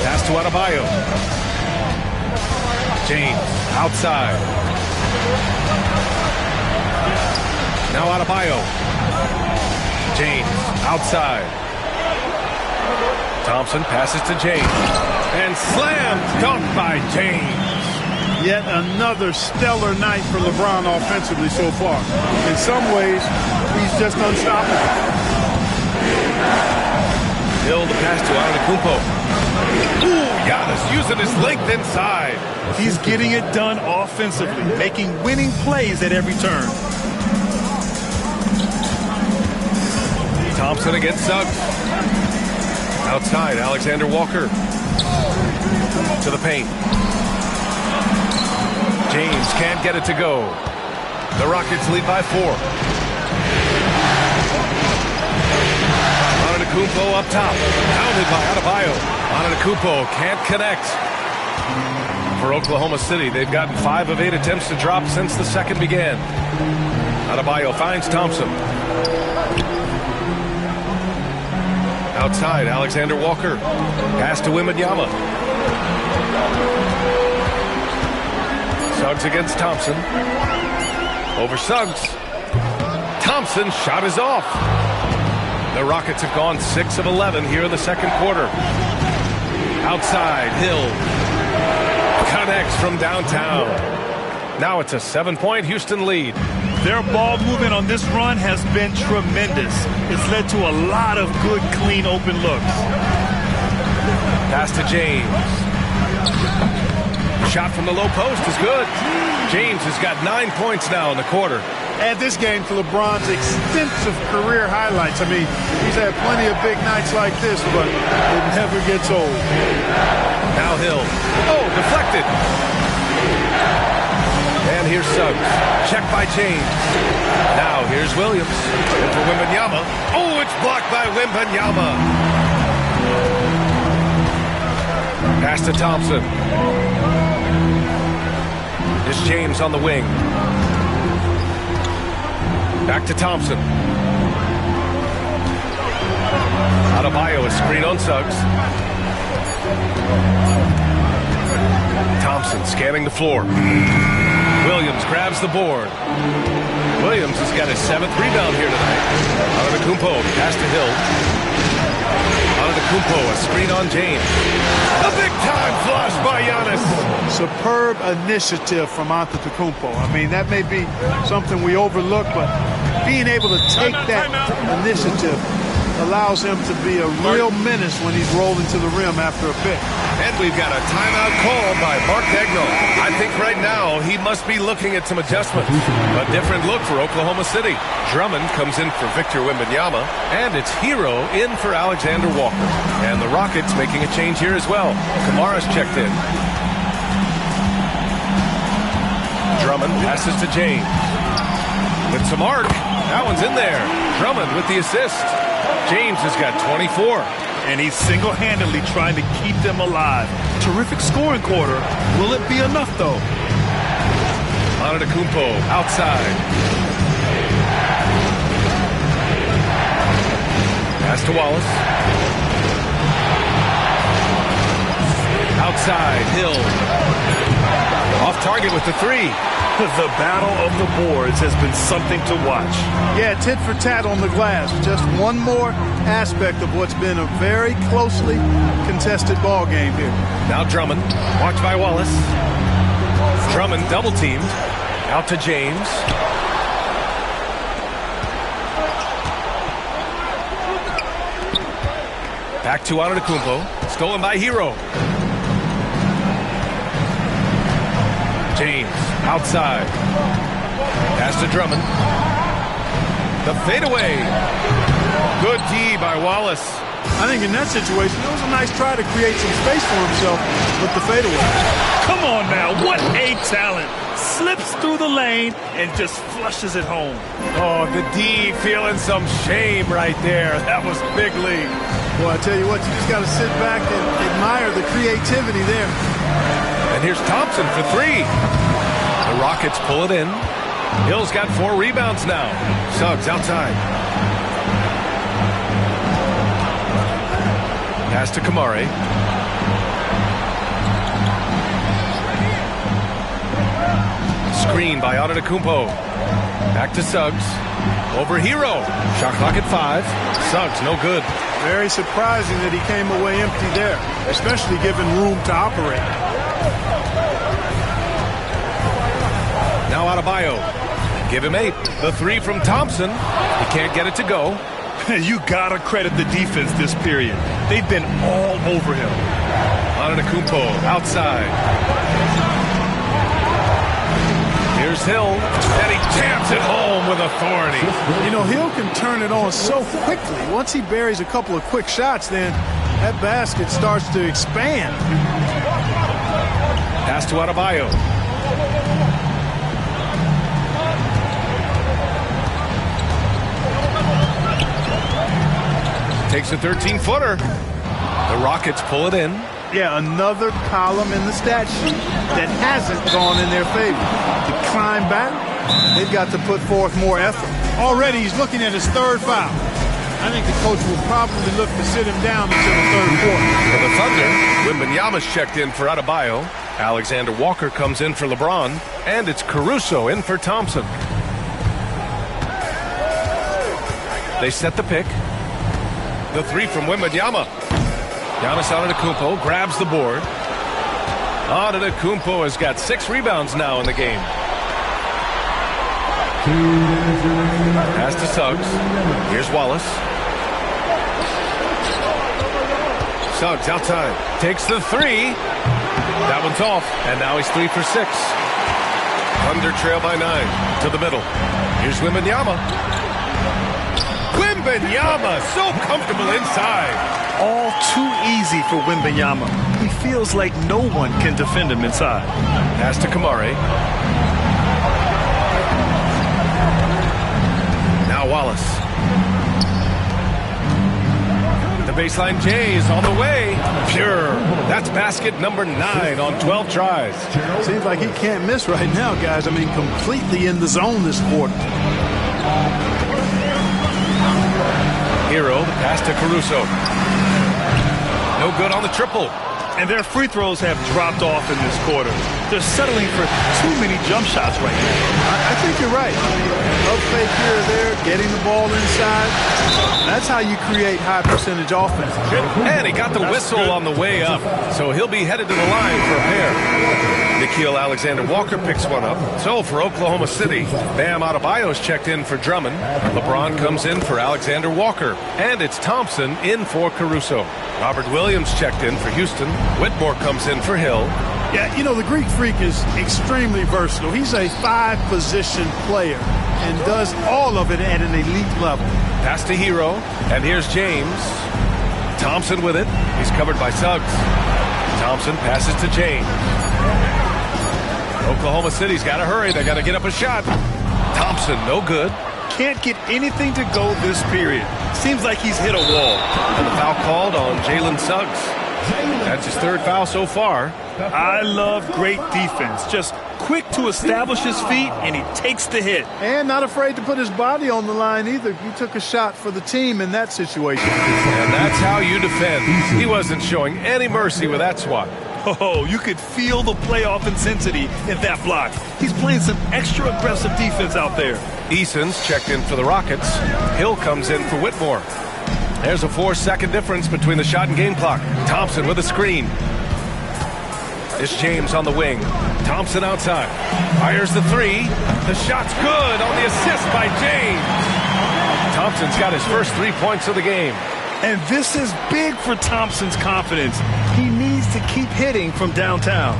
Pass to Adebayo. James outside. Now Adebayo. James outside. Thompson passes to James. And slam dunk by James. Yet another stellar night for LeBron offensively so far. In some ways, he's just unstoppable. Hill the pass to Antetokounmpo. Ooh, Giannis using his length inside. He's getting it done offensively, making winning plays at every turn. Thompson against Suggs. Outside, Alexander Walker. To the paint. James can't get it to go. The Rockets lead by 4. Antetokounmpo up top. Pounded by Adebayo. Antetokounmpo can't connect. For Oklahoma City, they've gotten 5 of 8 attempts to drop since the second began. Adebayo finds Thompson. Outside, Alexander Walker. Pass to Wembanyama. Suggs against Thompson. Over Suggs. Thompson shot is off. The Rockets have gone 6 of 11 here in the second quarter. Outside, Hill. Connects from downtown. Now it's a 7-point Houston lead. Their ball movement on this run has been tremendous. It's led to a lot of good, clean, open looks. Pass to James. Shot from the low post is good. James has got 9 points now in the quarter. Add this game to LeBron's extensive career highlights. I mean, he's had plenty of big nights like this, but it never gets old. Now Hill. Oh, deflected. And here's Suggs. Check by James. Now here's Williams. In for Wembanyama. Oh, it's blocked by Wembanyama. Pass to Thompson. Here's James on the wing. Back to Thompson. Adebayo, a screen on Suggs. Thompson scanning the floor. Williams grabs the board. Williams has got his 7th rebound here tonight. Antetokounmpo, pass to Hill. Antetokounmpo, a screen on James. A big-time flush by Giannis. Superb initiative from Antetokounmpo. I mean, that may be something we overlook, but being able to take that initiative allows him to be a real menace when he's rolling to the rim after a pick. And we've got a timeout call by Mark Daigneault. I think right now he must be looking at some adjustments. A different look for Oklahoma City. Drummond comes in for Victor Wembanyama, and it's Hero in for Alexander Walker. And the Rockets making a change here as well. Kamara's checked in. Drummond passes to James. With some arc. That one's in there. Drummond with the assist. James has got 24. And he's single-handedly trying to keep them alive. Terrific scoring quarter. Will it be enough, though? Antetokounmpo outside. Pass to Wallace. Outside, Hill. Off target with the 3. The battle of the boards has been something to watch. Yeah, tit for tat on the glass. Just one more aspect of what's been a very closely contested ball game here. Now Drummond, watched by Wallace. Drummond double teamed. Out to James. Back to Antetokounmpo. Stolen by Hero. James outside. Pass to Drummond. The fadeaway. Good D by Wallace. I think in that situation, it was a nice try to create some space for himself with the fadeaway. Come on now, what a talent. Slips through the lane and just flushes it home. Oh, the D feeling some shame right there. That was big league. Well, I tell you what, you just got to sit back and admire the creativity there. And here's Thompson for 3. The Rockets pull it in. Hill's got 4 rebounds now. Suggs outside. Pass to Kamari. Screen by Antetokounmpo. Back to Suggs. Over Hero. Shot clock at 5. Suggs, no good. Very surprising that he came away empty there, especially given room to operate. Now Adebayo. Give him 8. The 3 from Thompson. He can't get it to go. You gotta credit the defense this period. They've been all over him. Antetokounmpo outside. Here's Hill, and he jams it home with authority. You know, Hill can turn it on so quickly. Once he buries a couple of quick shots, then that basket starts to expand. Pass to Adebayo. Takes a 13-footer. The Rockets pull it in. Yeah, another column in the stat sheet that hasn't gone in their favor. To climb back, they've got to put forth more effort. Already he's looking at his third foul. I think the coach will probably look to sit him down until the third quarter. For the Thunder, Wembanyama's checked in for Adebayo. Alexander Walker comes in for LeBron. And it's Caruso in for Thompson. They set the pick. The three from Wembanyama. Giannis Antetokounmpo grabs the board. Antetokounmpo has got 6 rebounds now in the game. Pass to Suggs. Here's Wallace. Suggs outside. Takes the 3. That one's off. And now he's 3 for 6. Thunder trail by 9. To the middle. Here's Wembanyama. Wembanyama so comfortable inside. All too easy for Wembanyama. He feels like no one can defend him inside. Pass to Kamari. Now Wallace. The baseline J is on the way. Pure. That's basket number 9 on 12 tries. Seems like he can't miss right now, guys. I mean, completely in the zone this quarter. Hero, the pass to Caruso. No good on the triple. And their free throws have dropped off in this quarter. They're settling for too many jump shots right now. I think you're right. Up fake here or there, getting the ball inside. That's how you create high percentage offense. And he got the whistle on the way up, so he'll be headed to the line for a pair. Nickeil Alexander-Walker picks one up. So for Oklahoma City, Bam Adebayo's checked in for Drummond. LeBron comes in for Alexander-Walker. And it's Thompson in for Caruso. Robert Williams checked in for Houston. Whitmore comes in for Hill. Yeah, you know, the Greek Freak is extremely versatile. He's a 5-position player and does all of it at an elite level. Pass to Hero, and here's James. Thompson with it. He's covered by Suggs. Thompson passes to James. Oklahoma City's got to hurry. They got to get up a shot. Thompson, no good. Can't get anything to go this period. Seems like he's hit a wall. And the foul called on Jalen Suggs. That's his 3rd foul so far. I love great defense. Just quick to establish his feet, and he takes the hit. And not afraid to put his body on the line either. He took a shot for the team in that situation. And that's how you defend. He wasn't showing any mercy with that swat. Oh, you could feel the playoff intensity in that block. He's playing some extra aggressive defense out there. Eason's checked in for the Rockets. Hill comes in for Whitmore. There's a 4-second difference between the shot and game clock. Thompson with a screen. It's James on the wing. Thompson outside. Fires the 3. The shot's good on the assist by James. Thompson's got his first 3 points of the game. And this is big for Thompson's confidence. He needs to keep hitting from downtown.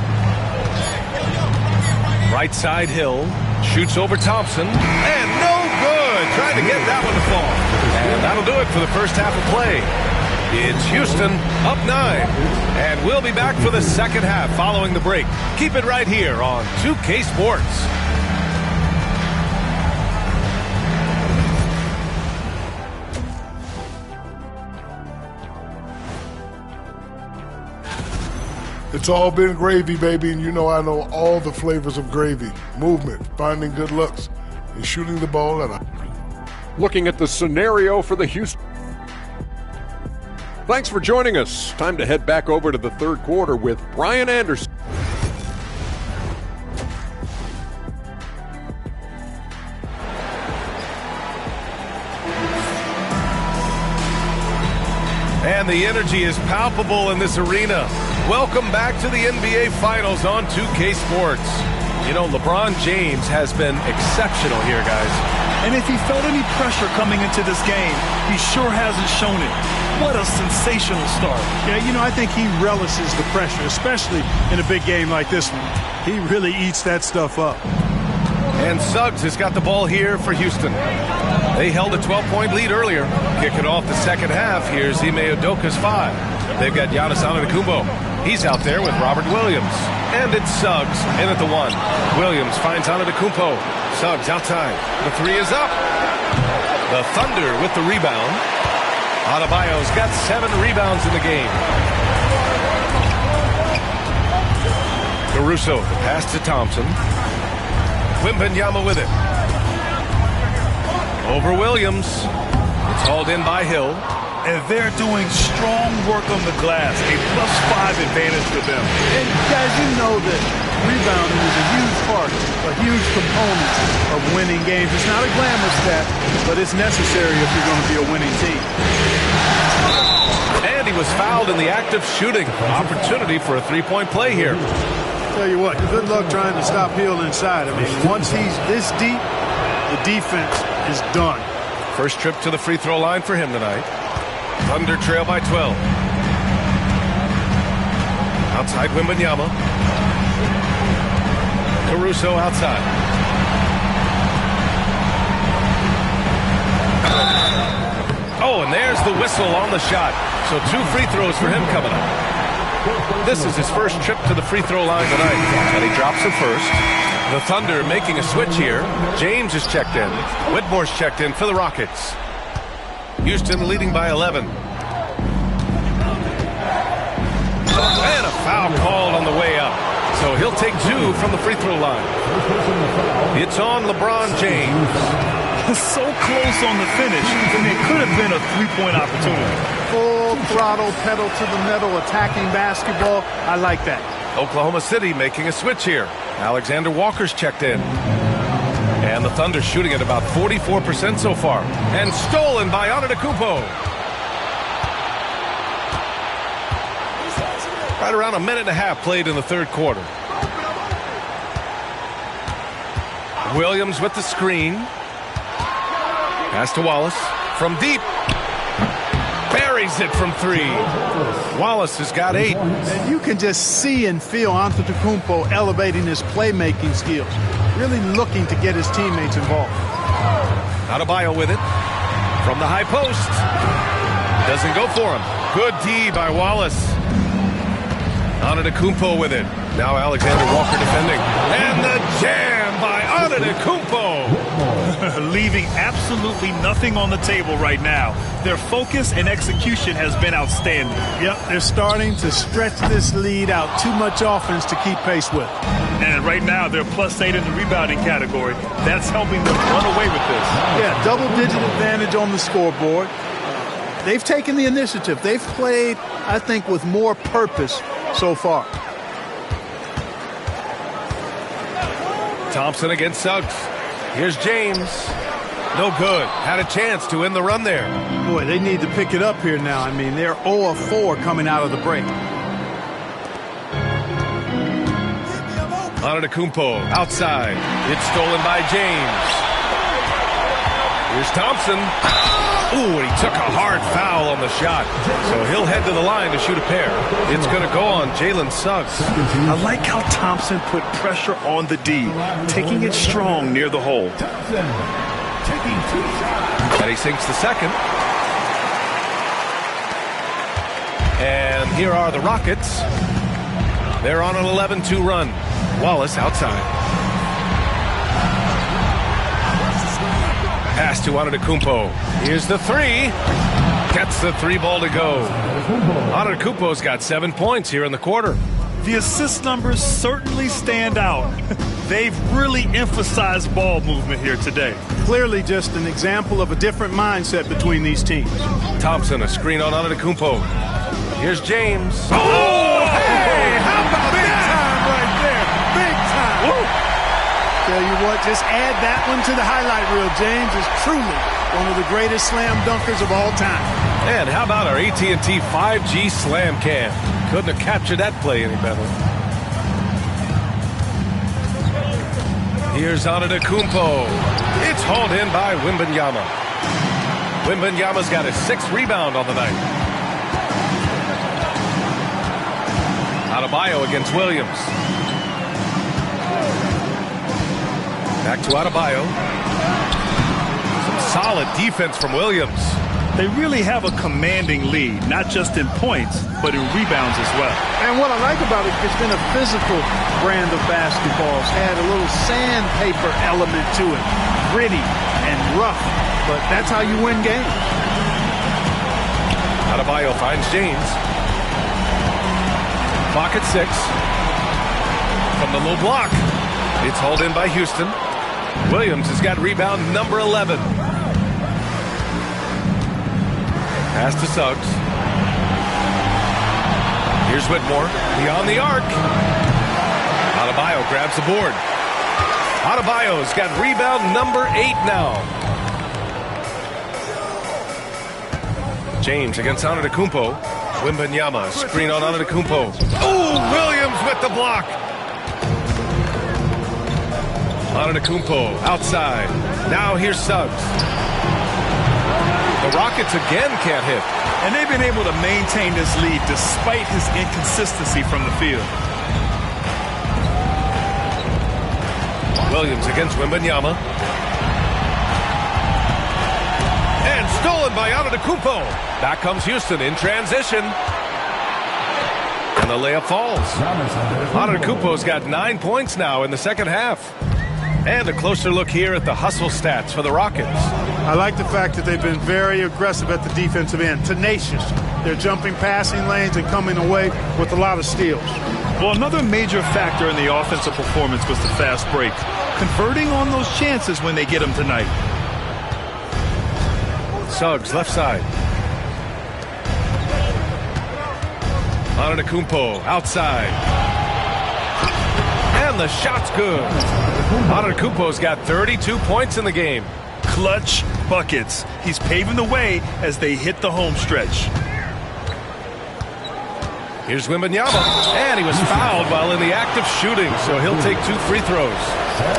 Right side Hill. Shoots over Thompson. And no good. Trying to get that one to fall. And that'll do it for the first half of play. It's Houston up 9. And we'll be back for the second half following the break. Keep it right here on 2K Sports. It's all been gravy, baby, and you know I know all the flavors of gravy. Movement, finding good looks, and shooting the ball at a... Looking at the scenario for the Houston. Thanks for joining us. Time to head back over to the 3rd quarter with Brian Anderson. And the energy is palpable in this arena. Welcome back to the NBA Finals on 2K Sports. You know, LeBron James has been exceptional here, guys. And if he felt any pressure coming into this game, he sure hasn't shown it. What a sensational start. Yeah, you know, I think he relishes the pressure, especially in a big game like this one. He really eats that stuff up. And Suggs has got the ball here for Houston. They held a 12-point lead earlier. Kicking off the second half, here's Ime Udoka's 5. They've got Giannis Antetokounmpo. He's out there with Robert Williams. And it's Suggs in at the 1. Williams finds Antetokounmpo. Suggs outside. The 3 is up. The Thunder with the rebound. Adebayo's got 7 rebounds in the game. Caruso, the pass to Thompson. Wembanyama with it. Over Williams. It's hauled in by Hill. And they're doing strong work on the glass. A +5 advantage for them. And guys, you know that rebounding is a huge part, a huge component of winning games. It's not a glamorous stat, but it's necessary if you're going to be a winning team. And he was fouled in the act of shooting. Opportunity for a 3-point play here. Tell you what, good luck trying to stop Hill inside. I mean, once he's this deep, the defense is done. First trip to the free throw line for him tonight. Thunder trail by 12. Outside Wembanyama. Caruso outside. Oh, and there's the whistle on the shot. So 2 free throws for him coming up. This is his first trip to the free throw line tonight, and he drops it first. The Thunder making a switch here. James is checked in. Whitmore's checked in for the Rockets. Houston leading by 11. And a foul called on the way up. So he'll take 2 from the free throw line. It's on LeBron James. So close on the finish, and it could have been a 3-point opportunity. Full throttle, pedal to the metal, attacking basketball. I like that. Oklahoma City making a switch here. Alexander Walker's checked in. And the Thunder shooting at about 44% so far. And stolen by Antetokounmpo. Right around a minute and a half played in the third quarter. Williams with the screen. Pass to Wallace. From deep. Buries it from 3. Wallace has got 8. And you can just see and feel Antetokounmpo elevating his playmaking skills. Really looking to get his teammates involved. Adebayo with it. From the high post. Doesn't go for him. Good D by Wallace. Antetokounmpo with it. Now Alexander Walker defending. And the jam by Antetokounmpo. Leaving absolutely nothing on the table right now. Their focus and execution has been outstanding. Yep, they're starting to stretch this lead out. Too much offense to keep pace with. And right now they're +8 in the rebounding category. That's helping them run away with this. Yeah, double-digit advantage on the scoreboard. They've taken the initiative. They've played, I think, with more purpose so far. Thompson against Suggs. Here's James. No good. Had a chance to end the run there. Boy, they need to pick it up here now. I mean, they're 0 of 4 coming out of the break. Antetokounmpo outside. It's stolen by James. Here's Thompson. Ooh, and he took a hard foul on the shot. So he'll head to the line to shoot a pair. It's going to go on Jalen Suggs. I like how Thompson put pressure on the D, taking it strong near the hole. And he sinks the second. And here are the Rockets. They're on an 11-2 run. Wallace outside. Pass to Antetokounmpo. Here's the 3. Gets the 3 ball to go. Antetokounmpo's got 7 points here in the quarter. The assist numbers certainly stand out. They've really emphasized ball movement here today. Clearly just an example of a different mindset between these teams. Thompson, a screen on Antetokounmpo. Here's James. Oh, hey, how about big time right there? Big time. Woo. Tell you what, just add that one to the highlight reel. James is truly one of the greatest slam dunkers of all time. And how about our AT&T 5G slam cam? Couldn't have captured that play any better. Here's Antetokounmpo. It's hauled in by Wembanyama. Wembanyama's got his 6th rebound on the night. Adebayo against Williams. Back to Adebayo. Some solid defense from Williams. They really have a commanding lead, not just in points, but in rebounds as well. And what I like about it, it's been a physical brand of basketball. It's had a little sandpaper element to it. Gritty and rough, but that's how you win games. Adebayo finds James. Clock at 6. From the low block. It's hauled in by Houston. Williams has got rebound number 11. Pass to Suggs. Here's Whitmore. Beyond the arc. Adebayo grabs the board. Adebayo's got rebound number 8 now. James against Antetokounmpo. Wembanyama, screen on Antetokounmpo. Oh, Williams with the block. Antetokounmpo outside. Now here's Suggs. The Rockets again can't hit. And they've been able to maintain this lead despite his inconsistency from the field. Williams against Wembanyama. And stolen by Antetokounmpo. Back comes Houston in transition. And the layup falls. Antetokounmpo's got 9 points now in the second half. And a closer look here at the hustle stats for the Rockets. I like the fact that they've been very aggressive at the defensive end, tenacious. They're jumping passing lanes and coming away with a lot of steals. Well, another major factor in the offensive performance was the fast break. Converting on those chances when they get them tonight. Suggs, left side. Antetokounmpo, outside. And the shot's good. Antetokounmpo's got 32 points in the game. Clutch buckets. He's paving the way as they hit the home stretch. Here's Wembanyama. And he was fouled while in the act of shooting, so he'll take 2 free throws.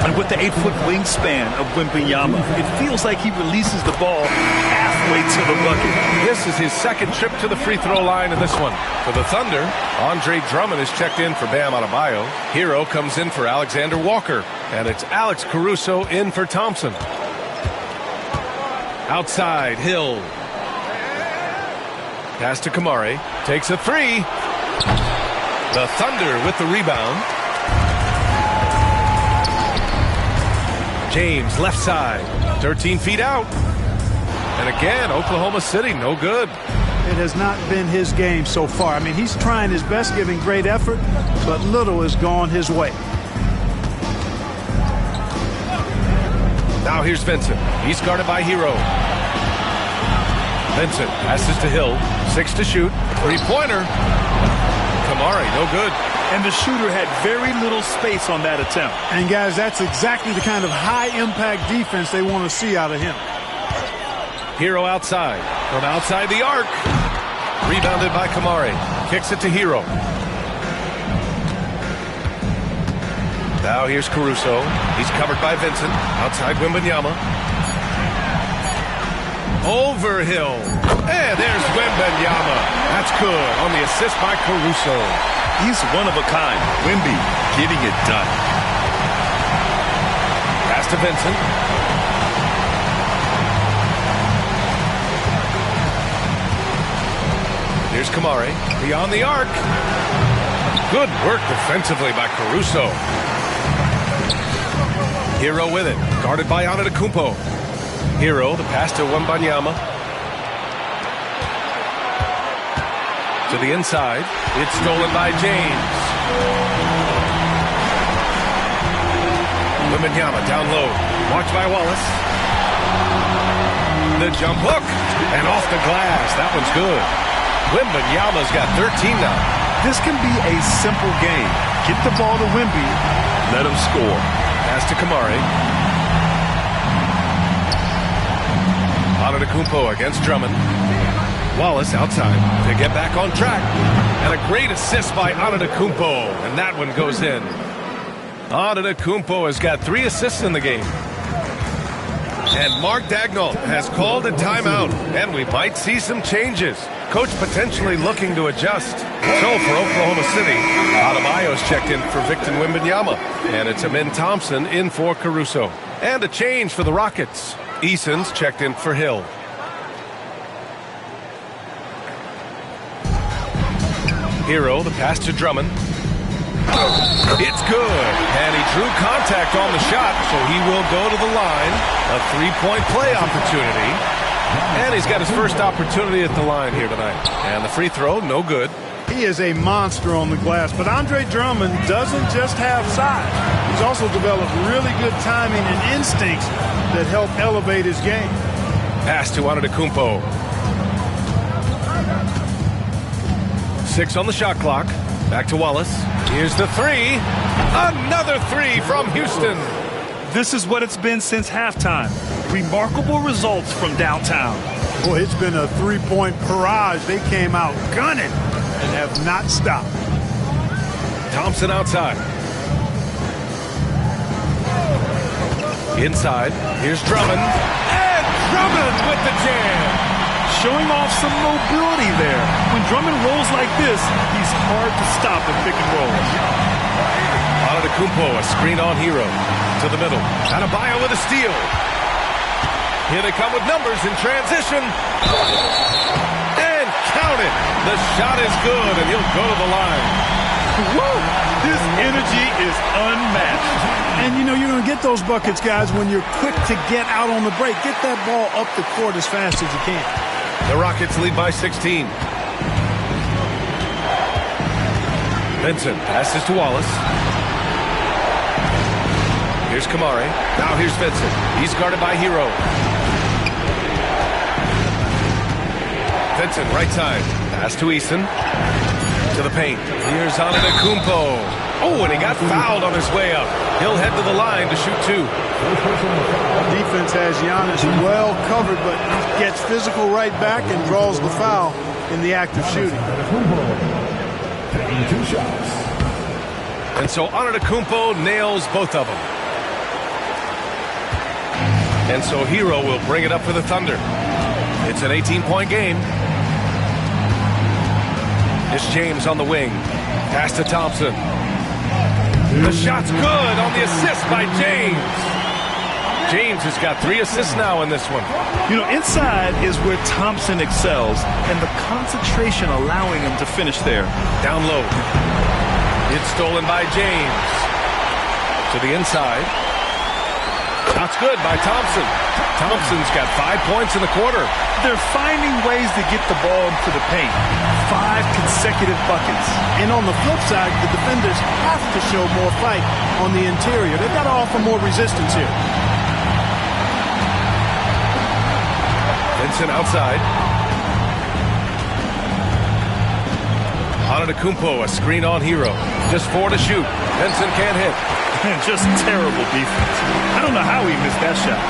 And with the 8-foot wingspan of Wembanyama, it feels like he releases the ball halfway to the bucket. This is his second trip to the free throw line in this one. For the Thunder, Andre Drummond is checked in for Bam Adebayo. Hero comes in for Alexander Walker. And it's Alex Caruso in for Thompson. Outside, Hill. Pass to Kamari. Takes a 3. The Thunder with the rebound. James, left side. 13 feet out. And again, Oklahoma City, no good. It has not been his game so far. I mean, he's trying his best, giving great effort, but little has gone his way. Now here's Vincent. He's guarded by Hero. Vincent passes to Hill. 6 to shoot. 3-pointer. Kamari, no good. And the shooter had very little space on that attempt. And guys, that's exactly the kind of high-impact defense they want to see out of him. Hero outside. From outside the arc. Rebounded by Kamari. Kicks it to Hero. Now here's Caruso. He's covered by Vincent. Outside Wembanyama. Over Hill. And there's Wembanyama. That's good on the assist by Caruso. He's one of a kind. Wemby getting it done. Pass to Vincent. Here's Kamari. Beyond the arc. Good work defensively by Caruso. Hero with it. Guarded by Antetokounmpo. Hero, the pass to Wembanyama. To the inside. It's stolen by James. Wembanyama down low. Watched by Wallace. The jump hook. And off the glass. That one's good. Wembanyama's got 13 now. This can be a simple game. Get the ball to Wemby. Let him score. Pass to Kamari. Antetokounmpo against Drummond. Wallace outside to get back on track. And a great assist by Antetokounmpo. And that one goes in. Antetokounmpo has got 3 assists in the game. And Mark Daigneault has called a timeout. And we might see some changes. Coach potentially looking to adjust. So for Oklahoma City, Adebayo's checked in for Victor Wembanyama. And it's Amin Thompson in for Caruso. And a change for the Rockets. Eason's checked in for Hill. Hero, the pass to Drummond. It's good. And he drew contact on the shot, so he will go to the line. A three-point play opportunity. And he's got his first opportunity at the line here tonight. And the free throw, no good. He is a monster on the glass, but Andre Drummond doesn't just have size. He's also developed really good timing and instincts that help elevate his game. Pass to Antetokounmpo. 6 on the shot clock. Back to Wallace. Here's the three. Another three from Houston. This is what it's been since halftime. Remarkable results from downtown. Boy, it's been a three-point barrage. They came out gunning and have not stopped. Thompson outside. Inside. Here's Drummond. And Drummond with the jam. Showing off some mobility there. When Drummond rolls like this, he's hard to stop in pick and roll. Antetokounmpo, a screen on Hero. To the middle. Adebayo with a steal. Here they come with numbers in transition. And count it. The shot is good, and he'll go to the line. Woo! This energy is unmatched. And, you know, you're going to get those buckets, guys, when you're quick to get out on the break. Get that ball up the court as fast as you can. The Rockets lead by 16. Vincent passes to Wallace. Here's Kamari. Now here's Vincent. He's guarded by Hero. Vincent, right side. Pass to Eason. To the paint. Here's Antetokounmpo. Oh, and he got fouled on his way up. He'll head to the line to shoot two. Defense has Giannis well covered, but he gets physical right back and draws the foul in the act of shooting. Taking 2 shots. And so Antetokounmpo nails both of them. And so Hero will bring it up for the Thunder. It's an 18-point game. It's James on the wing. Pass to Thompson. The shot's good on the assist by James. James has got 3 assists now in this one. You know, inside is where Thompson excels, and the concentration allowing him to finish there. Down low. It's stolen by James. To the inside. Shot's good by Thompson. Thompson's got 5 points in the quarter. They're finding ways to get the ball into the paint. 5 consecutive buckets. And on the flip side, the defenders have to show more fight on the interior. They've got to offer more resistance here. Vincent outside. Antetokounmpo, a screen on Hero. Just 4 to shoot. Vincent can't hit. Just terrible defense. I don't know how he missed that shot.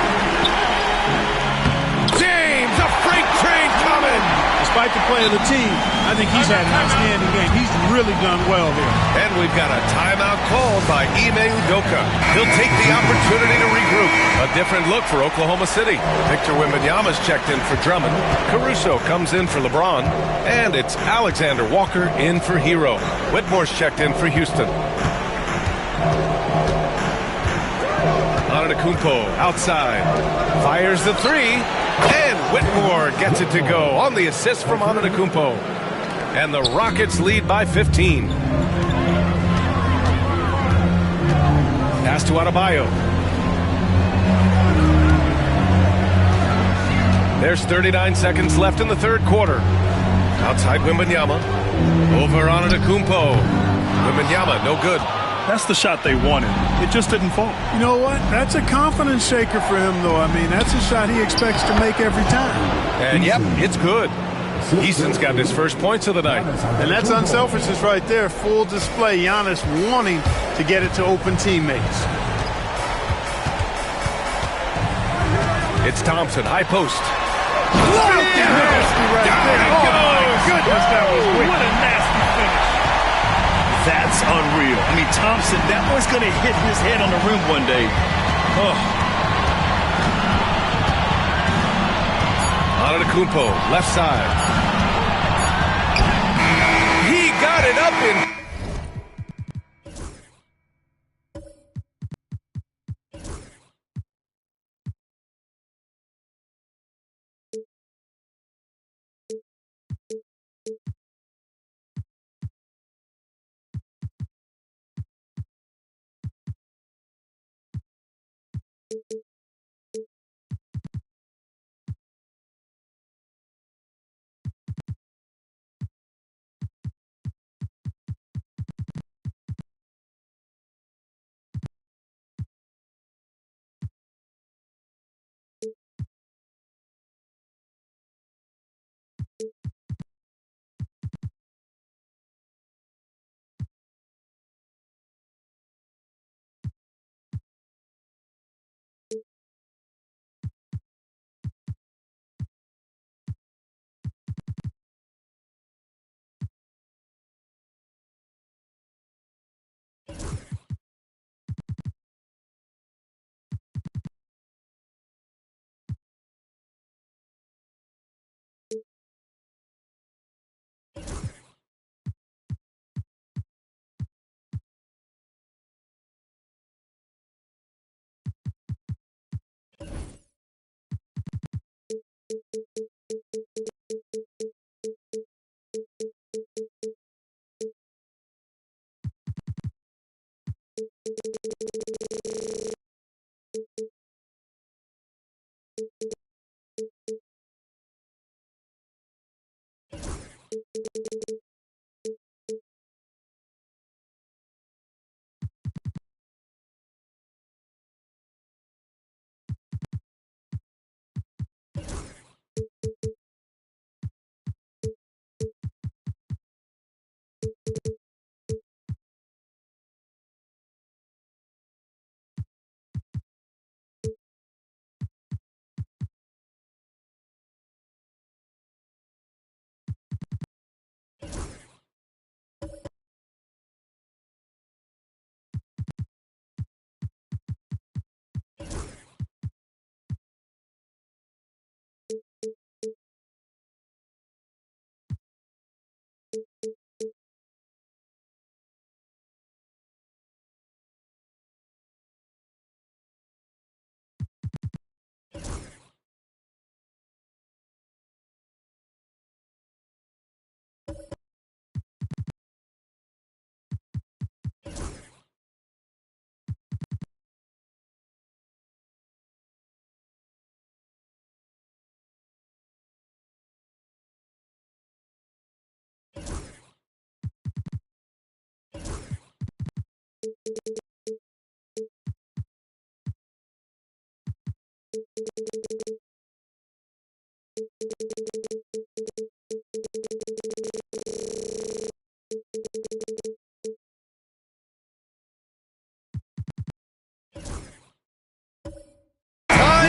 James, a freight train coming. Despite the play of the team, I think he's had an outstanding game. He's really done well here. And we've got a timeout called by Ime Udoka. He'll take the opportunity to regroup. A different look for Oklahoma City. Victor Wembanyama's checked in for Drummond. Caruso comes in for LeBron. And it's Alexander Walker in for Hero. Whitmore's checked in for Houston. Antetokounmpo outside. Fires the three. And Whitmore gets it to go on the assist from Antetokounmpo. And the Rockets lead by 15. Pass to Adebayo. There's 39 seconds left in the third quarter. Outside Wembanyama. Over Antetokounmpo. Wembanyama, no good. That's the shot they wanted. It just didn't fall. You know what? That's a confidence shaker for him, though. I mean, that's a shot he expects to make every time. And, yep, it's good. Eason's got his first points of the night. And that's unselfishness right there. Full display. Giannis wanting to get it to open teammates. It's Thompson, high post. Nasty right there. Oh, my goodness, that was weak. What a nasty finish. That's unreal. I mean, Thompson, that boy's going to hit his head on the rim one day. Oh. Antetokounmpo, left side. got it up in.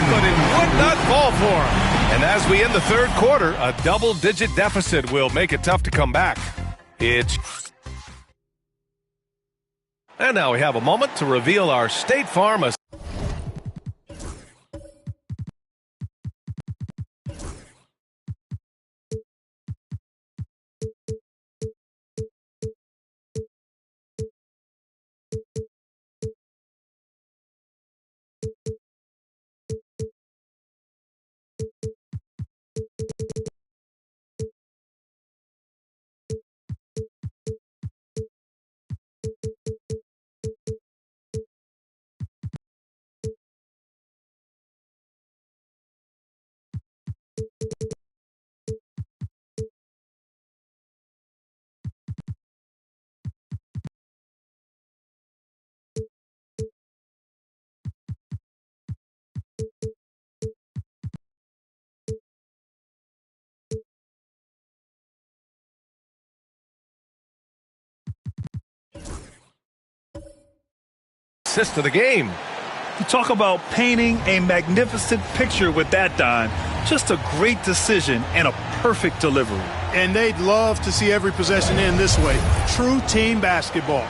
But it would not fall for him. And as we end the third quarter, a double-digit deficit will make it tough to come back. And now we have a moment to reveal our State Farm. Assist to the game. You talk about painting a magnificent picture with that, Don. Just a great decision and a perfect delivery. And they'd love to see every possession end this way. True team basketball.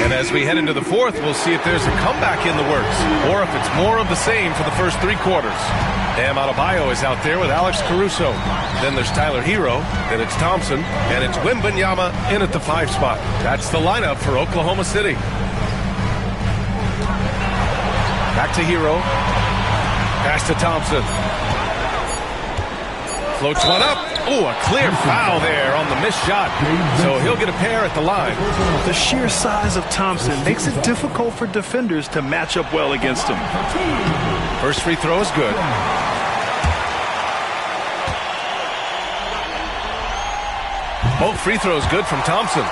And as we head into the fourth, we'll see if there's a comeback in the works or if it's more of the same for the first 3 quarters. Bam Adebayo is out there with Alex Caruso. Then there's Tyler Hero. Then it's Thompson. And it's Wembanyama in at the 5 spot. That's the lineup for Oklahoma City. Back to Hero. Pass to Thompson. Floats one up. Oh, a clear foul there on the missed shot. So he'll get a pair at the line. The sheer size of Thompson makes it difficult for defenders to match up well against him. First free throw is good. Both free throws good from Thompson.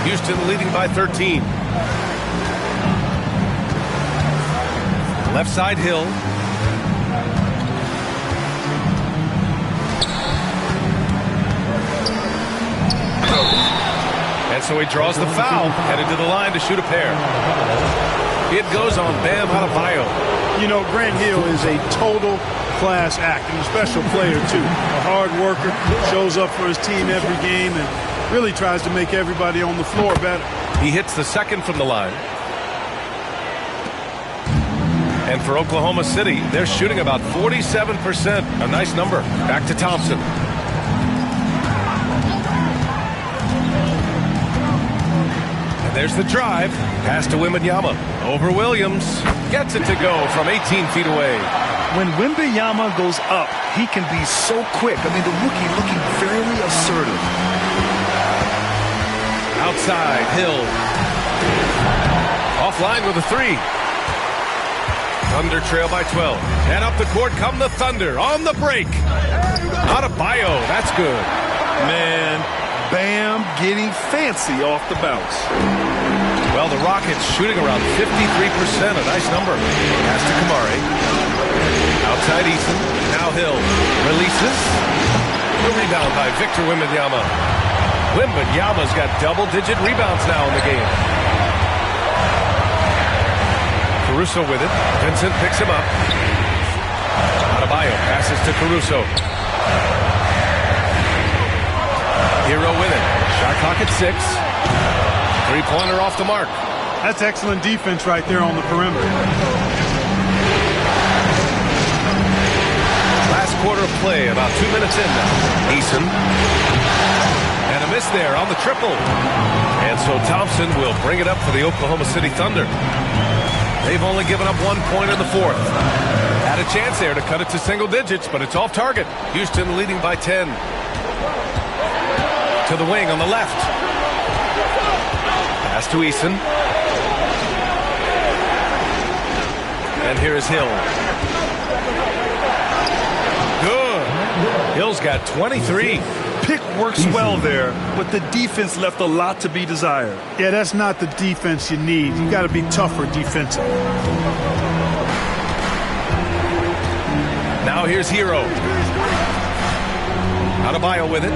Houston leading by 13. Left side, Hill. And so he draws the foul, headed to the line to shoot a pair. It goes on Bam Adebayo. You know, Grant Hill is a total class act and a special player, too. A hard worker, shows up for his team every game and really tries to make everybody on the floor better. He hits the second from the line. And for Oklahoma City, they're shooting about 47%. A nice number. Back to Thompson. And there's the drive. Pass to Wembanyama. Over Williams. Gets it to go from 18 feet away. When Wembanyama goes up, he can be so quick. I mean, the rookie looking fairly assertive. Outside, Hill. Offline with a 3. Thunder trail by 12. And up the court come the Thunder on the break. Adebayo, that's good. Man, Bam getting fancy off the bounce. Well, the Rockets shooting around 53%, a nice number. Pass to Kamari. Outside Eason. Now Hill. Releases. The rebound by Victor Wembanyama. Wembanyama's got double-digit rebounds now in the game. Caruso with it. Vincent picks him up. Adebayo passes to Caruso. Hero with it. Shot clock at 6. 3-pointer off the mark. That's excellent defense right there on the perimeter. Last quarter of play, about 2 minutes in now. Eason. And a miss there on the triple. And so Thompson will bring it up for the Oklahoma City Thunder. They've only given up 1 point in the fourth. Had a chance there to cut it to single digits, but it's off target. Houston leading by 10. To the wing on the left. Pass to Eason. And here is Hill. Good. Hill's got 23. Pick works well there, but the defense left a lot to be desired. Yeah, that's not the defense you need. You got to be tougher defensively. Now here's Hero. Adebayo with it.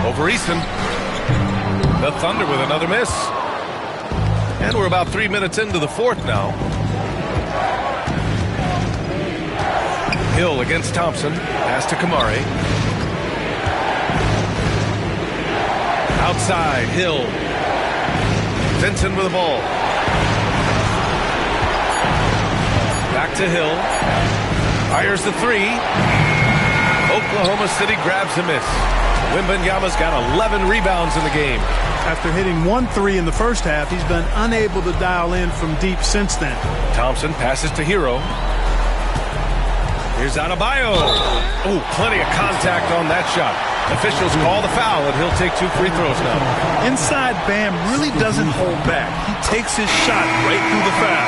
Over Eason. The Thunder with another miss. And we're about 3 minutes into the fourth now. Hill against Thompson. Pass to Kamari. Outside, Hill. Vincent with the ball. Back to Hill. Fires the 3. Oklahoma City grabs a miss. Wembanyama's got 11 rebounds in the game. After hitting 1 3 in the first half, he's been unable to dial in from deep since then. Thompson passes to Hero. Here's Adebayo. Oh, plenty of contact on that shot. Officials call the foul, and he'll take 2 free throws now. Inside, Bam really doesn't hold back. He takes his shot right through the foul.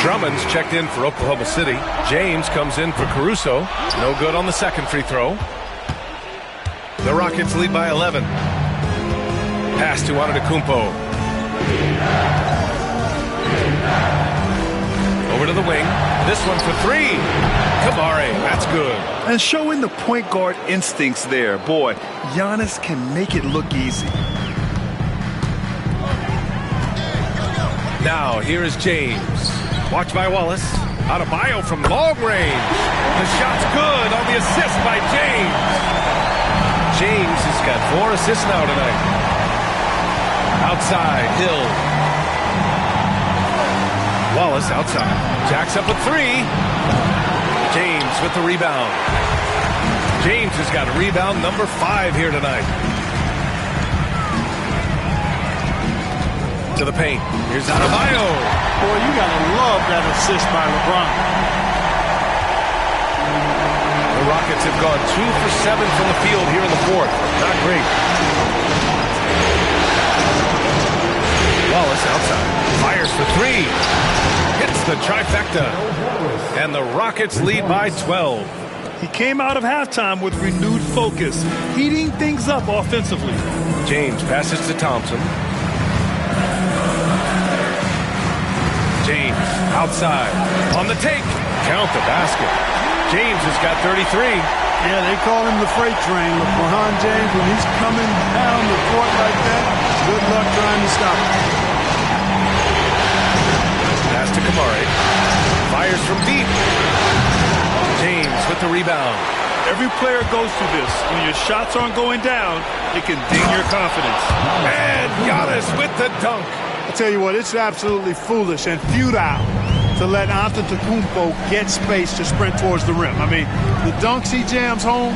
Drummond's checked in for Oklahoma City. James comes in for Caruso. No good on the second free throw. The Rockets lead by 11. Pass to Antetokounmpo. Over to the wing. This one for three. Kamari, that's good. And showing the point guard instincts there. Boy, Giannis can make it look easy. Now, here is James. Watch by Wallace. Adebayo from long range. The shot's good on the assist by James. James has got 4 assists now tonight. Outside, Hill. Wallace outside. Jacks up a 3. James with the rebound. James has got rebound number 5 here tonight. To the paint. Here's Adebayo. Boy, you got to love that assist by LeBron. The Rockets have gone 2 for 7 from the field here in the fourth. Not great. Wallace outside. Fires for 3. Hits the trifecta. And the Rockets lead by 12. He came out of halftime with renewed focus, heating things up offensively. James passes to Thompson. James outside on the take. Count the basket. James has got 33. Yeah, they call him the freight train. LeBron James, when he's coming down the court like that, good luck trying to stop him. Pass to Kamari. Fires from deep. James with the rebound. Every player goes through this. When your shots aren't going down, it can ding your confidence. And Giannis with the dunk. I tell you what, it's absolutely foolish and futile to let Antetokounmpo get space to sprint towards the rim. I mean, the dunks he jams home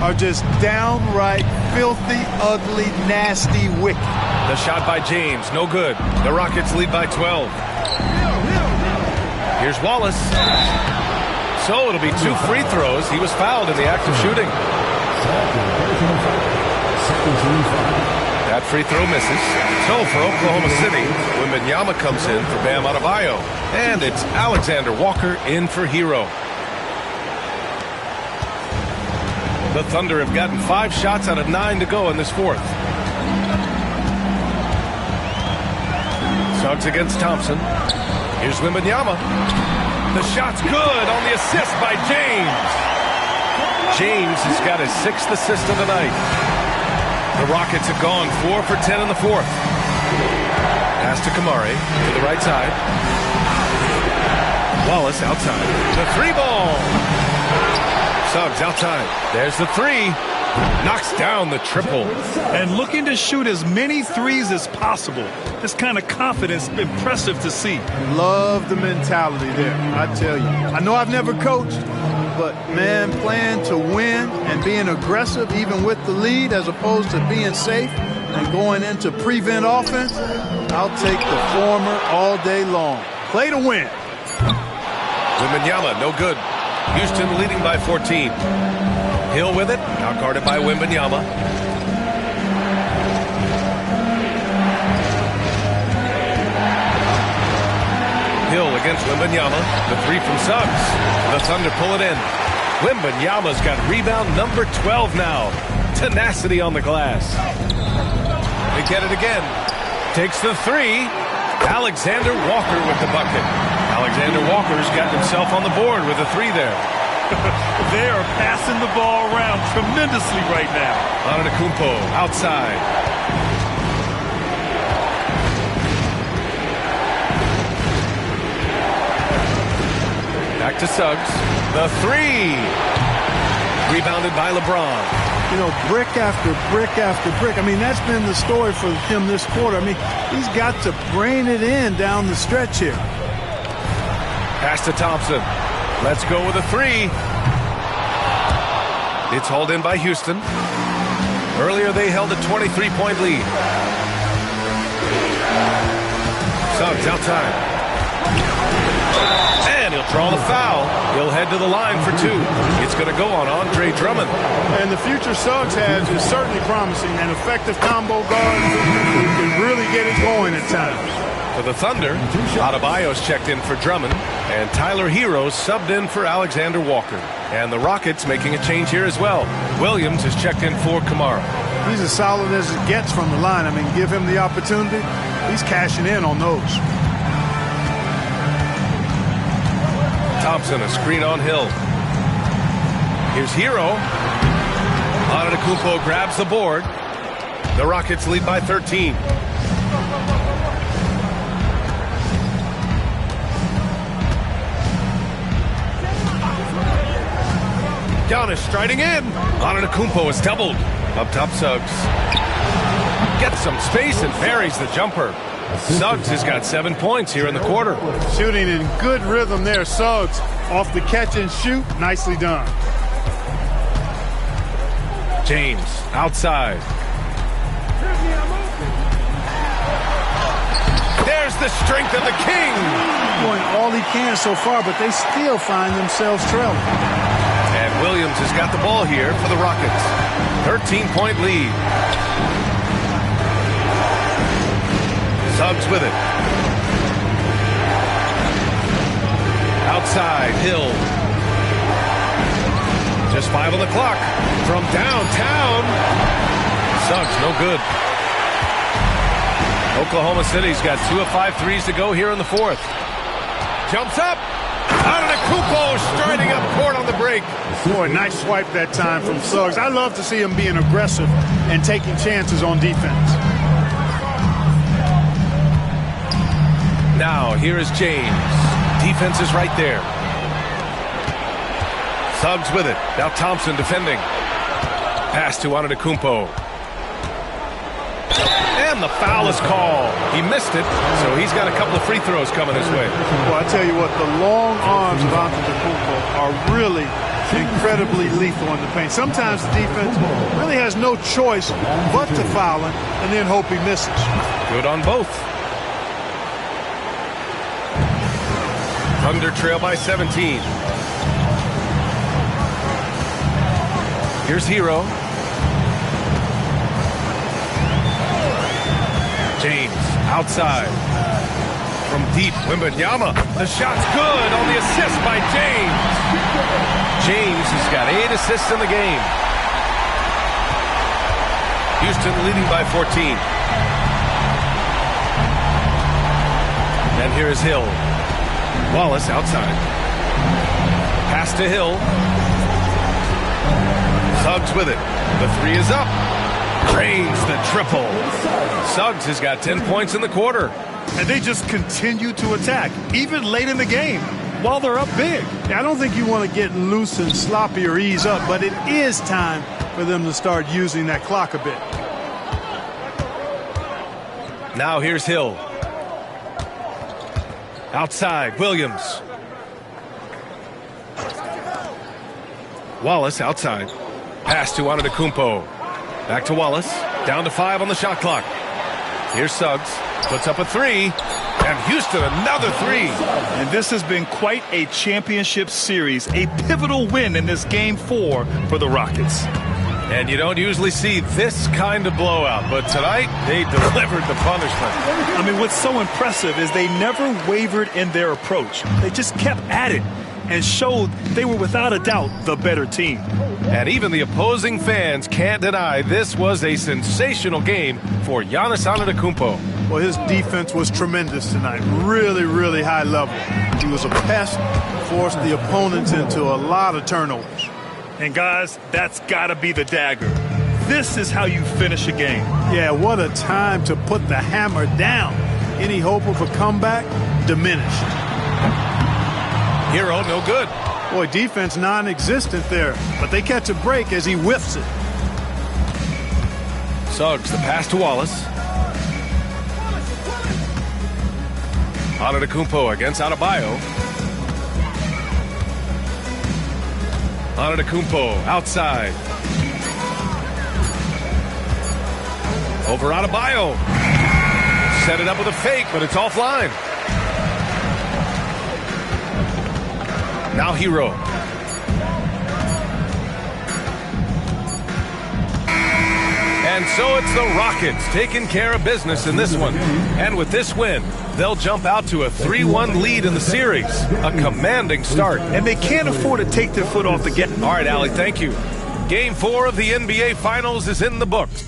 are just downright filthy, ugly, nasty, wicked. The shot by James, no good. The Rockets lead by 12. Here's Wallace. So it'll be 2 free throws. He was fouled in the act of shooting. That free throw misses. So for Oklahoma City, Wembanyama comes in for Bam Adebayo. And it's Alexander Walker in for Hero. The Thunder have gotten 5 shots out of 9 to go in this fourth. Suggs against Thompson. Here's Wembanyama. The shot's good on the assist by James. James has got his 6th assist of the night. The Rockets have gone 4 for 10 in the fourth. Pass to Kamari to the right side. Wallace outside. The 3-ball. Suggs outside. There's the 3. Knocks down the triple. And looking to shoot as many threes as possible. This kind of confidence, impressive to see. Love the mentality there, I tell you. I know I've never coached, but, man, playing to win and being aggressive even with the lead as opposed to being safe and going into prevent offense, I'll take the former all day long. Play to win. Wembanyama, no good. Houston leading by 14. Hill with it, now guarded by Wembanyama. Hill against Wembanyama. The 3 from Suggs. The Thunder pull it in. Wembanyama's got rebound number 12 now. Tenacity on the glass. They get it again. Takes the 3. Alexander Walker with the bucket. Alexander Walker's got himself on the board with a 3 there. They are passing the ball around tremendously right now. Antetokounmpo outside. Back to Suggs. The 3. Rebounded by LeBron. You know, brick after brick after brick. I mean, that's been the story for him this quarter. I mean, he's got to brain it in down the stretch here. Pass to Thompson. Let's go with a 3. It's hauled in by Houston. Earlier they held a 23-point lead. Suggs outside. And he'll draw the foul. He'll head to the line for 2. It's going to go on Andre Drummond. And the future Suggs has is certainly promising. An effective combo guard who can really get it going at times. For the Thunder, Adebayo's checked in for Drummond, and Tyler Hero subbed in for Alexander Walker. And the Rockets making a change here as well. Williams is checked in for Kamara. He's as solid as it gets from the line. I mean, give him the opportunity. He's cashing in on those. Thompson, a screen on Hill. Here's Hero. Antetokounmpo grabs the board. The Rockets lead by 13. Giannis striding in. Antetokounmpo is doubled. Up top, Suggs. Gets some space and buries the jumper. Suggs has got 7 points here in the quarter. Shooting in good rhythm there. Suggs off the catch and shoot. Nicely done. James outside. There's the strength of the King. Doing all he can so far, but they still find themselves trailing. And Williams has got the ball here for the Rockets. 13-point lead. Suggs with it. Outside, Hill. Just 5 on the clock. From downtown. Suggs, no good. Oklahoma City's got 2 of 5 threes to go here in the fourth. Jumps up. Antetokounmpo striding up court on the break. Boy, nice swipe that time from Suggs. I love to see him being aggressive and taking chances on defense. Now, here is James. Defense is right there. Suggs with it. Now Thompson defending. Pass to Antetokounmpo. And the foul is called. He missed it, so he's got a couple of free throws coming his way. Well, I tell you what, the long arms of Antetokounmpo are really incredibly lethal in the paint. Sometimes the defense really has no choice but to foul him and then hope he misses. Good on both. Thunder trail by 17. Here's Hero. James outside. From deep, Wembanyama. The shot's good on the assist by James. James has got 8 assists in the game. Houston leading by 14. And here is Hill. Wallace outside. Pass to Hill. Suggs with it. The 3 is up. Drains the triple. Suggs has got 10 points in the quarter. And they just continue to attack, even late in the game, while they're up big. I don't think you want to get loose and sloppy or ease up, but it is time for them to start using that clock a bit. Now here's Hill. Outside, Williams. Wallace outside. Pass to Antetokounmpo. Back to Wallace. Down to 5 on the shot clock. Here's Suggs. Puts up a 3. And Houston another 3. And this has been quite a championship series. A pivotal win in this Game 4 for the Rockets. And you don't usually see this kind of blowout, but tonight they delivered the punishment. I mean, what's so impressive is they never wavered in their approach. They just kept at it and showed they were without a doubt the better team. And even the opposing fans can't deny this was a sensational game for Giannis Antetokounmpo. Well, his defense was tremendous tonight. Really, really high level. He was a pest, forced the opponents into a lot of turnovers. And guys, that's got to be the dagger. This is how you finish a game. Yeah, what a time to put the hammer down. Any hope of a comeback? Diminished. Hero, no good. Boy, defense non-existent there, but they catch a break as he whiffs it. Suggs, the pass to Wallace. Antetokounmpo against Adebayo. Antetokounmpo outside. Over Adebayo. Set it up with a fake, but it's offline. Now Hero. And so it's the Rockets taking care of business in this one. And with this win, they'll jump out to a 3-1 lead in the series. A commanding start. And they can't afford to take their foot off the gas. All right, Allie, thank you. Game 4 of the NBA Finals is in the books.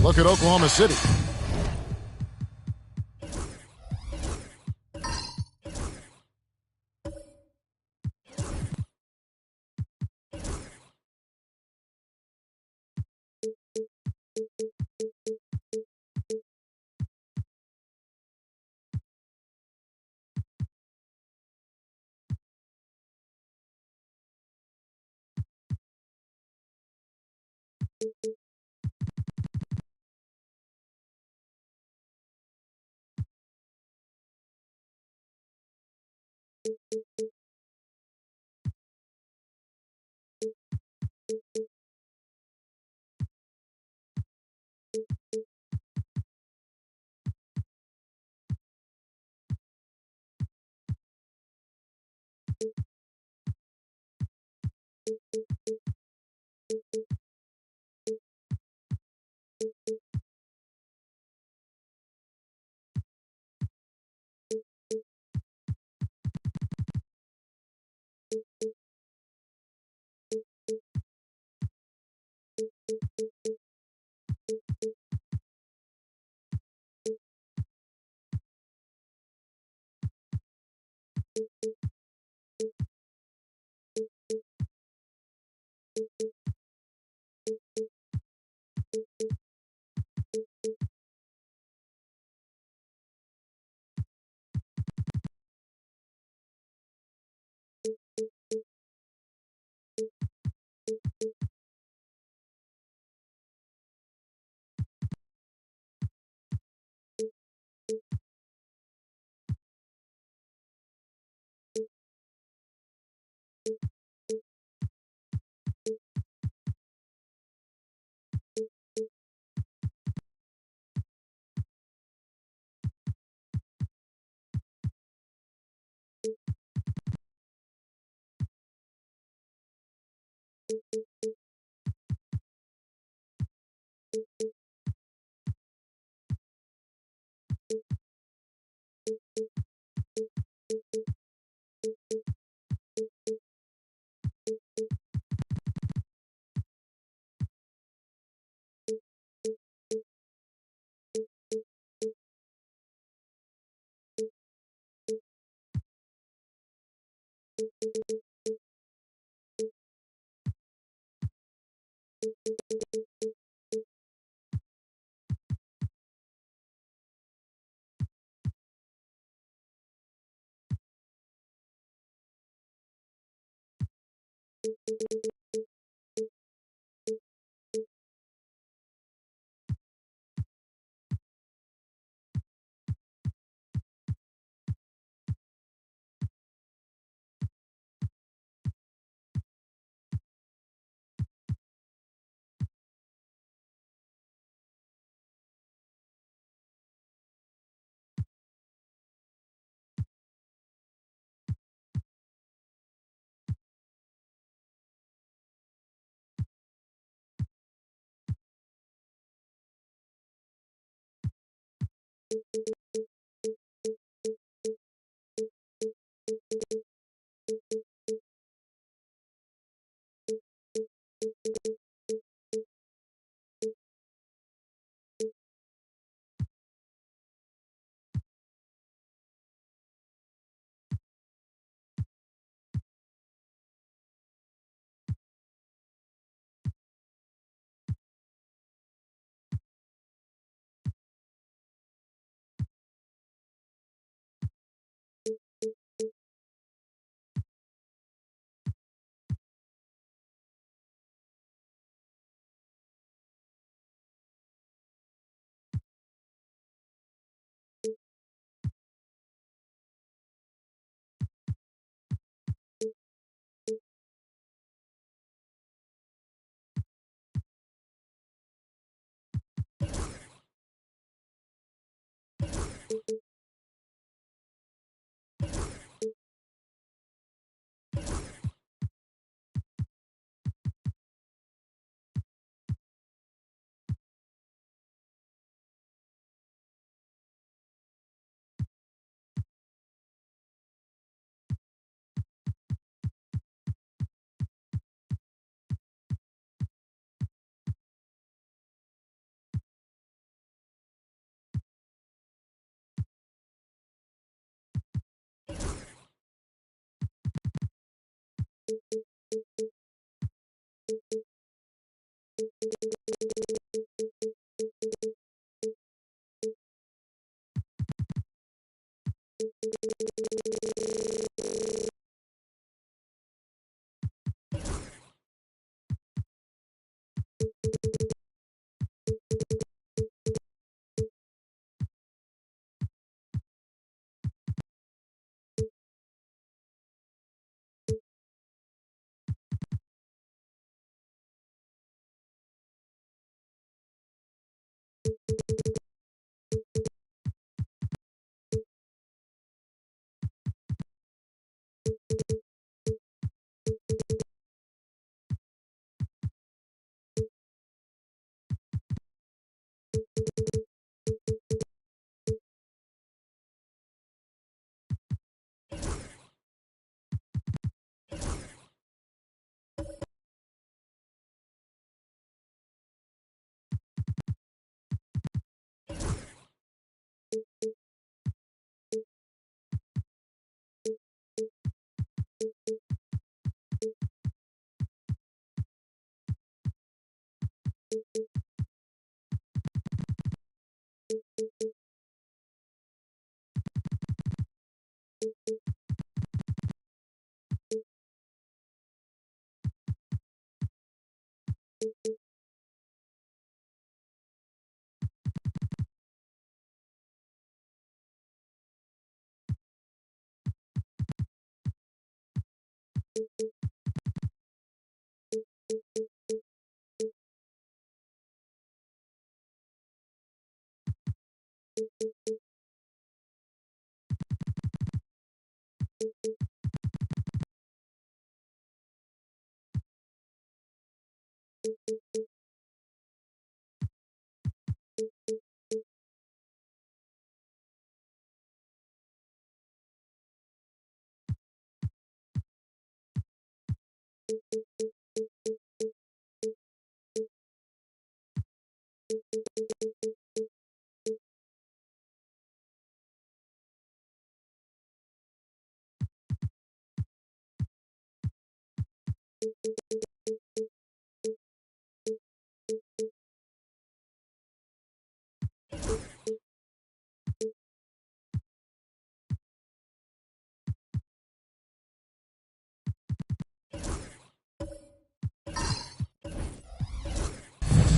Look at Oklahoma City.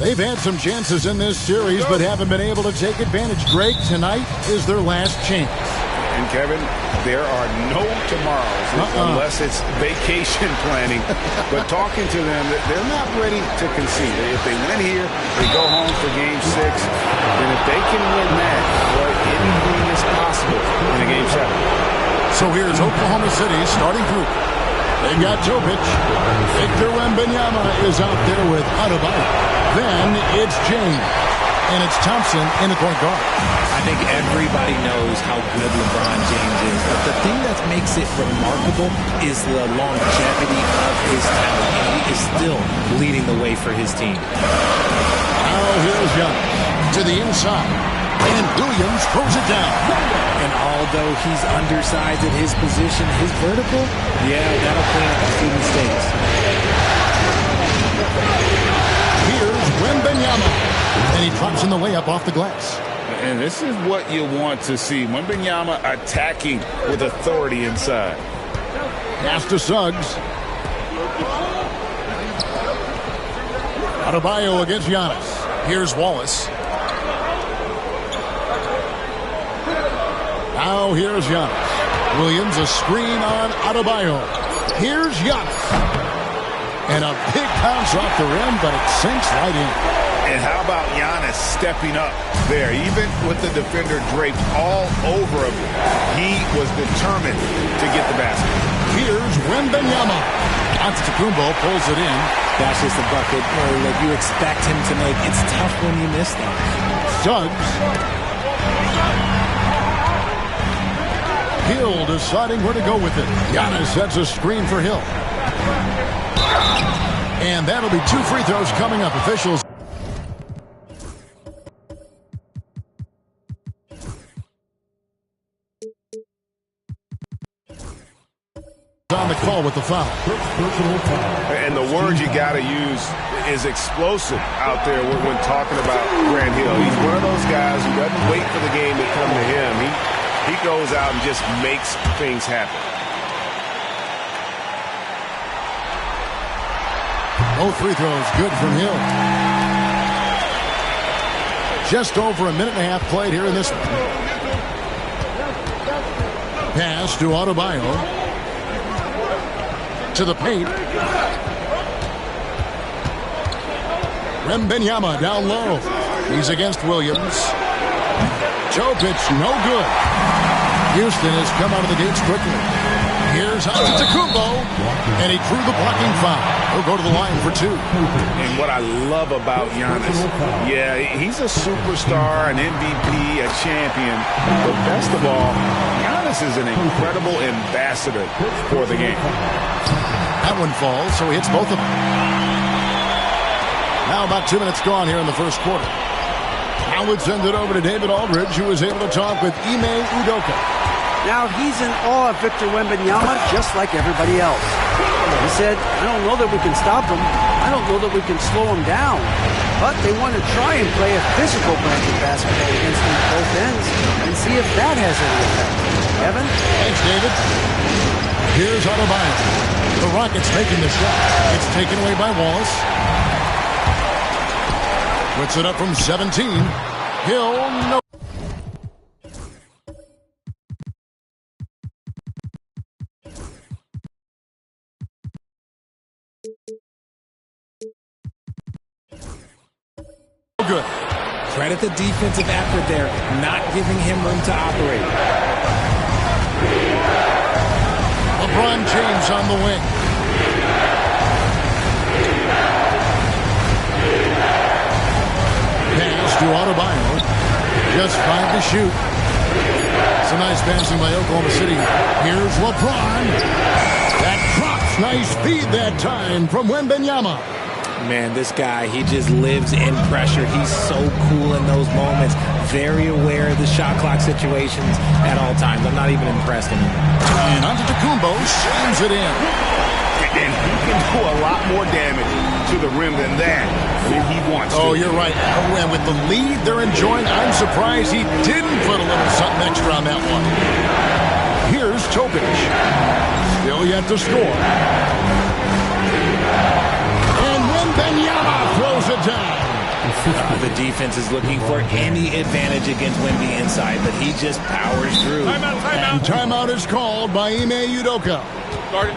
They've had some chances in this series, but haven't been able to take advantage. Greg, tonight is their last chance. And, Kevin, there are no tomorrows unless it's vacation planning. But talking to them, they're not ready to concede. If they win here, they go home for Game 6. And if they can win that, well, anything is possible in a Game 7. So here's Oklahoma City's starting group. They've got Jovic. Victor Wembanyama is out there with Adebayo. Then it's James. And it's Thompson in the point guard. I think everybody knows how good LeBron James is. But the thing that makes it remarkable is the longevity of his talent. And he is still leading the way for his team. Now here's Young to the inside. And Williams throws it down. And although he's undersized at his position, his vertical, yeah, that'll clean up a few mistakes. Here's Wembanyama. And he drops in the layup off the glass. And this is what you want to see. Wembanyama attacking with authority inside. Pass to Suggs. Adebayo against Giannis. Here's Wallace. Now here's Giannis. Williams, a screen on Adebayo. Here's Giannis. And a big bounce off the rim, but it sinks right in. And how about Giannis stepping up there? Even with the defender draped all over him, he was determined to get the basket. Here's Wembanyama. Antetokounmpo pulls it in. That's just a bucket that you expect him to make. It's tough when you miss that. Suggs. Hill deciding where to go with it. Giannis sets a screen for Hill. And that'll be 2 free throws coming up. Officials on the call with the foul. And the word you got to use is explosive out there when talking about Grant Hill. He's one of those guys who doesn't wait for the game to come to him. He goes out and just makes things happen. Both free throws good from Hill. Just over a minute and a half played here in this one. Pass to Adebayo. To the paint. Wembanyama down low. He's against Williams. Jokic, no good. Houston has come out of the gates quickly. Here's Antetokounmpo, and he drew the blocking foul. He'll go to the line for two. And what I love about Giannis, yeah, he's a superstar, an MVP, a champion. But best of all, Giannis is an incredible ambassador for the game. That one falls, so he hits both of them. Now about 2 minutes gone here in the first quarter. Now would send it over to David Aldridge, who was able to talk with Ime Udoka. Now he's in awe of Victor Wembanyama, just like everybody else. He said, I don't know that we can stop him. I don't know that we can slow him down. But they want to try and play a physical brand of basketball against him at both ends and see if that has any effect. Evan? Thanks, David. Here's Adebayo. The Rockets making the shot. It's taken away by Wallace. Puts it up from 17. Hill, no. Good. Credit the defensive effort there, not giving him room to operate. LeBron James on the wing. Pass to Adebayo. Just 5 to shoot. Some nice passing by Oklahoma City. Here's LeBron. That drops. Nice feed that time from Wembanyama. Man, this guy, he just lives in pressure. He's so cool in those moments. Very aware of the shot clock situations at all times. I'm not even impressed anymore. And Antetokounmpo slams it in. And he can do a lot more damage to the rim than that if he wants to. Oh, you're right. And with the lead they're enjoying, I'm surprised he didn't put a little something extra on that one. Here's Topic. Still yet to score. Wembanyama throws it down. The defense is looking for any advantage against Wemby inside, but he just powers through. And timeout is called by Ime Udoka.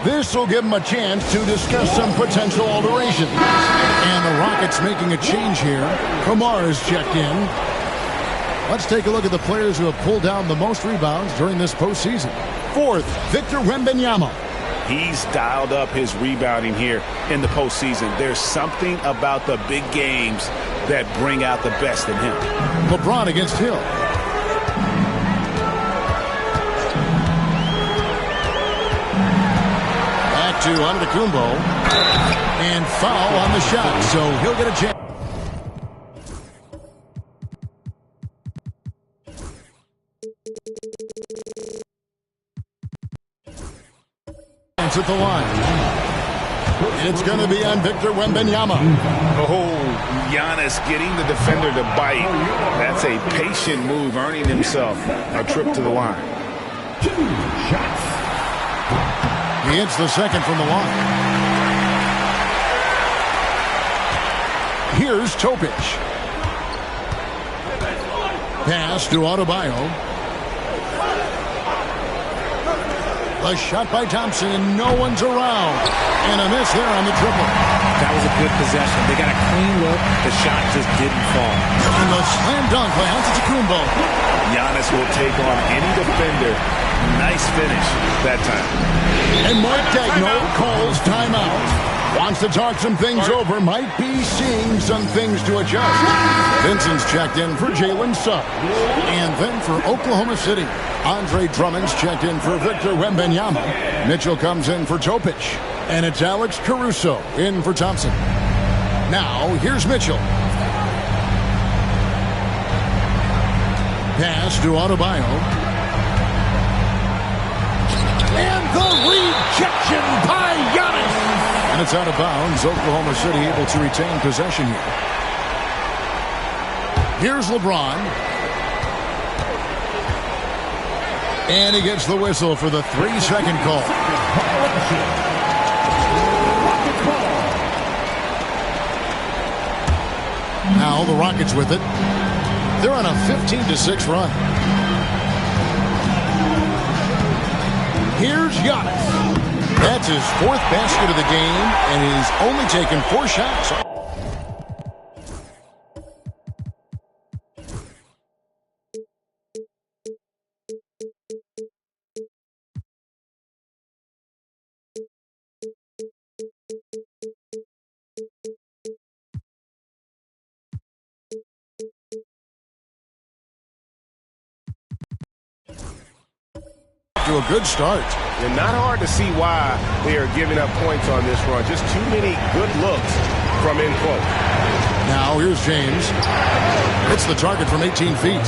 This will give him a chance to discuss some potential alterations. And the Rockets making a change here. Kumar is checked in. Let's take a look at the players who have pulled down the most rebounds during this postseason. Fourth, Victor Wembanyama. He's dialed up his rebounding here in the postseason. There's something about the big games that bring out the best in him. LeBron against Hill. Back to Antetokounmpo. And foul on the shot, so he'll get a chance. At the line. It's going to be on Victor Wembanyama. Oh, Giannis getting the defender to bite. That's a patient move, earning himself a trip to the line. 2 shots. He hits the second from the line. Here's Topic. Pass to Adebayo. A shot by Thompson, and no one's around. And a miss there on the triple. That was a good possession. They got a clean look. The shot just didn't fall. And the slam dunk by Antetokounmpo. Giannis will take on any defender. Nice finish that time. And Mark Daigneault calls timeout. Wants to talk some things over. Might be seeing some things to adjust. Vincent's checked in for Jalen Suggs. And then for Oklahoma City, Andre Drummond's checked in for Victor Wembanyama. Mitchell comes in for Topic. And it's Alex Caruso in for Thompson. Now, here's Mitchell. Pass to Adebayo. And the rejection by Giannis. And it's out of bounds. Oklahoma City able to retain possession here. Here's LeBron. And he gets the whistle for the 3-second call. Now the Rockets with it. They're on a 15-6 run. Here's Giannis. That's his 4th basket of the game, and he's only taken 4 shots. To a good start. And not hard to see why they are giving up points on this run. Just too many good looks from in close. Now here's James. It's the target from 18 feet.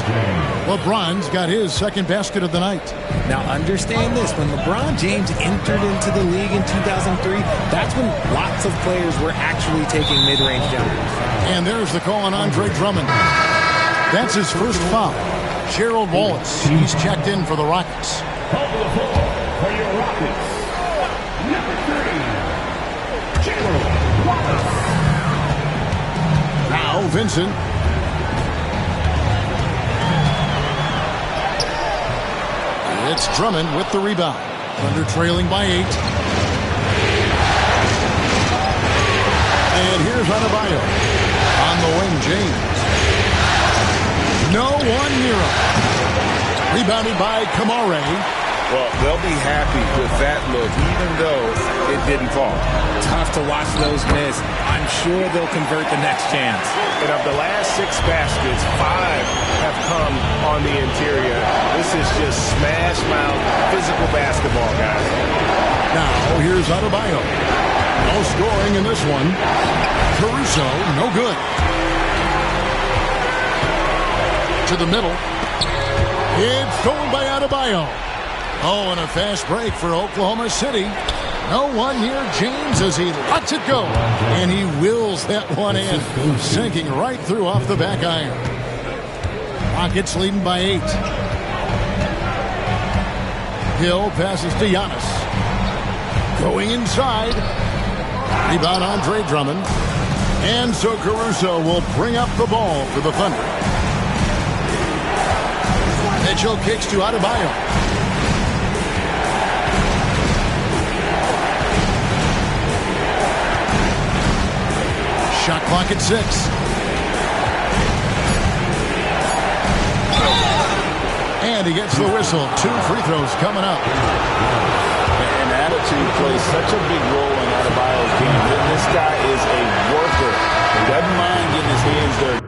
LeBron's got his 2nd basket of the night. Now understand this. When LeBron James entered into the league in 2003, that's when lots of players were actually taking mid-range jumpers. And there's the call on Andre Drummond. That's his first foul. Gerald Wallace, he's checked in for the Rockets. For your Rockets, number 3, Gerald Wallace. Now Vincent. It's Drummond with the rebound. Thunder trailing by 8. And here's Adebayo. On the wing, James. No one near him. Rebounded by Kamare. Well, they'll be happy with that look, even though it didn't fall. Tough to watch those miss. I'm sure they'll convert the next chance. And of the last 6 baskets, 5 have come on the interior. This is just smash mouth physical basketball, guys. Now, here's Adebayo. No scoring in this one. Caruso, no good. To the middle. It's stolen by Adebayo. Oh, and a fast break for Oklahoma City. No one near James as he lets it go. And he wills that one in, sinking right through off the back iron. Rockets leading by 8. Hill passes to Giannis. Going inside. Rebound Andre Drummond. And so Caruso will bring up the ball for the Thunder. Mitchell kicks to Adebayo. Shot clock at 6. And he gets the whistle. 2 free throws coming up. And attitude plays such a big role in Adebayo's game. This guy is a worker. He doesn't mind getting his hands dirty.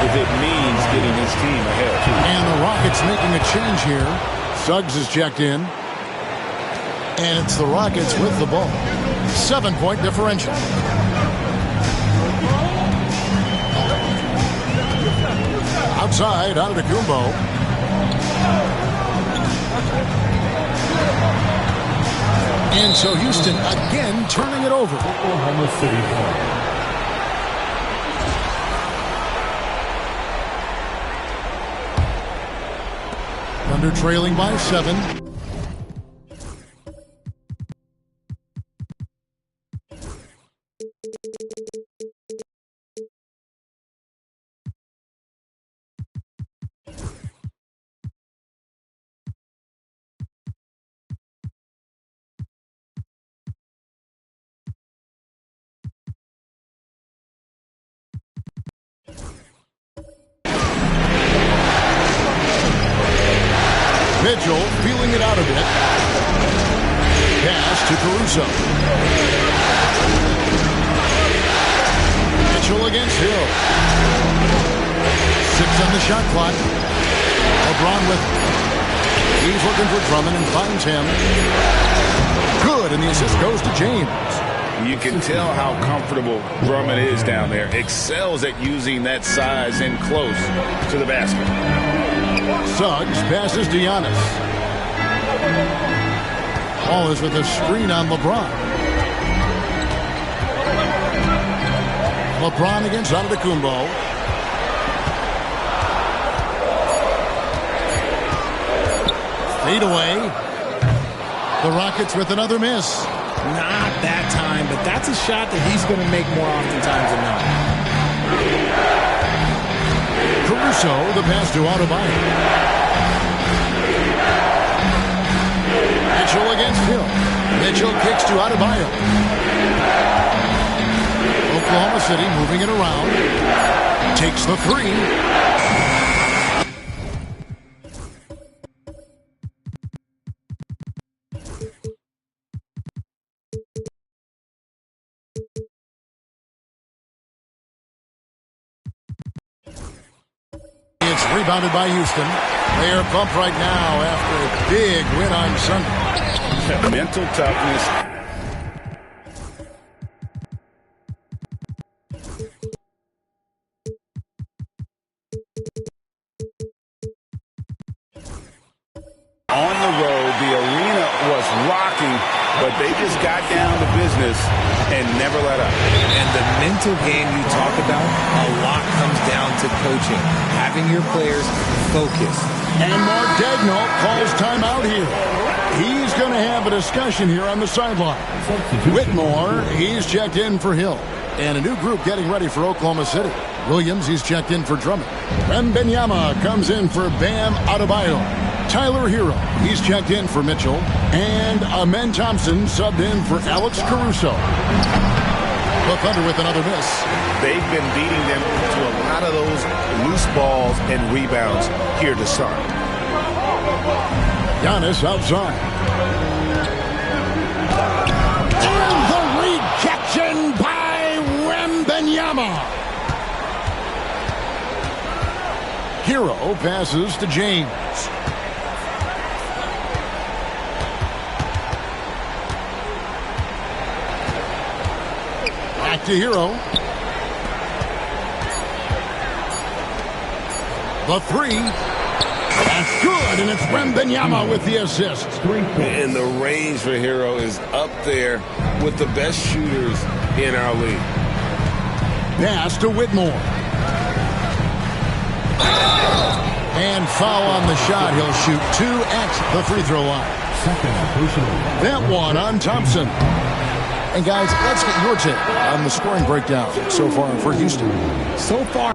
If it means getting his team ahead. And the Rockets making a change here. Suggs is checked in. And it's the Rockets with the ball. 7-point differential. Outside, Antetokounmpo. And so Houston again turning it over. Oklahoma City. Thunder trailing by 7. Mitchell feeling it out a bit. Pass to Caruso. Mitchell against Hill. 6 on the shot clock. LeBron with it. He's looking for Drummond and finds him. Good, and the assist goes to James. You can tell how comfortable Drummond is down there. Excels at using that size in close to the basket. Suggs passes to Giannis. Ball is with a screen on LeBron. LeBron against Antetokounmpo. Fade away. The Rockets with another miss. Not that time, but that's a shot that he's going to make more oftentimes than not. Caruso, the pass to Adebayo. Mitchell against Hill. Mitchell kicks to Adebayo. Oklahoma City moving it around. Takes the three. It's rebounded by Houston. They are pumped right now after a big win on Sunday. Mental toughness. On the road, the arena was rocking, but they just got down to business and never let up. And the mental game you talk about, a lot comes down to coaching, having your players focus. And Mark Daigneault calls timeout here. He's going to have a discussion here on the sideline. Whitmore, he's checked in for Hill. And a new group getting ready for Oklahoma City. Williams, he's checked in for Drummond. Wembanyama comes in for Bam Adebayo. Tyler Hero, he's checked in for Mitchell. And Amen Thompson subbed in for Alex Caruso. The Thunder with another miss. They've been beating them to a lot of those loose balls and rebounds here to start. Giannis outside. And the rejection by Wembanyama. Hero passes to James. Back to Hero. The three. That's good, and it's Wembanyama with the assist. And the range for Hero is up there with the best shooters in our league. Pass to Whitmore. And foul on the shot. He'll shoot 2 at the free throw line. That one on Thompson. And guys, let's get your take on the scoring breakdown so far for Houston. So far,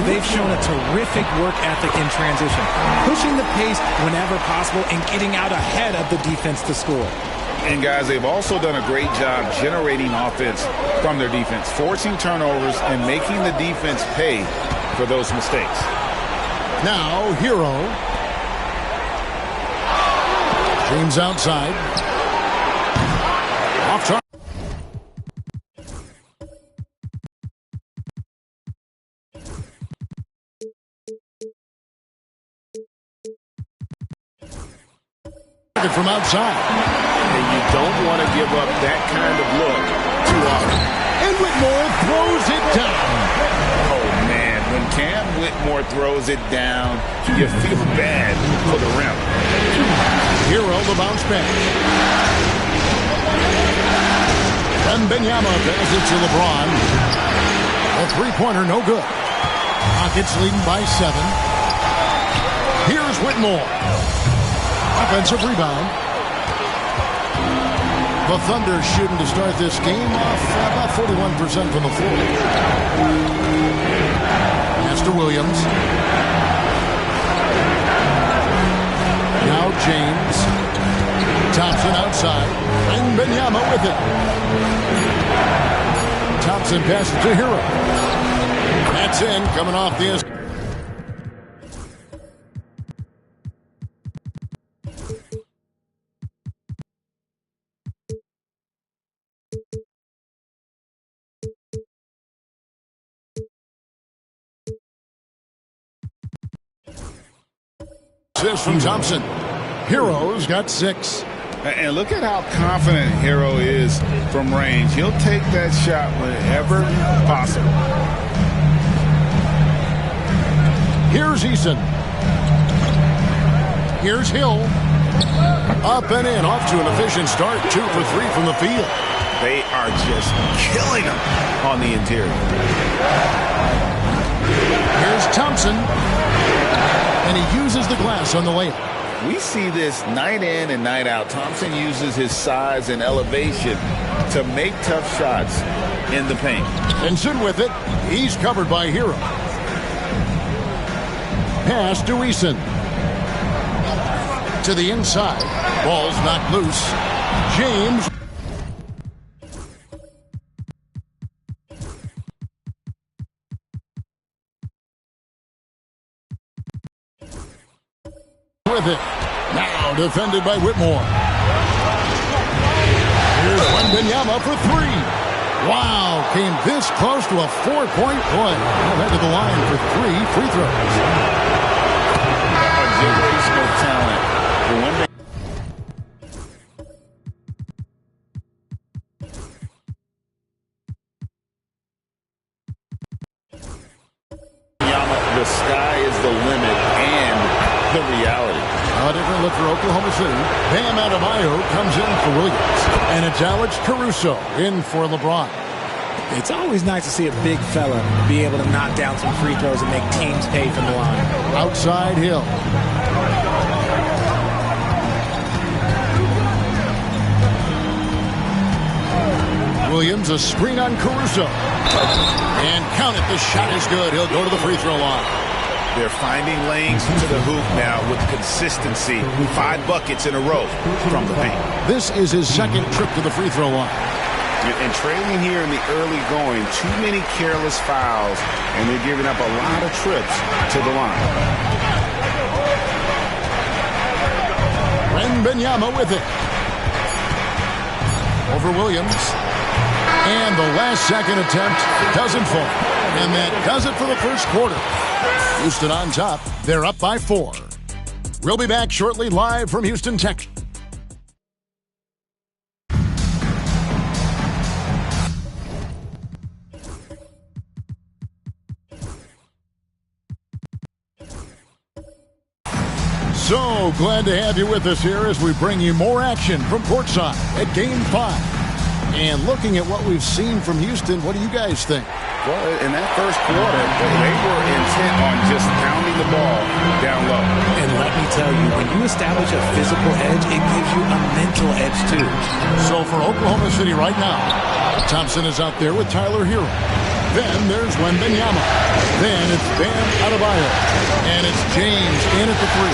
they've shown a terrific work ethic in transition, pushing the pace whenever possible and getting out ahead of the defense to score. And guys, they've also done a great job generating offense from their defense, forcing turnovers and making the defense pay for those mistakes. Now, Hero. James outside. Off target. From outside. And you don't want to give up that kind of look too often. And Whitmore throws it down. Oh, man. When Cam Whitmore throws it down, you feel bad for the rim. Hero the bounce back. Wembanyama passes it to LeBron. A three-pointer, no good. Rockets leading by 7. Here's Whitmore. Offensive rebound. The Thunder shooting to start this game off about 41% from the floor. Pass to Williams. Now James. Thompson outside. And Wembanyama with it. Thompson passes to Hero. That's in, coming off the... Assist from Thompson. Hero's got 6. And look at how confident Hero is from range. He'll take that shot whenever possible. Here's Eason. Here's Hill. Up and in, off to an efficient start. 2 for 3 from the field. They are just killing him on the interior. Here's Thompson. And he uses the glass on the layup. We see this night in and night out. Thompson uses his size and elevation to make tough shots in the paint. Benson with it. He's covered by Hero. Pass to Eason. To the inside. Ball's knocked loose. James. With it. Now defended by Whitmore. Here's Wembanyama for 3. Wow, came this close to a 4-point play. He'll head to the line for 3 free throws. A generational talent for Wembanyama. The sky is the limit and the reality. A different look for Oklahoma City. Bam Adebayo comes in for Williams. And it's Alex Caruso in for LeBron. It's always nice to see a big fella be able to knock down some free throws and make teams pay from the line. Outside Hill. Williams, a screen on Caruso. And count it, the shot is good. He'll go to the free throw line. They're finding lanes to the hoop now with consistency. 5 buckets in a row from the paint. This is his second trip to the free throw line. And trailing here in the early going, too many careless fouls, and they're giving up a lot of trips to the line. Wembanyama with it. Over Williams. And the last second attempt doesn't fall. And that does it for the first quarter. Houston on top. They're up by 4. We'll be back shortly live from Houston, Texas. So glad to have you with us here as we bring you more action from courtside at Game 5. And looking at what we've seen from Houston, what do you guys think? Well, in that first quarter, they were intent on just pounding the ball down low. And let me tell you, when you establish a physical edge, it gives you a mental edge too. So for Oklahoma City right now, Thompson is out there with Tyler Hero. Then there's Wembanyama. Then it's Bam Adebayo. And it's James in at the 3.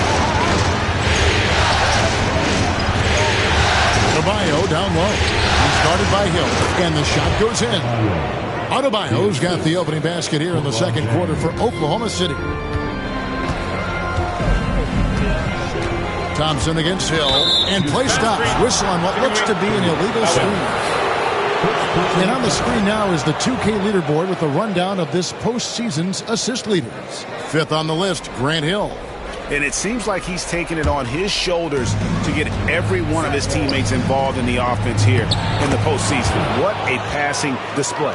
Adebayo down low. He started by Hill, and the shot goes in. Adebayo's got the opening basket here in the second quarter for Oklahoma City. Thompson against Hill, and play stops. Whistle on what looks to be an illegal screen. And on the screen now is the 2K leaderboard with a rundown of this postseason's assist leaders. 5th on the list, Grant Hill. And it seems like he's taking it on his shoulders to get every one of his teammates involved in the offense here in the postseason. What a passing display.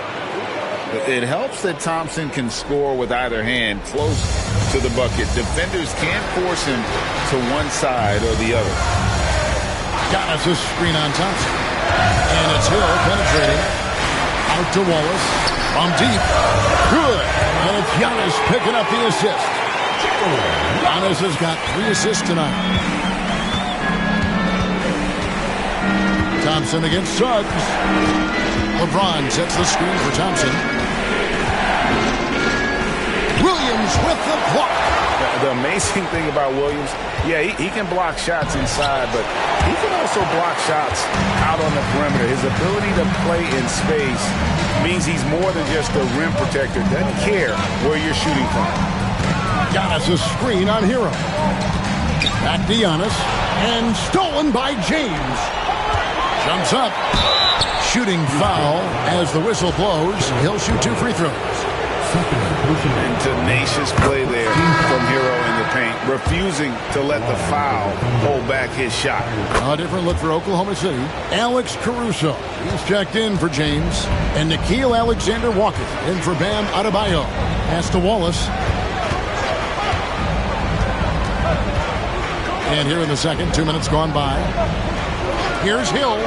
It helps that Thompson can score with either hand close to the bucket. Defenders can't force him to one side or the other. Giannis a screen on Thompson. And it's Hill penetrating. Out to Wallace. From deep. Good. And it's Giannis picking up the assist. Giannis has got 3 assists tonight. Thompson against Suggs. LeBron sets the screen for Thompson. Williams with the block. The amazing thing about Williams, yeah, he can block shots inside, but he can also block shots out on the perimeter. His ability to play in space means he's more than just a rim protector. Doesn't care where you're shooting from. Giannis a screen on Hero. Back to Giannis. And stolen by James. Jumps up. Shooting foul as the whistle blows. He'll shoot 2 free throws. And tenacious play there from Hero in the paint, refusing to let the foul hold back his shot. A different look for Oklahoma City. Alex Caruso. He's checked in for James. And Nickeil Alexander-Walker in for Bam Adebayo. Pass to Wallace. And here in the second, 2 minutes gone by. Here's Hill.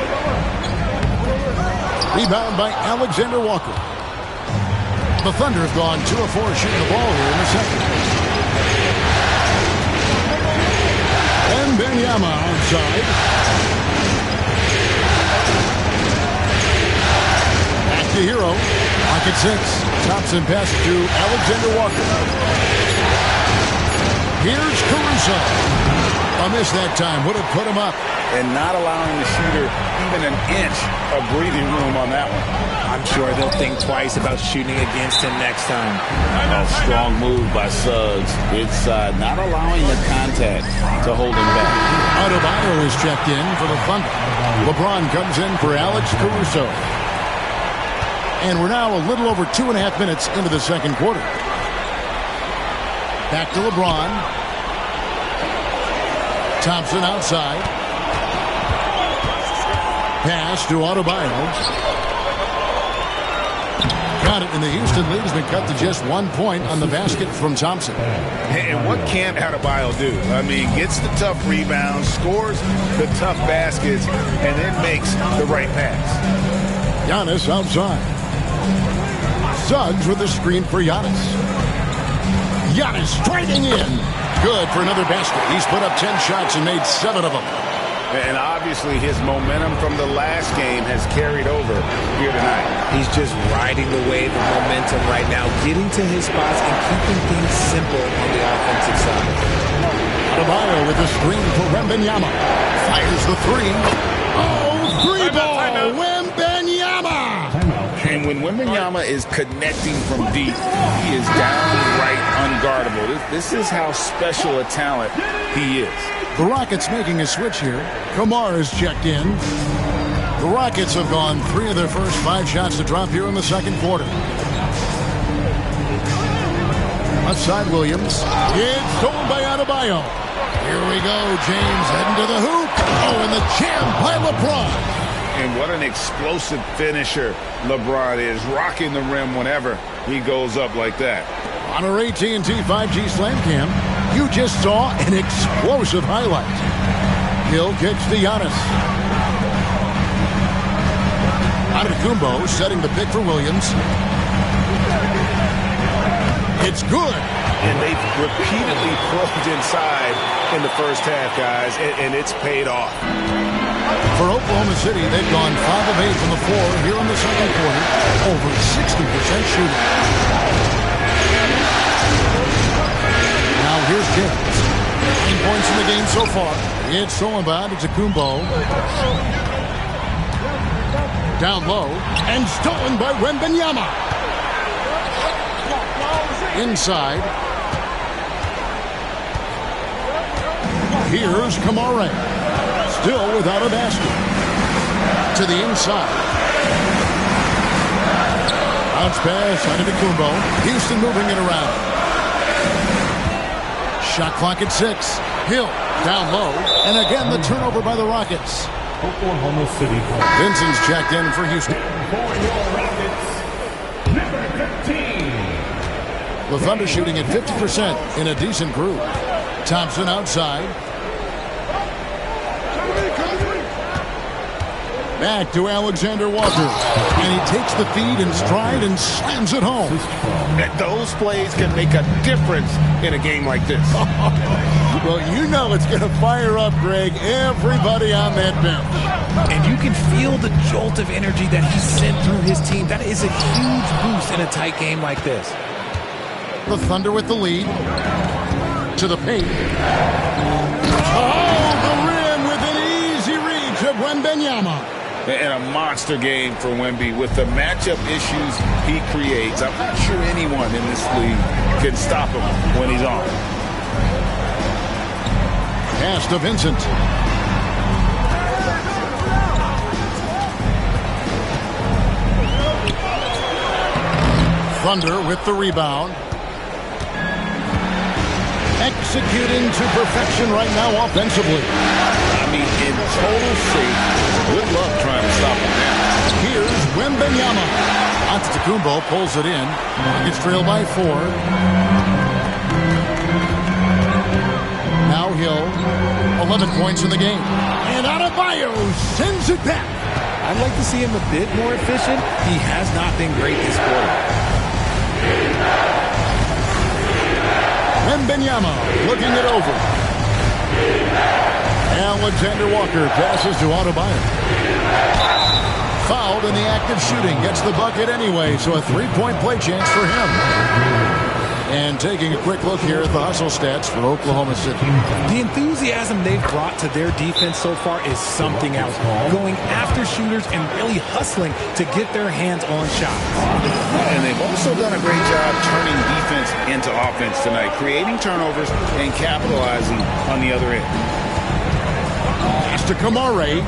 Rebound by Alexander-Walker. The Thunder have gone 2 of 4 shooting the ball here in the second. And Wembanyama outside. Back to Hero. Pocket 6. Thompson passes to Alexander-Walker. Here's Caruso. A miss that time. Would have put him up. And not allowing the shooter even an inch of breathing room on that one. I'm sure they'll think twice about shooting against him next time. A strong move by Suggs. It's not allowing the contact to hold him back. Adebayo is checked in for the Thunder. LeBron comes in for Alex Caruso. And we're now a little over 2.5 minutes into the second quarter. Back to LeBron. Thompson outside. Pass to Adebayo. Got it, and the Houston lead has been cut to just 1 point on the basket from Thompson. And what can't Adebayo do? I mean, gets the tough rebounds, scores the tough baskets, and then makes the right pass. Giannis outside. Suggs with the screen for Giannis. Giannis striking in. Good for another basket. He's put up 10 shots and made 7 of them. And obviously his momentum from the last game has carried over here tonight. He's just riding the wave of momentum right now, getting to his spots and keeping things simple on the offensive side. Adebayo with the screen for Wembanyama. Fires the 3. Oh, 3-ball. Wembanyama. And when Wembanyama is connecting from deep, he is downright unguardable. This is how special a talent he is. The Rockets making a switch here. Kamar is checked in. The Rockets have gone 3 of their first 5 shots to drop here in the second quarter. Outside Williams. It's stolen by Adebayo. Here we go. James heading to the hoop. Oh, and the jam by LeBron. And what an explosive finisher LeBron is, rocking the rim whenever he goes up like that. On our AT&T 5G Slam Cam, you just saw an explosive highlight. Hill kicks to Giannis. Antetokounmpo setting the pick for Williams. It's good. And they've repeatedly probed inside in the first half, guys, and it's paid off. For Oklahoma City, they've gone 5 of 8 from the floor here in the second quarter. Over 60% shooting. Now here's James. 9 points in the game so far. It's stolen by Antetokounmpo. Down low. And stolen by Wembanyama. Inside. Here's Kamara. Still without a basket. To the inside. Bounce pass, Antetokounmpo. Houston moving it around. Shot clock at 6. Hill down low. And again the turnover by the Rockets. Oklahoma City. Vincent's checked in for Houston. For your Rockets, number 15. The Thunder shooting at 50% in a decent group. Thompson outside. Back to Alexander-Walker. And he takes the feed in stride and slams it home. Those plays can make a difference in a game like this. Well, you know it's going to fire up, Greg, everybody on that bench. And you can feel the jolt of energy that he sent through his team. That is a huge boost in a tight game like this. The Thunder with the lead. To the paint. Oh, the rim with an easy reach of Wembanyama. And a monster game for Wemby with the matchup issues he creates. I'm not sure anyone in this league can stop him when he's on. Pass to Vincent. Thunder with the rebound. Executing to perfection right now offensively. I mean, in total shape. Good luck trying to stop him now. Here's Wembanyama. Antetokounmpo pulls it in. Gets trailed by 4. Now Hill, 11 points in the game. And Adebayo sends it back. I'd like to see him a bit more efficient. He has not been great this quarter. Wembanyama looking it over. Alexander Walker passes to Adebayo. Fouled in the act of shooting. Gets the bucket anyway, so a 3-point play chance for him. And taking a quick look here at the hustle stats for Oklahoma City. The enthusiasm they've brought to their defense so far is something else. Going after shooters and really hustling to get their hands on shots. And they've also done a great job turning defense into offense tonight, creating turnovers and capitalizing on the other end. Pass to Kamare.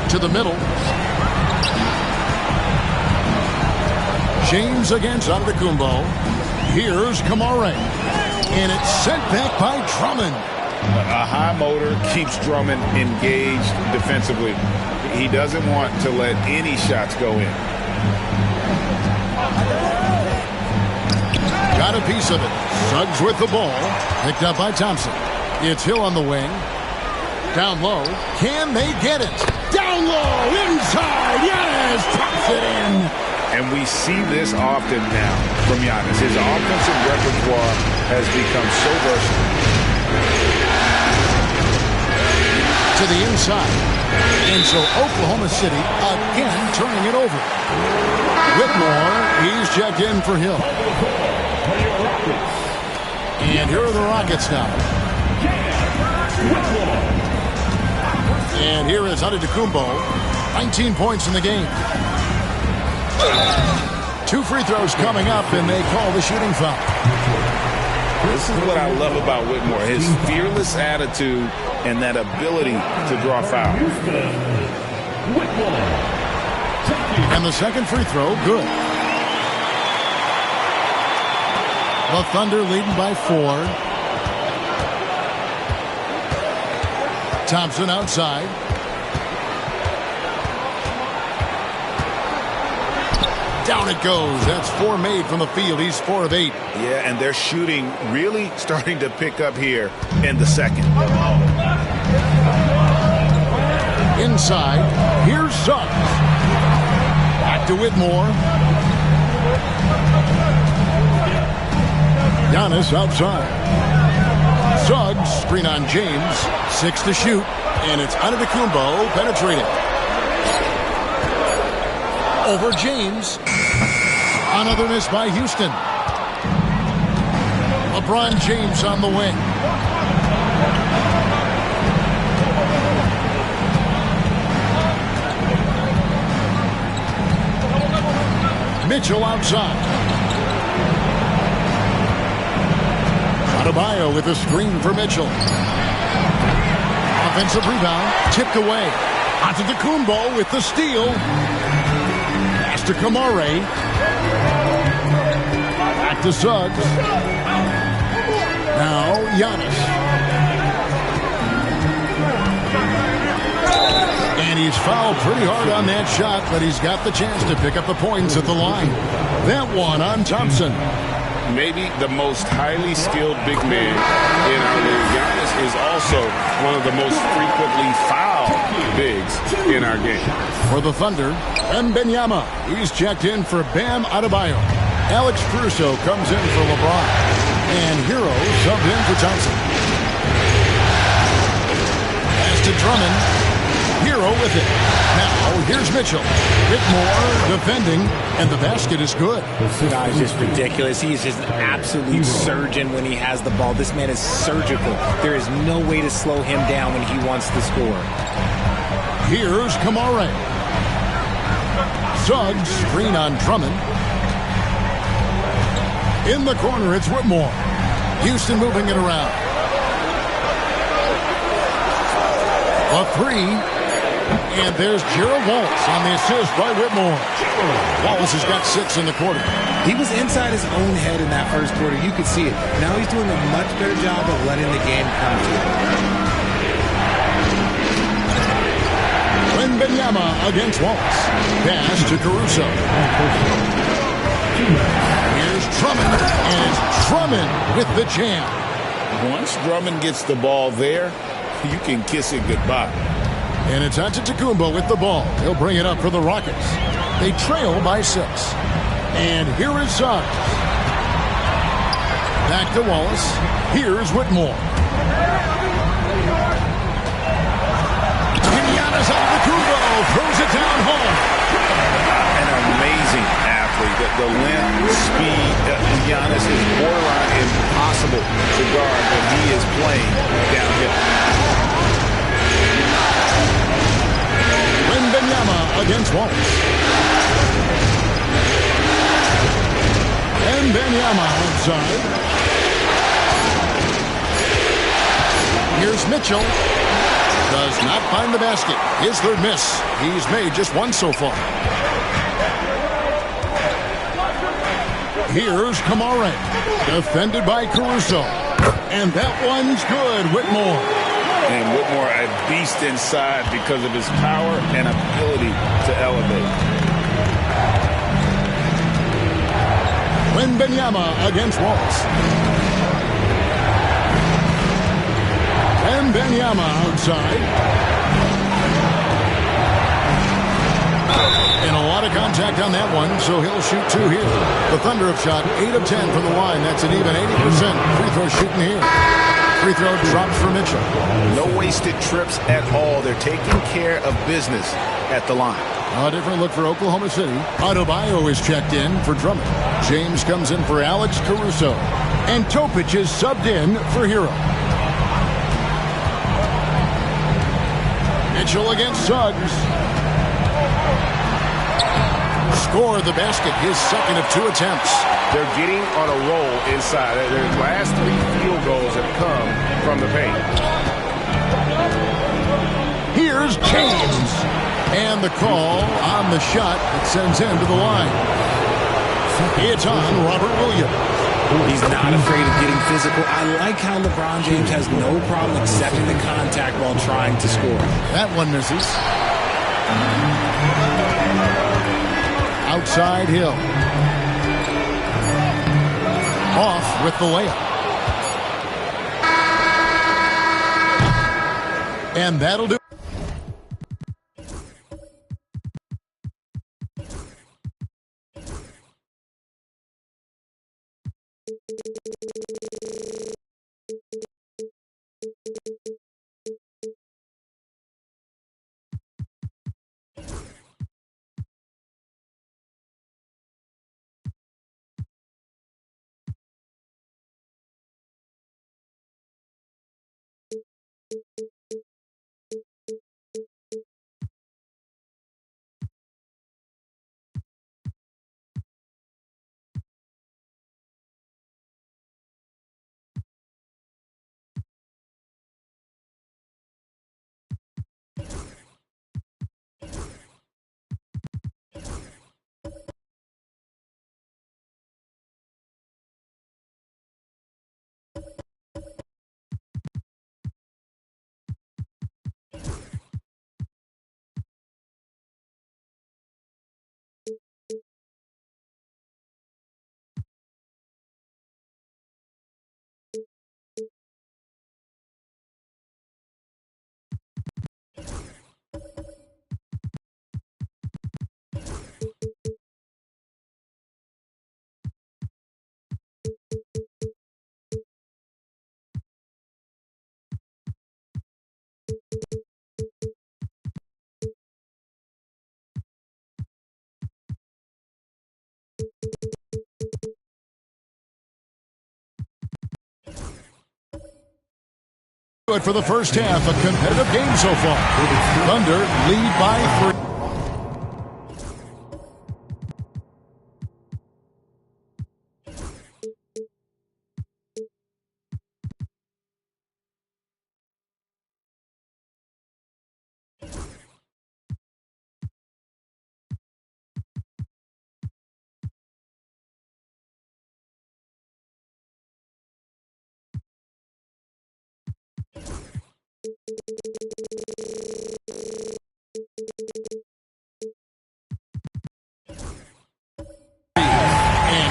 To the middle. James against Antetokounmpo. Here's Kamare. And it's sent back by Drummond. A high motor keeps Drummond engaged defensively. He doesn't want to let any shots go in. Got a piece of it. Suggs with the ball. Picked up by Thompson. It's Hill on the wing. Down low. Can they get it? Down low. Inside. Giannis taps it in. And we see this often now from Giannis. His offensive repertoire has become so versatile. To the inside. And so Oklahoma City again turning it over. Whitmore, he's checked in for Hill. And here are the Rockets now. And here is Antetokounmpo. 19 points in the game. 2 free throws coming up, and they call the shooting foul. This is what I love about Whitmore, his fearless attitude and that ability to draw fouls. And the second free throw, good. The Thunder leading by 4. Thompson outside. Down it goes. That's 4 made from the field. He's 4 of 8. Yeah, and their shooting really starting to pick up here in the second. Inside. Here's Suggs. Back to Whitmore. Giannis outside. Suggs, screen on James. 6 to shoot. And it's Antetokounmpo penetrating. Over James. Another miss by Houston. LeBron James on the wing. Mitchell outside. Adebayo with a screen for Mitchell. Offensive rebound, tipped away. Antetokounmpo with the steal. Pass to Kamare. Back to Suggs. Now Giannis. And he's fouled pretty hard on that shot, but he's got the chance to pick up the points at the line. That one on Thompson. Maybe the most highly skilled big man in our league. Giannis is also one of the most frequently fouled bigs in our game. For the Thunder, Wembanyama. He's checked in for Bam Adebayo. Alex Caruso comes in for LeBron. And Hero subbed in for Thompson. Pass to Drummond. Hero with it. Now, here's Mitchell. Whitmore defending, and the basket is good. This guy is just ridiculous. He is just an absolute surgeon when he has the ball. This man is surgical. There is no way to slow him down when he wants to score. Here's Kamare. Suggs, screen on Drummond. In the corner, it's Whitmore. Houston moving it around. A 3. And there's Gerald Wallace on the assist by Whitmore. Wallace has got 6 in the quarter. He was inside his own head in that first quarter. You could see it. Now he's doing a much better job of letting the game come to him. Wembanyama against Wallace. Pass to Caruso. Here's Drummond. And it's Drummond with the jam. Once Drummond gets the ball there, you can kiss it goodbye. And it's Antetokounmpo with the ball. He'll bring it up for the Rockets. They trail by 6. And here is Suggs. Back to Wallace. Here's Whitmore. Giannis Antetokounmpo throws it down home. An amazing athlete. The length, speed. Giannis is borderline impossible to guard when he is playing downhill. Wembanyama against Wallace. Wembanyama outside. Here's Mitchell. Does not find the basket. His third miss. He's made just 1 so far. Here's Kamara. Defended by Caruso. And that one's good. Whitmore. And Whitmore a beast inside because of his power and ability to elevate. Wembanyama against Wallace. Wembanyama outside. And a lot of contact on that one, so he'll shoot 2 here. The Thunder have shot 8 of 10 from the line. That's an even 80% free throw shooting here. Free throw dropped for Mitchell. No wasted trips at all. They're taking care of business at the line. A different look for Oklahoma City. Adebayo is checked in for Drummond. James comes in for Alex Caruso. And Topic is subbed in for Hero. Mitchell against Suggs. Score the basket, his second of 2 attempts. They're getting on a roll inside. Their last 3 field goals have come from the paint. Here's James. And the call on the shot that sends him to the line. It's on Robert Williams. He's not afraid of getting physical. I like how LeBron James has no problem accepting the contact while trying to score. That one misses. Outside Hill. Off with the layup. And that'll do. For the first half, a competitive game so far. Thunder lead by 3.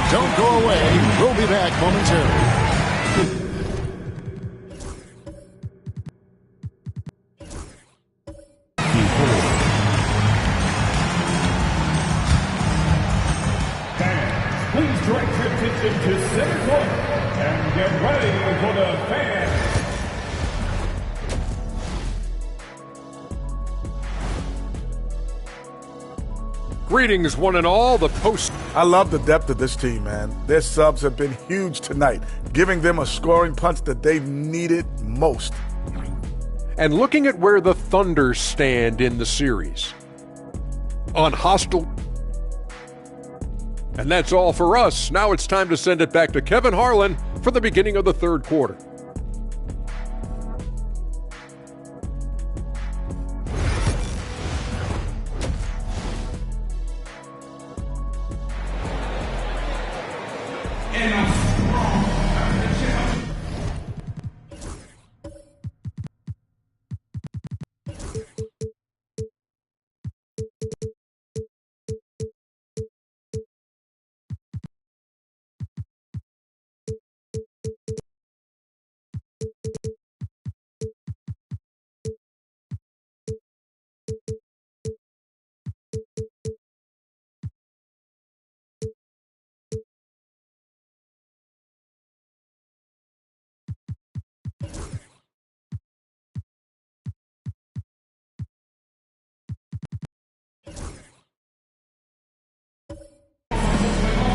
Don't go away. We'll be back momentarily. Please direct your attention to center court and get ready for the fans. Greetings, one and all. The post. I love the depth of this team, man. Their subs have been huge tonight, giving them a scoring punch that they've needed most. And looking at where the Thunder stand in the series. On hostile. And that's all for us. Now it's time to send it back to Kevin Harlan for the beginning of the third quarter.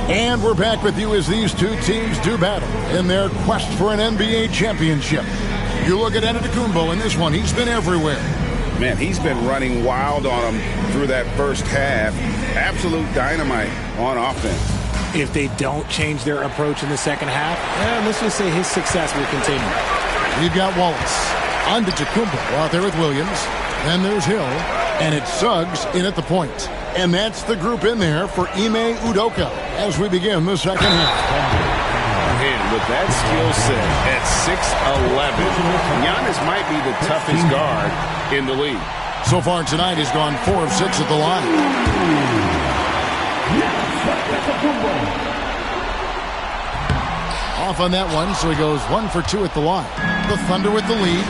And we're back with you as these two teams do battle in their quest for an NBA championship. You look at Antetokounmpo in this one. He's been everywhere. Man, he's been running wild on him through that first half. Absolute dynamite on offense. If they don't change their approach in the second half, let's just say his success will continue. You've got Wallace. Antetokounmpo out there with Williams. Then there's Hill. And it's Suggs in at the point. And that's the group in there for Ime Udoka as we begin the second half. And with that skill set at 6'11", Giannis might be the toughest guard in the league. So far tonight, he's gone 4 of 6 at the line. Off on that one, so he goes 1 for 2 at the line. The Thunder with the lead.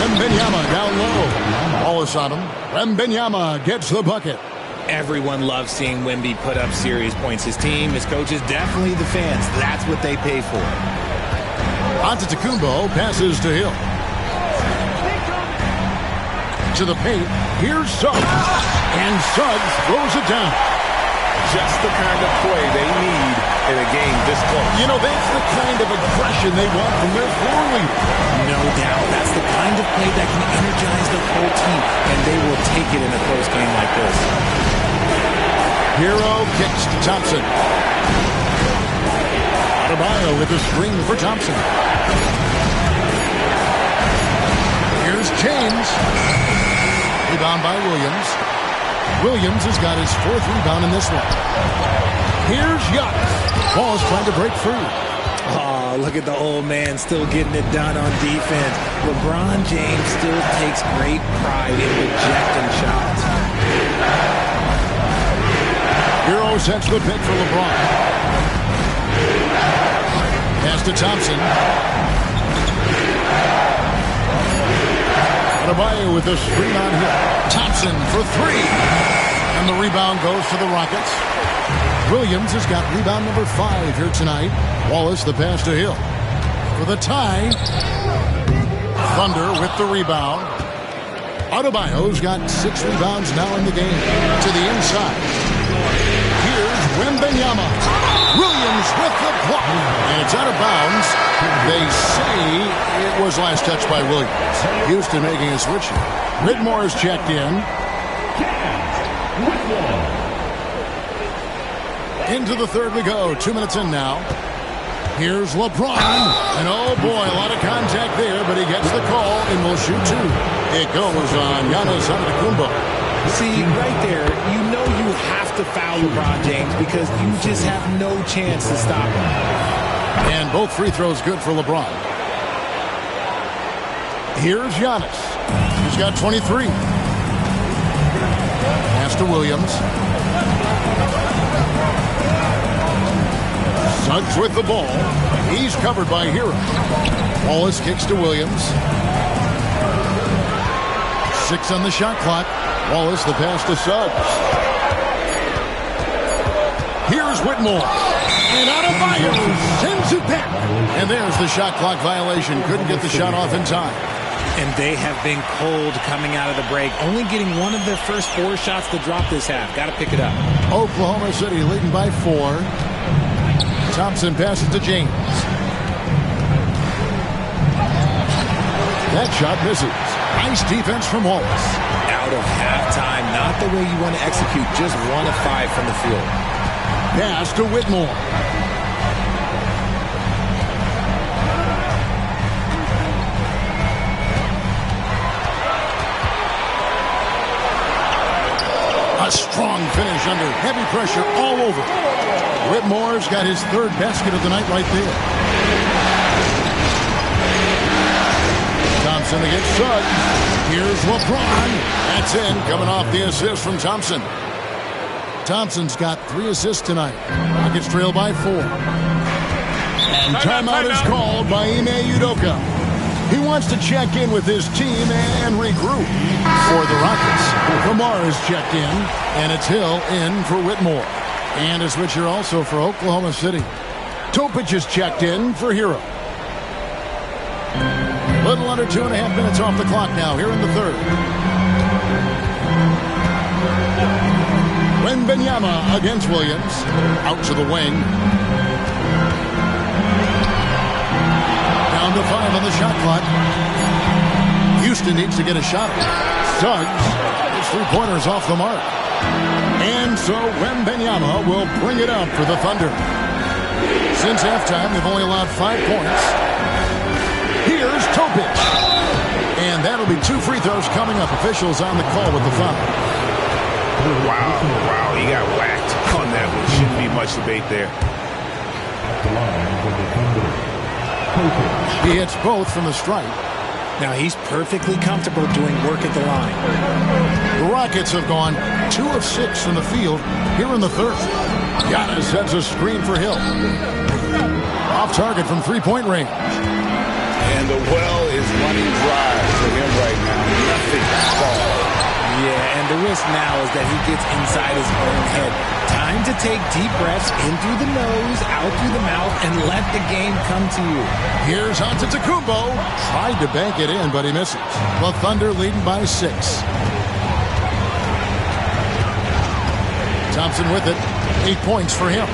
Wembanyama down low. Wallace on him. Wembanyama gets the bucket. Everyone loves seeing Wemby put up serious points. His team, his coaches, definitely the fans. That's what they pay for. Antetokounmpo passes to Hill. To the paint. Here's Suggs. And Suggs throws it down. Just the kind of play they need in a game this close. You know, that's the kind of aggression they want from their floor leader. No doubt. That's the kind of play that can energize the whole team, and they will take it in a close game like this. Hero kicks to Thompson. Adebayo with a screen for Thompson. Here's James. Rebound by Williams. Williams has got his 4th rebound in this one. Here's Giannis. Ball's trying to break free. Oh, look at the old man still getting it done on defense. LeBron James still takes great pride in rejecting shots. Hero sets the pick for LeBron. Pass to Thompson. Adebayo with a screen on him. Thompson for 3. And the rebound goes to the Rockets. Williams has got rebound number 5 here tonight. Wallace the pass to Hill. For the tie. Thunder with the rebound. Adebayo's got 6 rebounds now in the game. To the inside. Here's Wembanyama. Williams with the block. And it's out of bounds. They say it was last touched by Williams. Houston making a switch. Whitmore is checked in. Into the third we go. 2 minutes in now. Here's LeBron. And oh boy, a lot of contact there, but he gets the call and will shoot 2. It goes on Giannis Antetokounmpo. See, right there, you know you have to foul LeBron James because you just have no chance to stop him. And both free throws good for LeBron. Here's Giannis. He's got 23. Pass to Williams. Suggs with the ball. He's covered by Hero. Wallace kicks to Williams. 6 on the shot clock. Wallace the pass to Suggs. Here's Whitmore. And Adebayo sends it back. And there's the shot clock violation. Couldn't get the shot off in time. And they have been cold coming out of the break. Only getting one of their first 4 shots to drop this half. Got to pick it up. Oklahoma City leading by 4. Thompson passes to James. That shot misses. Nice defense from Wallace. Out of halftime, not the way you want to execute. Just 1 of 5 from the field. Pass to Whitmore. A strong finish under heavy pressure all over. Whitmore's got his 3rd basket of the night right there. Thompson against Suggs. Here's LeBron. That's in, coming off the assist from Thompson. Thompson's got 3 assists tonight. Rockets trail by 4. And timeout is called by Ime Udoka. He wants to check in with his team and regroup. For the Rockets, Kamar is checked in, and it's Hill in for Whitmore. And a switcher also for Oklahoma City. Topic is checked in for Hero. Little under 2.5 minutes off the clock now here in the 3rd. Wembanyama against Williams. Out to the wing. Down to 5 on the shot clock. Houston needs to get a shot. Suggs, his 3-pointers off the mark. And so Wembanyama will bring it up for the Thunder. Since halftime, they've only allowed 5 points. Here's Topic. And that'll be 2 free throws coming up. Officials on the call with the foul. Wow, he got whacked on that one. Shouldn't be much debate there. He hits both from the stripe. Now he's perfectly comfortable doing work at the line. The Rockets have gone 2 of 6 from the field here in the 3rd. Giannis sets a screen for Hill. Off target from 3-point range. And the well is running dry for him right now. Nothing at all. Yeah, and the risk now is that he gets inside his own head. Time to take deep breaths in through the nose, out through the mouth, and let the game come to you. Here's Antetokounmpo. Tried to bank it in, but he misses. The Thunder leading by 6. Thompson with it. 8 points for him.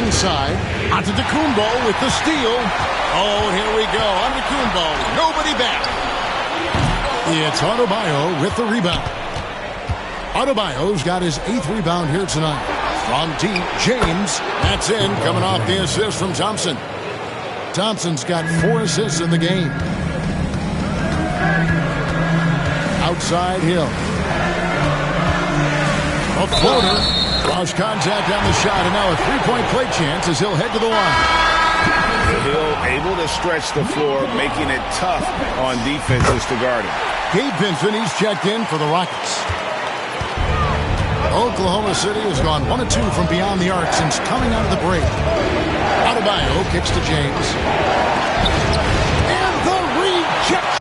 Inside. Antetokounmpo with the steal. Oh, here we go. Antetokounmpo. Nobody back. It's Adebayo with the rebound. Adebayo's got his 8th rebound here tonight. From deep, James. That's in, coming off the assist from Thompson. Thompson's got 4 assists in the game. Outside Hill. A floater. Lost contact on the shot, and now a 3-point play chance as he'll head to the line. Hill able to stretch the floor, making it tough on defenses to guard him. Gabe Vincent, he's checked in for the Rockets. Oklahoma City has gone 1 of 2 from beyond the arc since coming out of the break. Adebayo kicks to James. And the reject.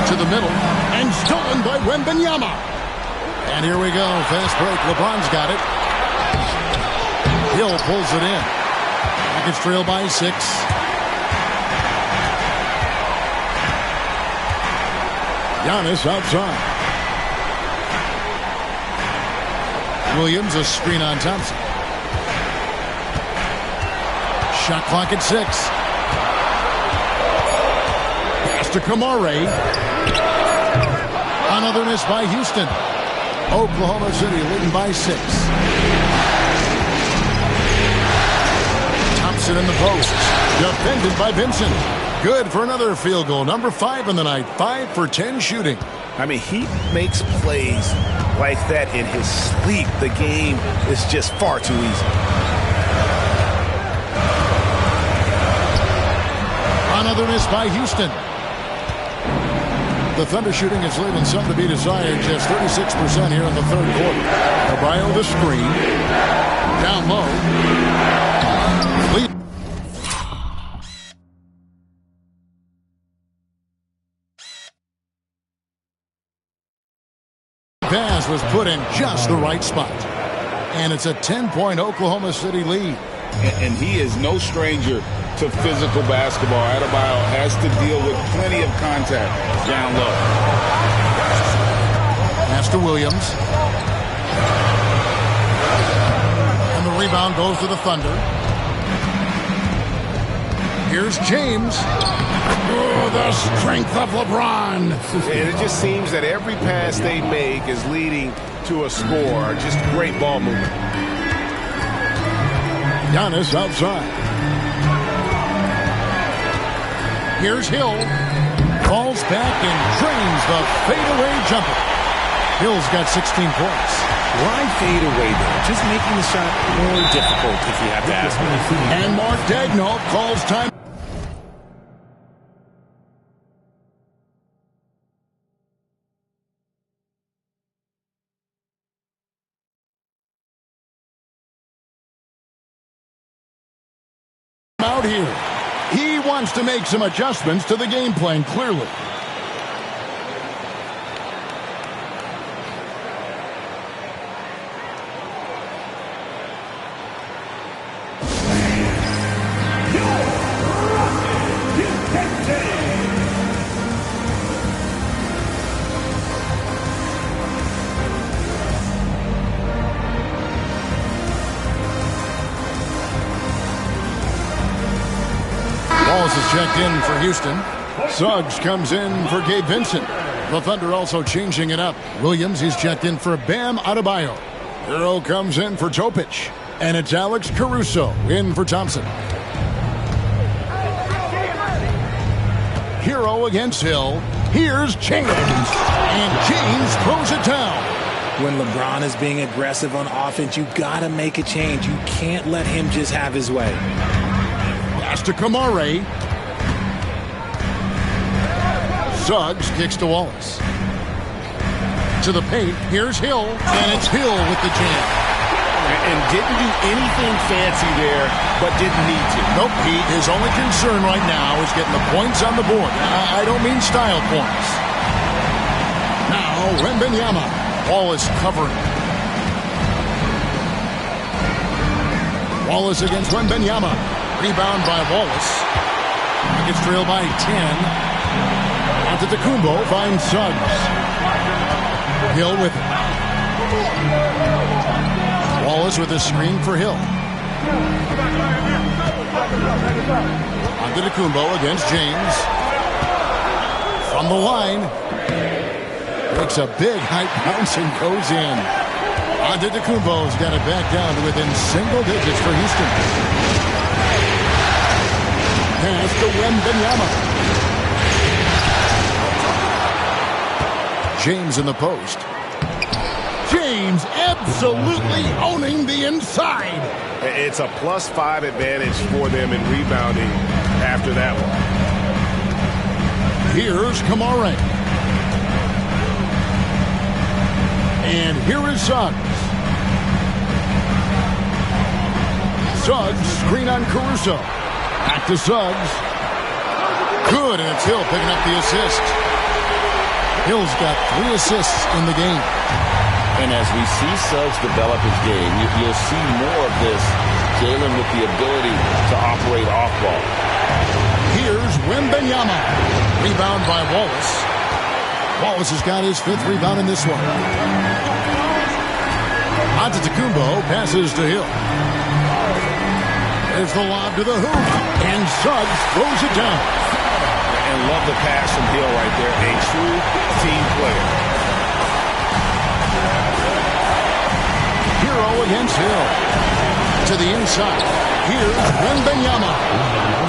To the middle and stolen by Wembanyama. And here we go. Fast break. LeBron's got it. Hill pulls it in. Rockets trail by 6. Giannis outside. Williams, a screen on Thompson. Shot clock at 6. Pass to Kamare. Another miss by Houston. Oklahoma City leading by 6. Thompson in the post. Defended by Vincent. Good for another field goal. Number 5 in the night. 5 for 10 shooting. I mean, he makes plays like that in his sleep. The game is just far too easy. Another miss by Houston. The Thunder shooting is leaving some to be desired. Just 36% here in the third quarter. Adebayo the screen. Down low. Lead. Pass was put in just the right spot. And it's a 10-point Oklahoma City lead. And he is no stranger to physical basketball. Adebayo has to deal with plenty of contact down low. Pass to Williams. And the rebound goes to the Thunder. Here's James. Oh, the strength of LeBron. And it just seems that every pass they make is leading to a score. Just great ball movement. Giannis outside. Here's Hill. Falls back and drains the fadeaway jumper. Hill's got 16 points. Why fade away there? Just making the shot more difficult if you have to ask me. And Mark Daigneault calls time. Out here. He wants to make some adjustments to the game plan, clearly. Wallace is checked in for Houston. Suggs comes in for Gabe Vincent. The Thunder also changing it up. Williams, he's checked in for Bam Adebayo. Hero comes in for Topic. And it's Alex Caruso in for Thompson. Hero against Hill. Here's James. And James throws it down. When LeBron is being aggressive on offense, you got to make a change. You can't let him just have his way. Pass to Kamare. Suggs kicks to Wallace. To the paint. Here's Hill. And it's Hill with the jam. And didn't do anything fancy there, but didn't need to. Nope, Pete. His only concern right now is getting the points on the board. I don't mean style points. Now, Wembanyama. Wallace covering. Wallace against Wembanyama. Rebound by Wallace. He gets trailed by 10. Antetokounmpo finds Suggs. Hill with it. Wallace with a screen for Hill. Antetokounmpo against James. From the line. Makes a big high bounce and goes in. Antetokounmpo's got it back down to within single digits for Houston. Pass to Wembanyama. James in the post. James absolutely owning the inside. It's a +5 advantage for them in rebounding after that one. Here's Kamare. And here is Suggs. Suggs, screen on Caruso. Back to Suggs. Good, and it's Hill picking up the assist. Hill's got 3 assists in the game. And as we see Suggs develop his game, you'll see more of this. Jalen with the ability to operate off ball. Here's Wembanyama. Rebound by Wallace. Wallace has got his 5th rebound in this one. Antetokounmpo passes to Hill. There's the lob to the hoop. And Suggs throws it down. And love the pass from Hill right there. A true team player. Hero against Hill. To the inside. Here's Wembanyama.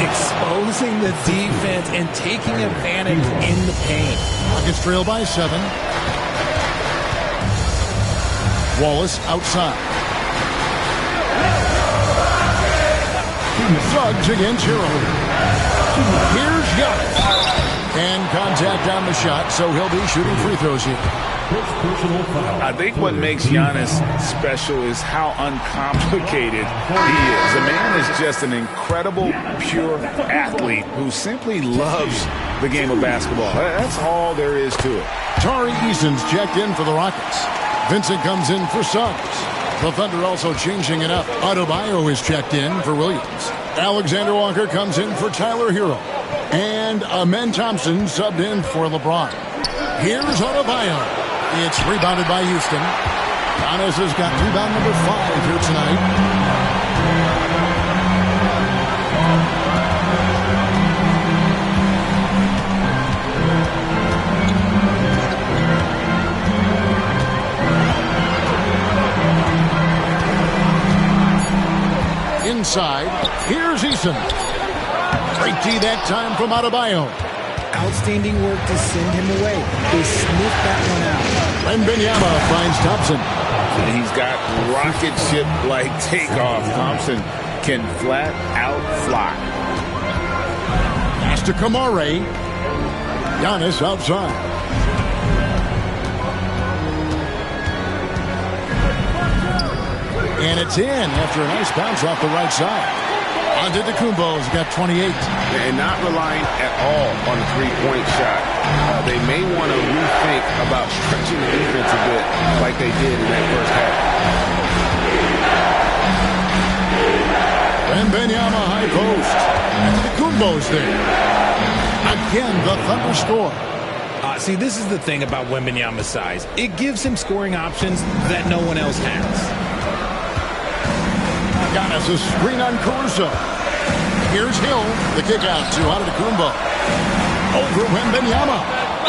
Exposing the defense and taking advantage in the paint. Rockets trail by 7. Wallace outside. Suggs against Hero. Here's Giannis. And contact on the shot, so he'll be shooting free throws here. I think what makes Giannis special is how uncomplicated he is. The man is just an incredible, pure athlete who simply loves the game of basketball. That's all there is to it. Tari Eason's checked in for the Rockets. Vincent comes in for Suggs. The Thunder also changing it up. Adebayo is checked in for Williams. Alexander Walker comes in for Tyler Hero. And Amen Thompson subbed in for LeBron. Here's Adebayo. It's rebounded by Houston. Giannis has got rebound number 5 here tonight. Inside, here's Eason. Great D that time from Adebayo. Outstanding work to send him away. They sniffed that one out. Wembanyama finds Thompson. And he's got rocket ship-like takeoff. Thompson can flat out fly. Pass to Kamare. Giannis outside. And it's in after a nice bounce off the right side. Antetokounmpo's got 28. And not relying at all on a three-point shot. They may want to rethink about stretching the defense a bit like they did in that first half. Wembanyama high post. Antetokounmpo's there. Again, the Thunder score. See, this is the thing about Wembanyama's size. It gives him scoring options that no one else has. Giannis a screen on Caruso. Here's Hill. The kick out to Antetokounmpo. Over Wembanyama.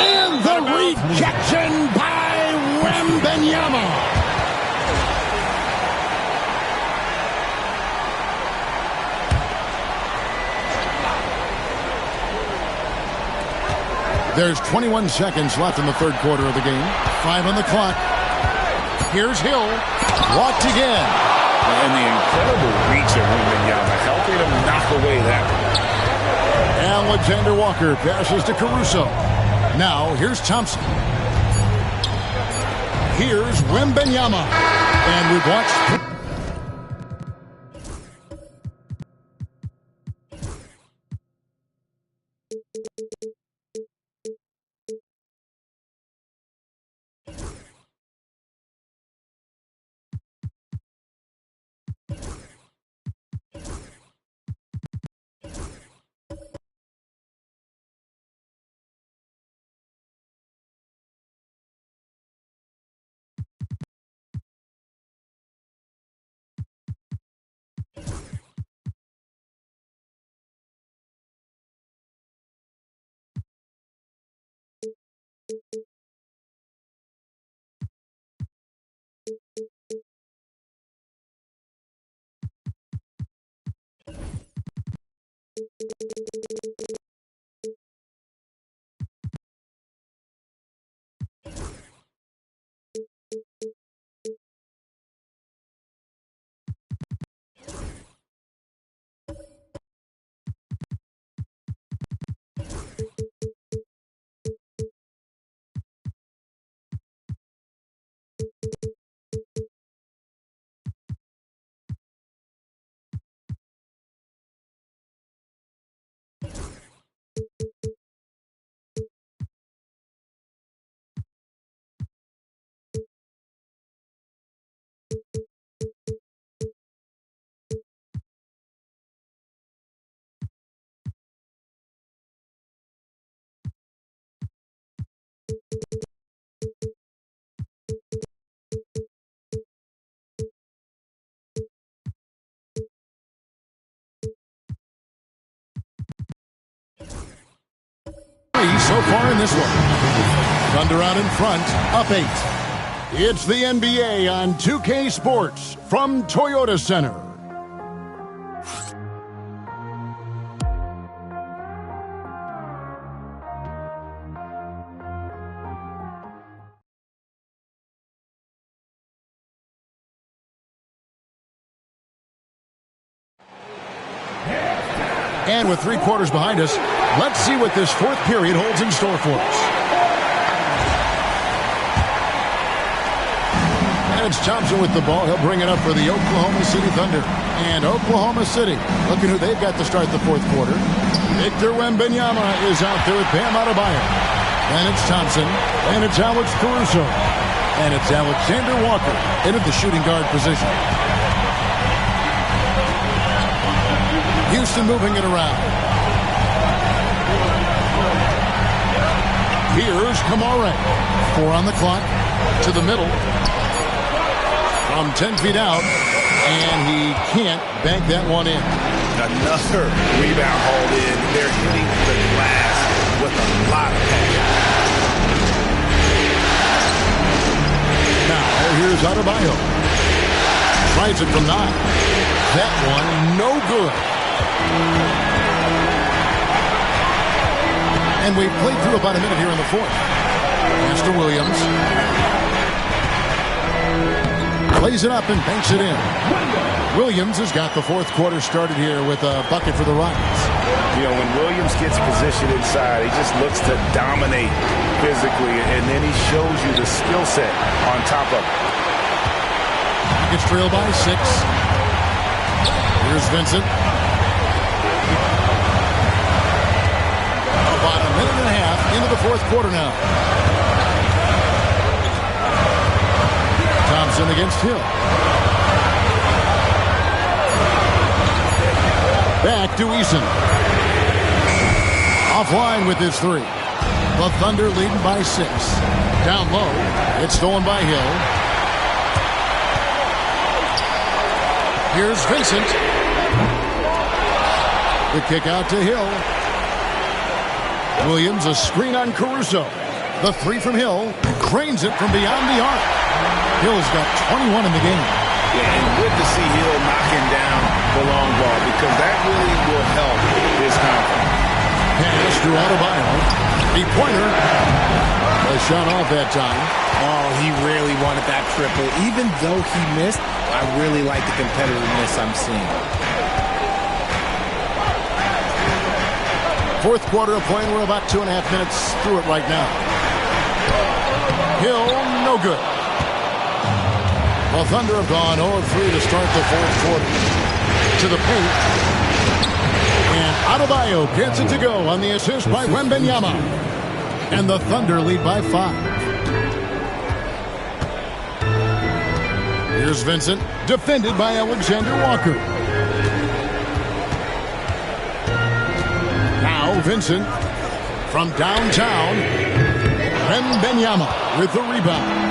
And the rejection by Wembanyama. There's 21 seconds left in the third quarter of the game. 5 on the clock. Here's Hill. Walked again. And the incredible reach of Wembanyama helping him knock away that one. Alexander Walker passes to Caruso. Now here's Thompson. Here's Wembanyama. And we've watched... So far in this one. Thunder out in front, up 8. It's the NBA on 2K Sports from Toyota Center. And with 3 quarters behind us, let's see what this 4th period holds in store for us. And it's Thompson with the ball. He'll bring it up for the Oklahoma City Thunder. And Oklahoma City, looking who they've got to start the 4th quarter. Victor Wembanyama is out there with Bam Adebayo. And it's Thompson. And it's Alex Caruso. And it's Alexander Walker into the shooting guard position. Houston moving it around. Here's Kamara. 4 on the clock. To the middle. From 10 feet out. And he can't bank that one in. Another rebound hauled in. They're hitting the glass with a lot of passion. Now, here's Adebayo. Tries it from 9. That one, no good. And we've played through about a minute here in the 4th. Master Williams. Plays it up and banks it in. Williams has got the 4th quarter started here with a bucket for the Rockets. You know, when Williams gets positioned inside, he just looks to dominate physically, and then he shows you the skill set on top of it. He gets trailed by 6. Here's Vincent. About a minute and a half into the 4th quarter now. Thompson against Hill. Back to Eason. Offline with his 3. The Thunder leading by 6. Down low. It's stolen by Hill. Here's Vincent. The kick out to Hill. Williams, a screen on Caruso. The 3 from Hill. Cranes it from beyond the arc. Hill's got 21 in the game. Yeah, and good to see Hill knocking down the long ball because that really will help his confidence. Pass to Adebayo. Three-pointer. A shot off that time. Oh, he really wanted that triple. Even though he missed, I really like the competitiveness I'm seeing. 4th quarter of play, and we're about 2.5 minutes through it right now. Hill, no good. The Thunder have gone 0-3 to start the 4th quarter. To the paint. And Adebayo gets it to go on the assist by Wembanyama. And the Thunder lead by 5. Here's Vincent, defended by Alexander Walker. Now Vincent from downtown. Wembanyama with the rebound.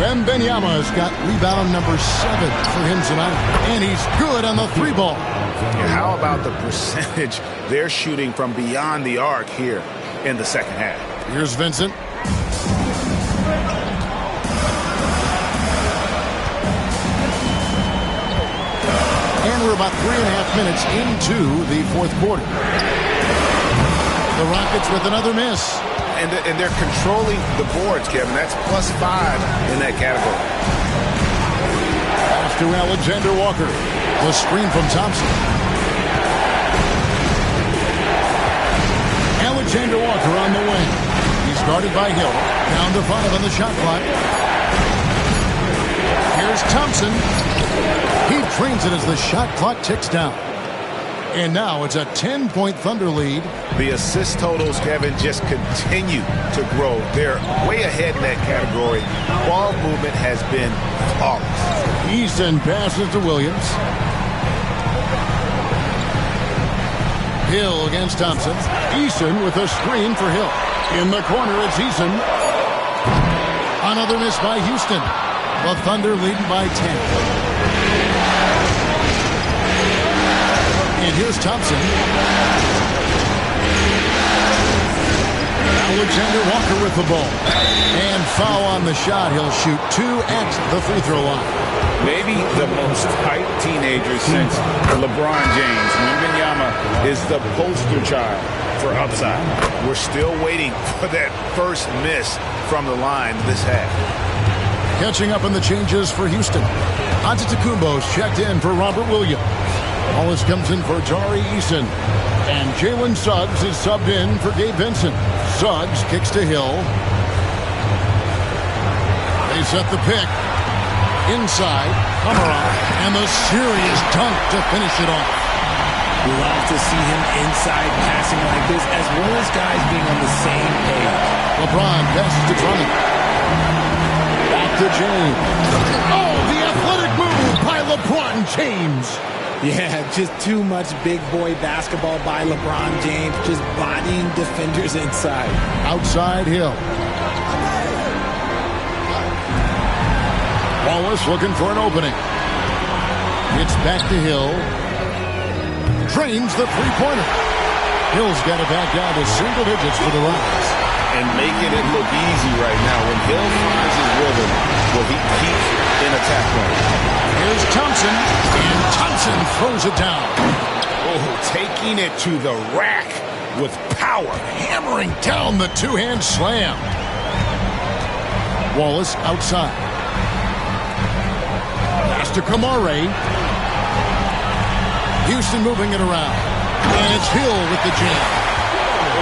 Wembanyama has got rebound number 7 for him tonight. And he's good on the 3 ball. Yeah, how about the percentage they're shooting from beyond the arc here in the 2nd half? Here's Vincent. And we're about 3.5 minutes into the 4th quarter. The Rockets with another miss. And they're controlling the boards, Kevin. That's +5 in that category. Pass to Alexander Walker. The screen from Thompson. Alexander Walker on the wing. He's guarded by Hill. Down to 5 on the shot clock. Here's Thompson. He trains it as the shot clock ticks down. And now it's a 10-point Thunder lead. The assist totals, Kevin, just continue to grow. They're way ahead in that category. Ball movement has been flawless. Eason passes to Williams. Hill against Thompson. Eason with a screen for Hill. In the corner, it's Eason. Another miss by Houston. The Thunder leading by 10. And here's Thompson. Alexander Walker with the ball. And foul on the shot. He'll shoot 2 at the free throw line. Maybe the most hyped teenager since LeBron James. Wembanyama is the poster child for upside. We're still waiting for that first miss from the line this half. Catching up on the changes for Houston. Antetokounmpo's checked in for Robert Williams. Wallace comes in for Tari Eason. And Jalen Suggs is subbed in for Gabe Vincent. Suggs kicks to Hill. They set the pick. Inside, Komarov, and the serious dunk to finish it off. Love to see him inside passing like this, as well as guys being on the same page. LeBron passes to Drummond. Back to James. Oh, the athletic move by LeBron James. Yeah, just too much big boy basketball by LeBron James, just bodying defenders inside. Outside Hill. Wallace looking for an opening. It's back to Hill. Drains the three-pointer. Hill's got it back down to single digits for the Rockets. And making it look easy right now. When Hill finds his rhythm, well, he keeps in attack mode. Here's Thompson, and Thompson throws it down. Oh, taking it to the rack with power. Hammering down the two-hand slam. Wallace outside. Pass to Kamare. Houston moving it around. And it's Hill with the jam.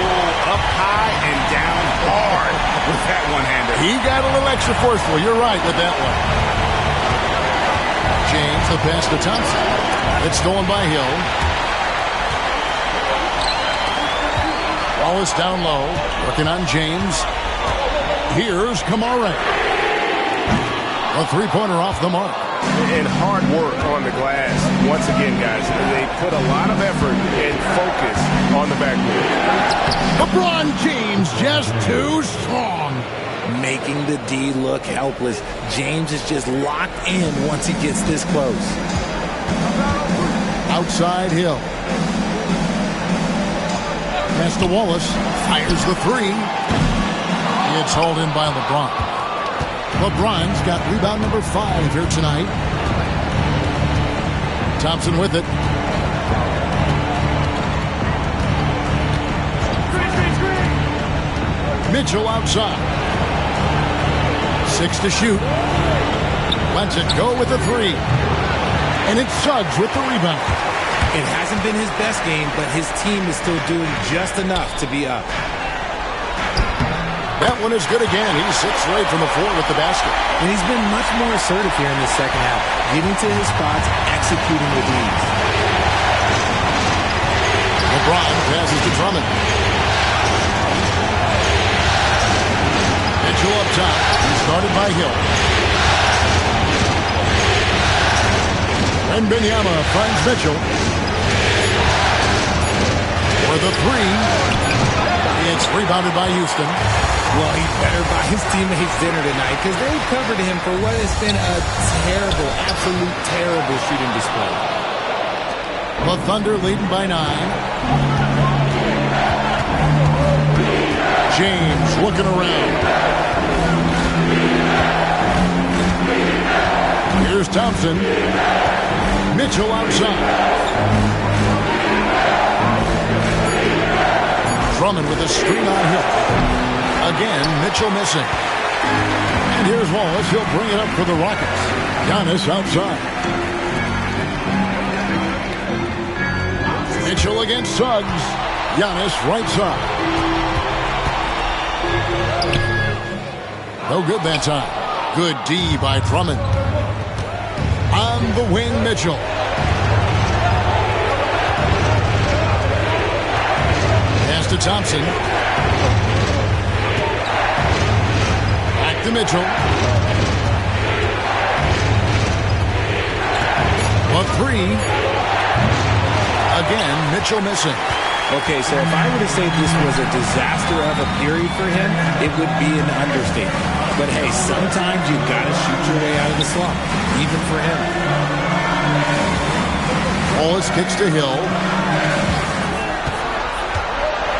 Oh, up high and down hard with that one-hander. He got a little extra forceful. You're right with that one. James, the pass to Thompson. It's stolen by Hill. Wallace down low. Working on James. Here's Kamare. A three-pointer off the mark. And hard work on the glass. Once again, guys, they put a lot of effort and focus on the backboard. LeBron James just too strong. Making the D look helpless. James is just locked in once he gets this close. Outside Hill. Pass to Wallace. Fires the three. It's hauled in by LeBron. LeBron's got rebound number 5 here tonight. Thompson with it. Mitchell outside. 6 to shoot. Lets it go with the 3. And it's Suggs with the rebound. It hasn't been his best game, but his team is still doing just enough to be up. That one is good again. He's 6 straight from the floor with the basket. And he's been much more assertive here in the second half, getting to his spots, executing with ease. LeBron passes to Drummond. Mitchell up top. He's guarded by Hill. Wembanyama finds Mitchell. For the 3. It's rebounded by Houston. Well, he better buy his teammates dinner tonight because they covered him for what has been a terrible, absolute terrible shooting display. The Thunder leading by 9. James looking around. Here's Thompson. Mitchell outside. Drummond with a screen on Hill. Again, Mitchell missing. And here's Wallace. He'll bring it up for the Rockets. Giannis outside. Mitchell against Suggs. Giannis right side. No good that time. Good D by Drummond. On the wing, Mitchell. Pass to Thompson. Back to Mitchell. A 3. Again, Mitchell missing. Okay, so if I were to say this was a disaster of a period for him, it would be an understatement. But hey, sometimes you gotta shoot your way out of the slump, even for him. Wallace kicks to Hill.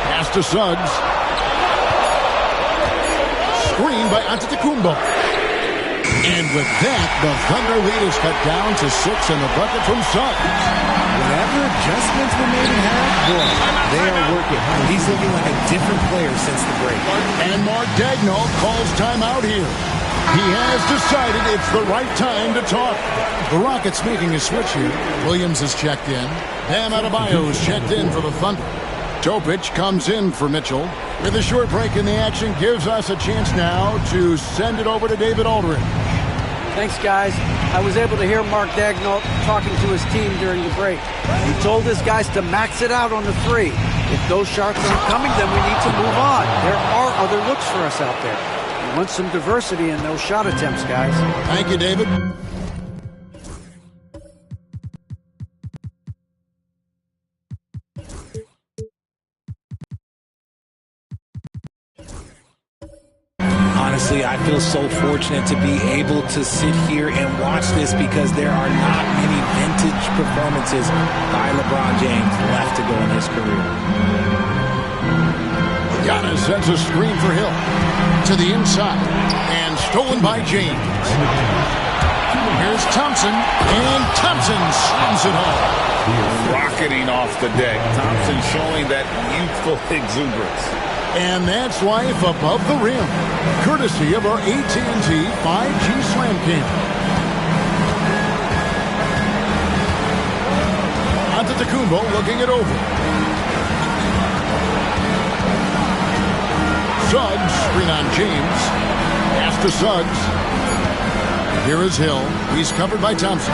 Pass to Suggs. Screen by Antetokounmpo. And with that, the Thunder lead is cut down to 6 and the bucket from Suggs. Whatever adjustments were made in half, boy, they are working. He's looking like a different player since the break. And Mark Daigneault calls timeout here. He has decided it's the right time to talk. The Rockets making a switch here. Williams is checked in. Bam Adebayo is checked in for the Thunder. Topic comes in for Mitchell. With a short break in the action, gives us a chance now to send it over to David Aldridge. Thanks, guys. I was able to hear Mark Daigneault talking to his team during the break. He told his guys to max it out on the three. If those shots aren't coming, then we need to move on. There are other looks for us out there. We want some diversity in those shot attempts, guys. Thank you, David. Honestly, I feel so fortunate to be able to sit here and watch this because there are not many vintage performances by LeBron James left to go in his career. Giannis sends a screen for Hill to the inside and stolen by James. Here's Thompson, and Thompson slams it home. Rocketing off the deck. Thompson showing that youthful exuberance. And that's life above the rim, courtesy of our AT&T 5G Slam Cam. Antetokounmpo looking it over. Suggs, screen on James. Pass to Suggs. Here is Hill. He's covered by Thompson.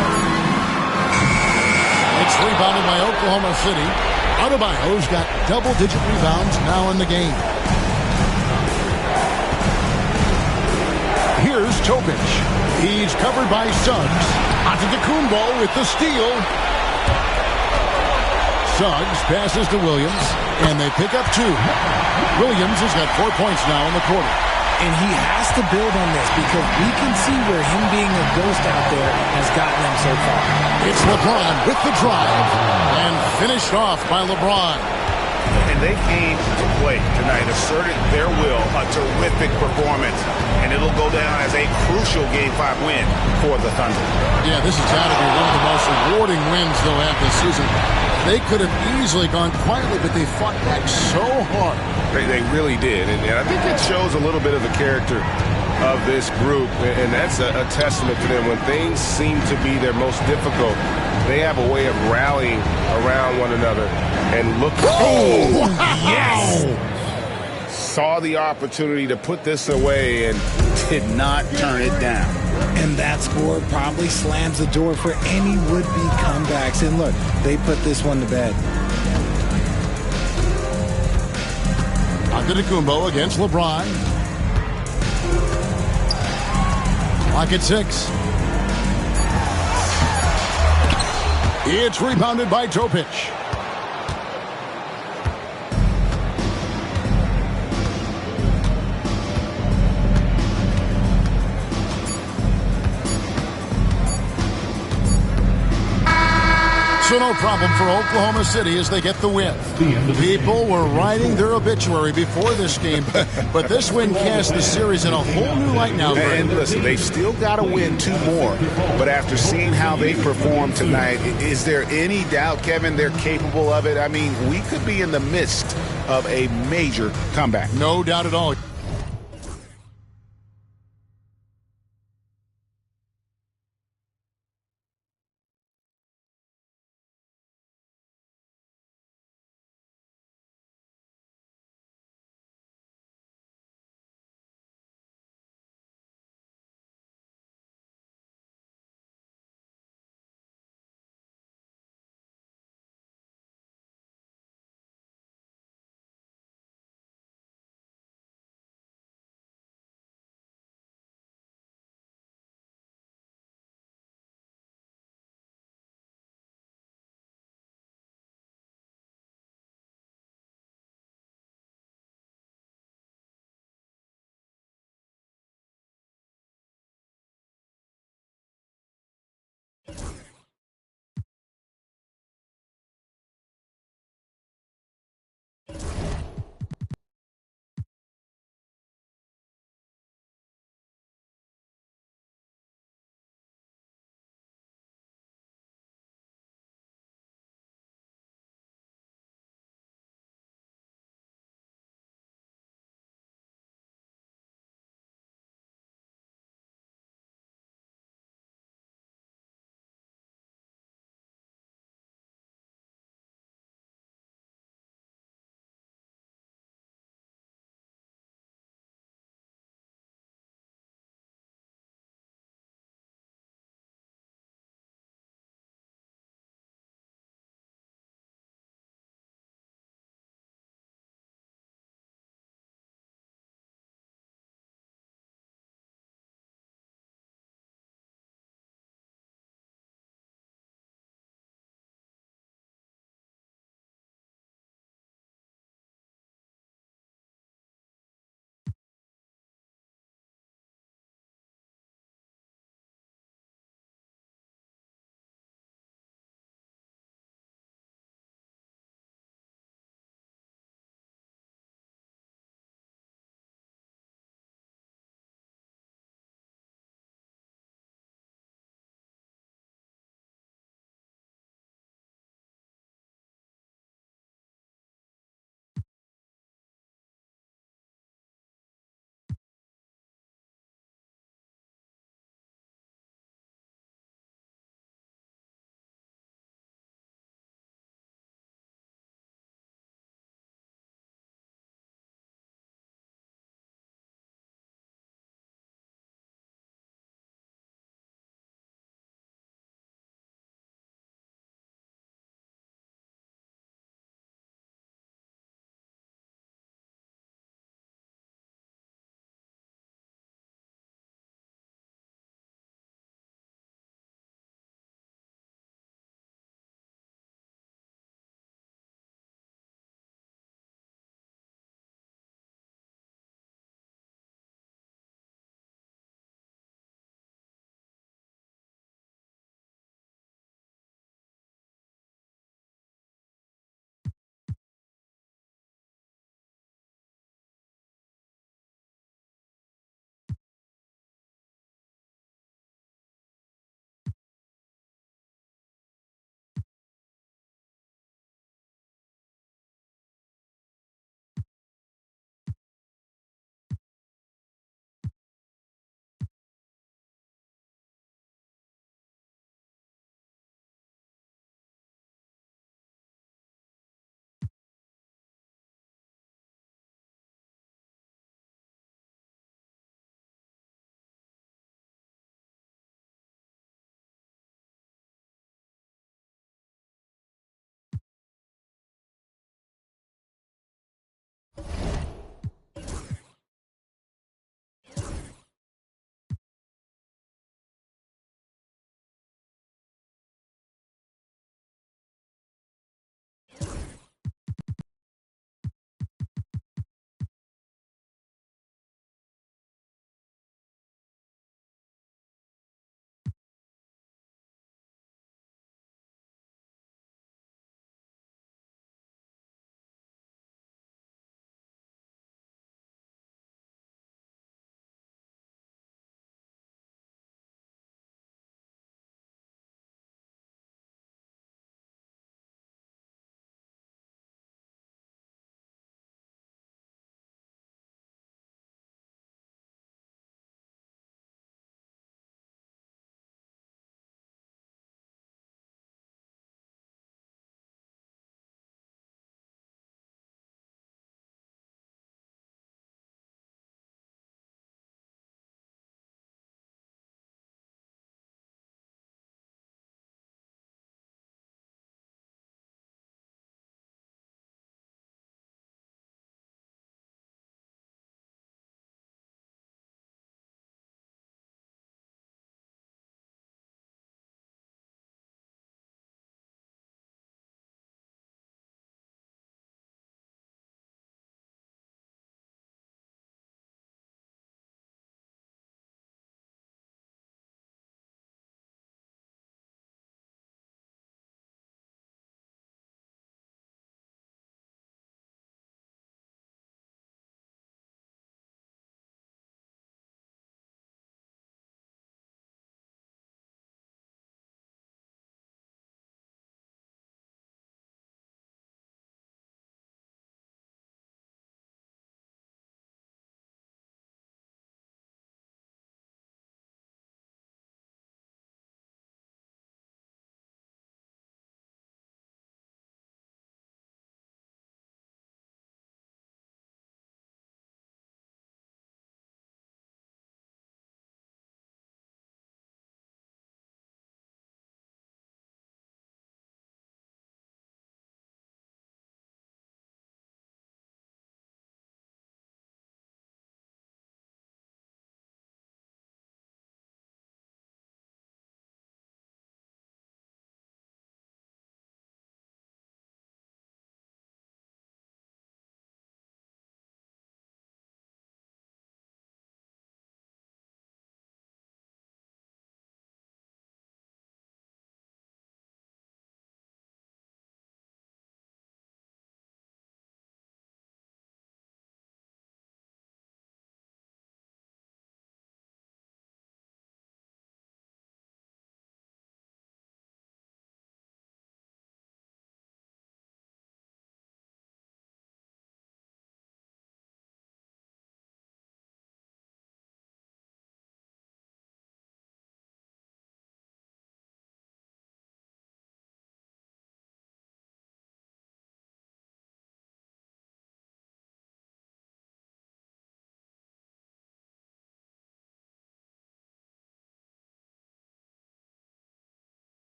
It's rebounded by Oklahoma City. Adebayo's got double-digit rebounds now in the game. Here's Topic. He's covered by Suggs. Antetokounmpo with the steal. Suggs passes to Williams, and they pick up 2. Williams has got 4 points now in the quarter. And he has to build on this because we can see where him being a ghost out there has gotten him so far. It's LeBron with the drive and finished off by LeBron. And they came to play tonight, asserted their will, a terrific performance, and it'll go down as a crucial Game 5 win for the Thunder. Yeah, this has got to be one of the most rewarding wins they'll have this season. They could have easily gone quietly, but they fought back so hard. They really did, and I think it shows a little bit of the character of this group, and that's a testament to them. When things seem to be their most difficult, they have a way of rallying around one another and look. Oh, yes! Saw the opportunity to put this away and did not turn it down. And that score probably slams the door for any would-be comebacks. And look, they put this one to bed. Antetokounmpo against LeBron. Clock at 6. It's rebounded by Topic. So no problem for Oklahoma City as they get the win. People were writing their obituary before this game, but this win cast the series in a whole new light now. And listen, they've still got to win 2 more, but after seeing how they performed tonight, is there any doubt, Kevin, they're capable of it? I mean, we could be in the midst of a major comeback. No doubt at all.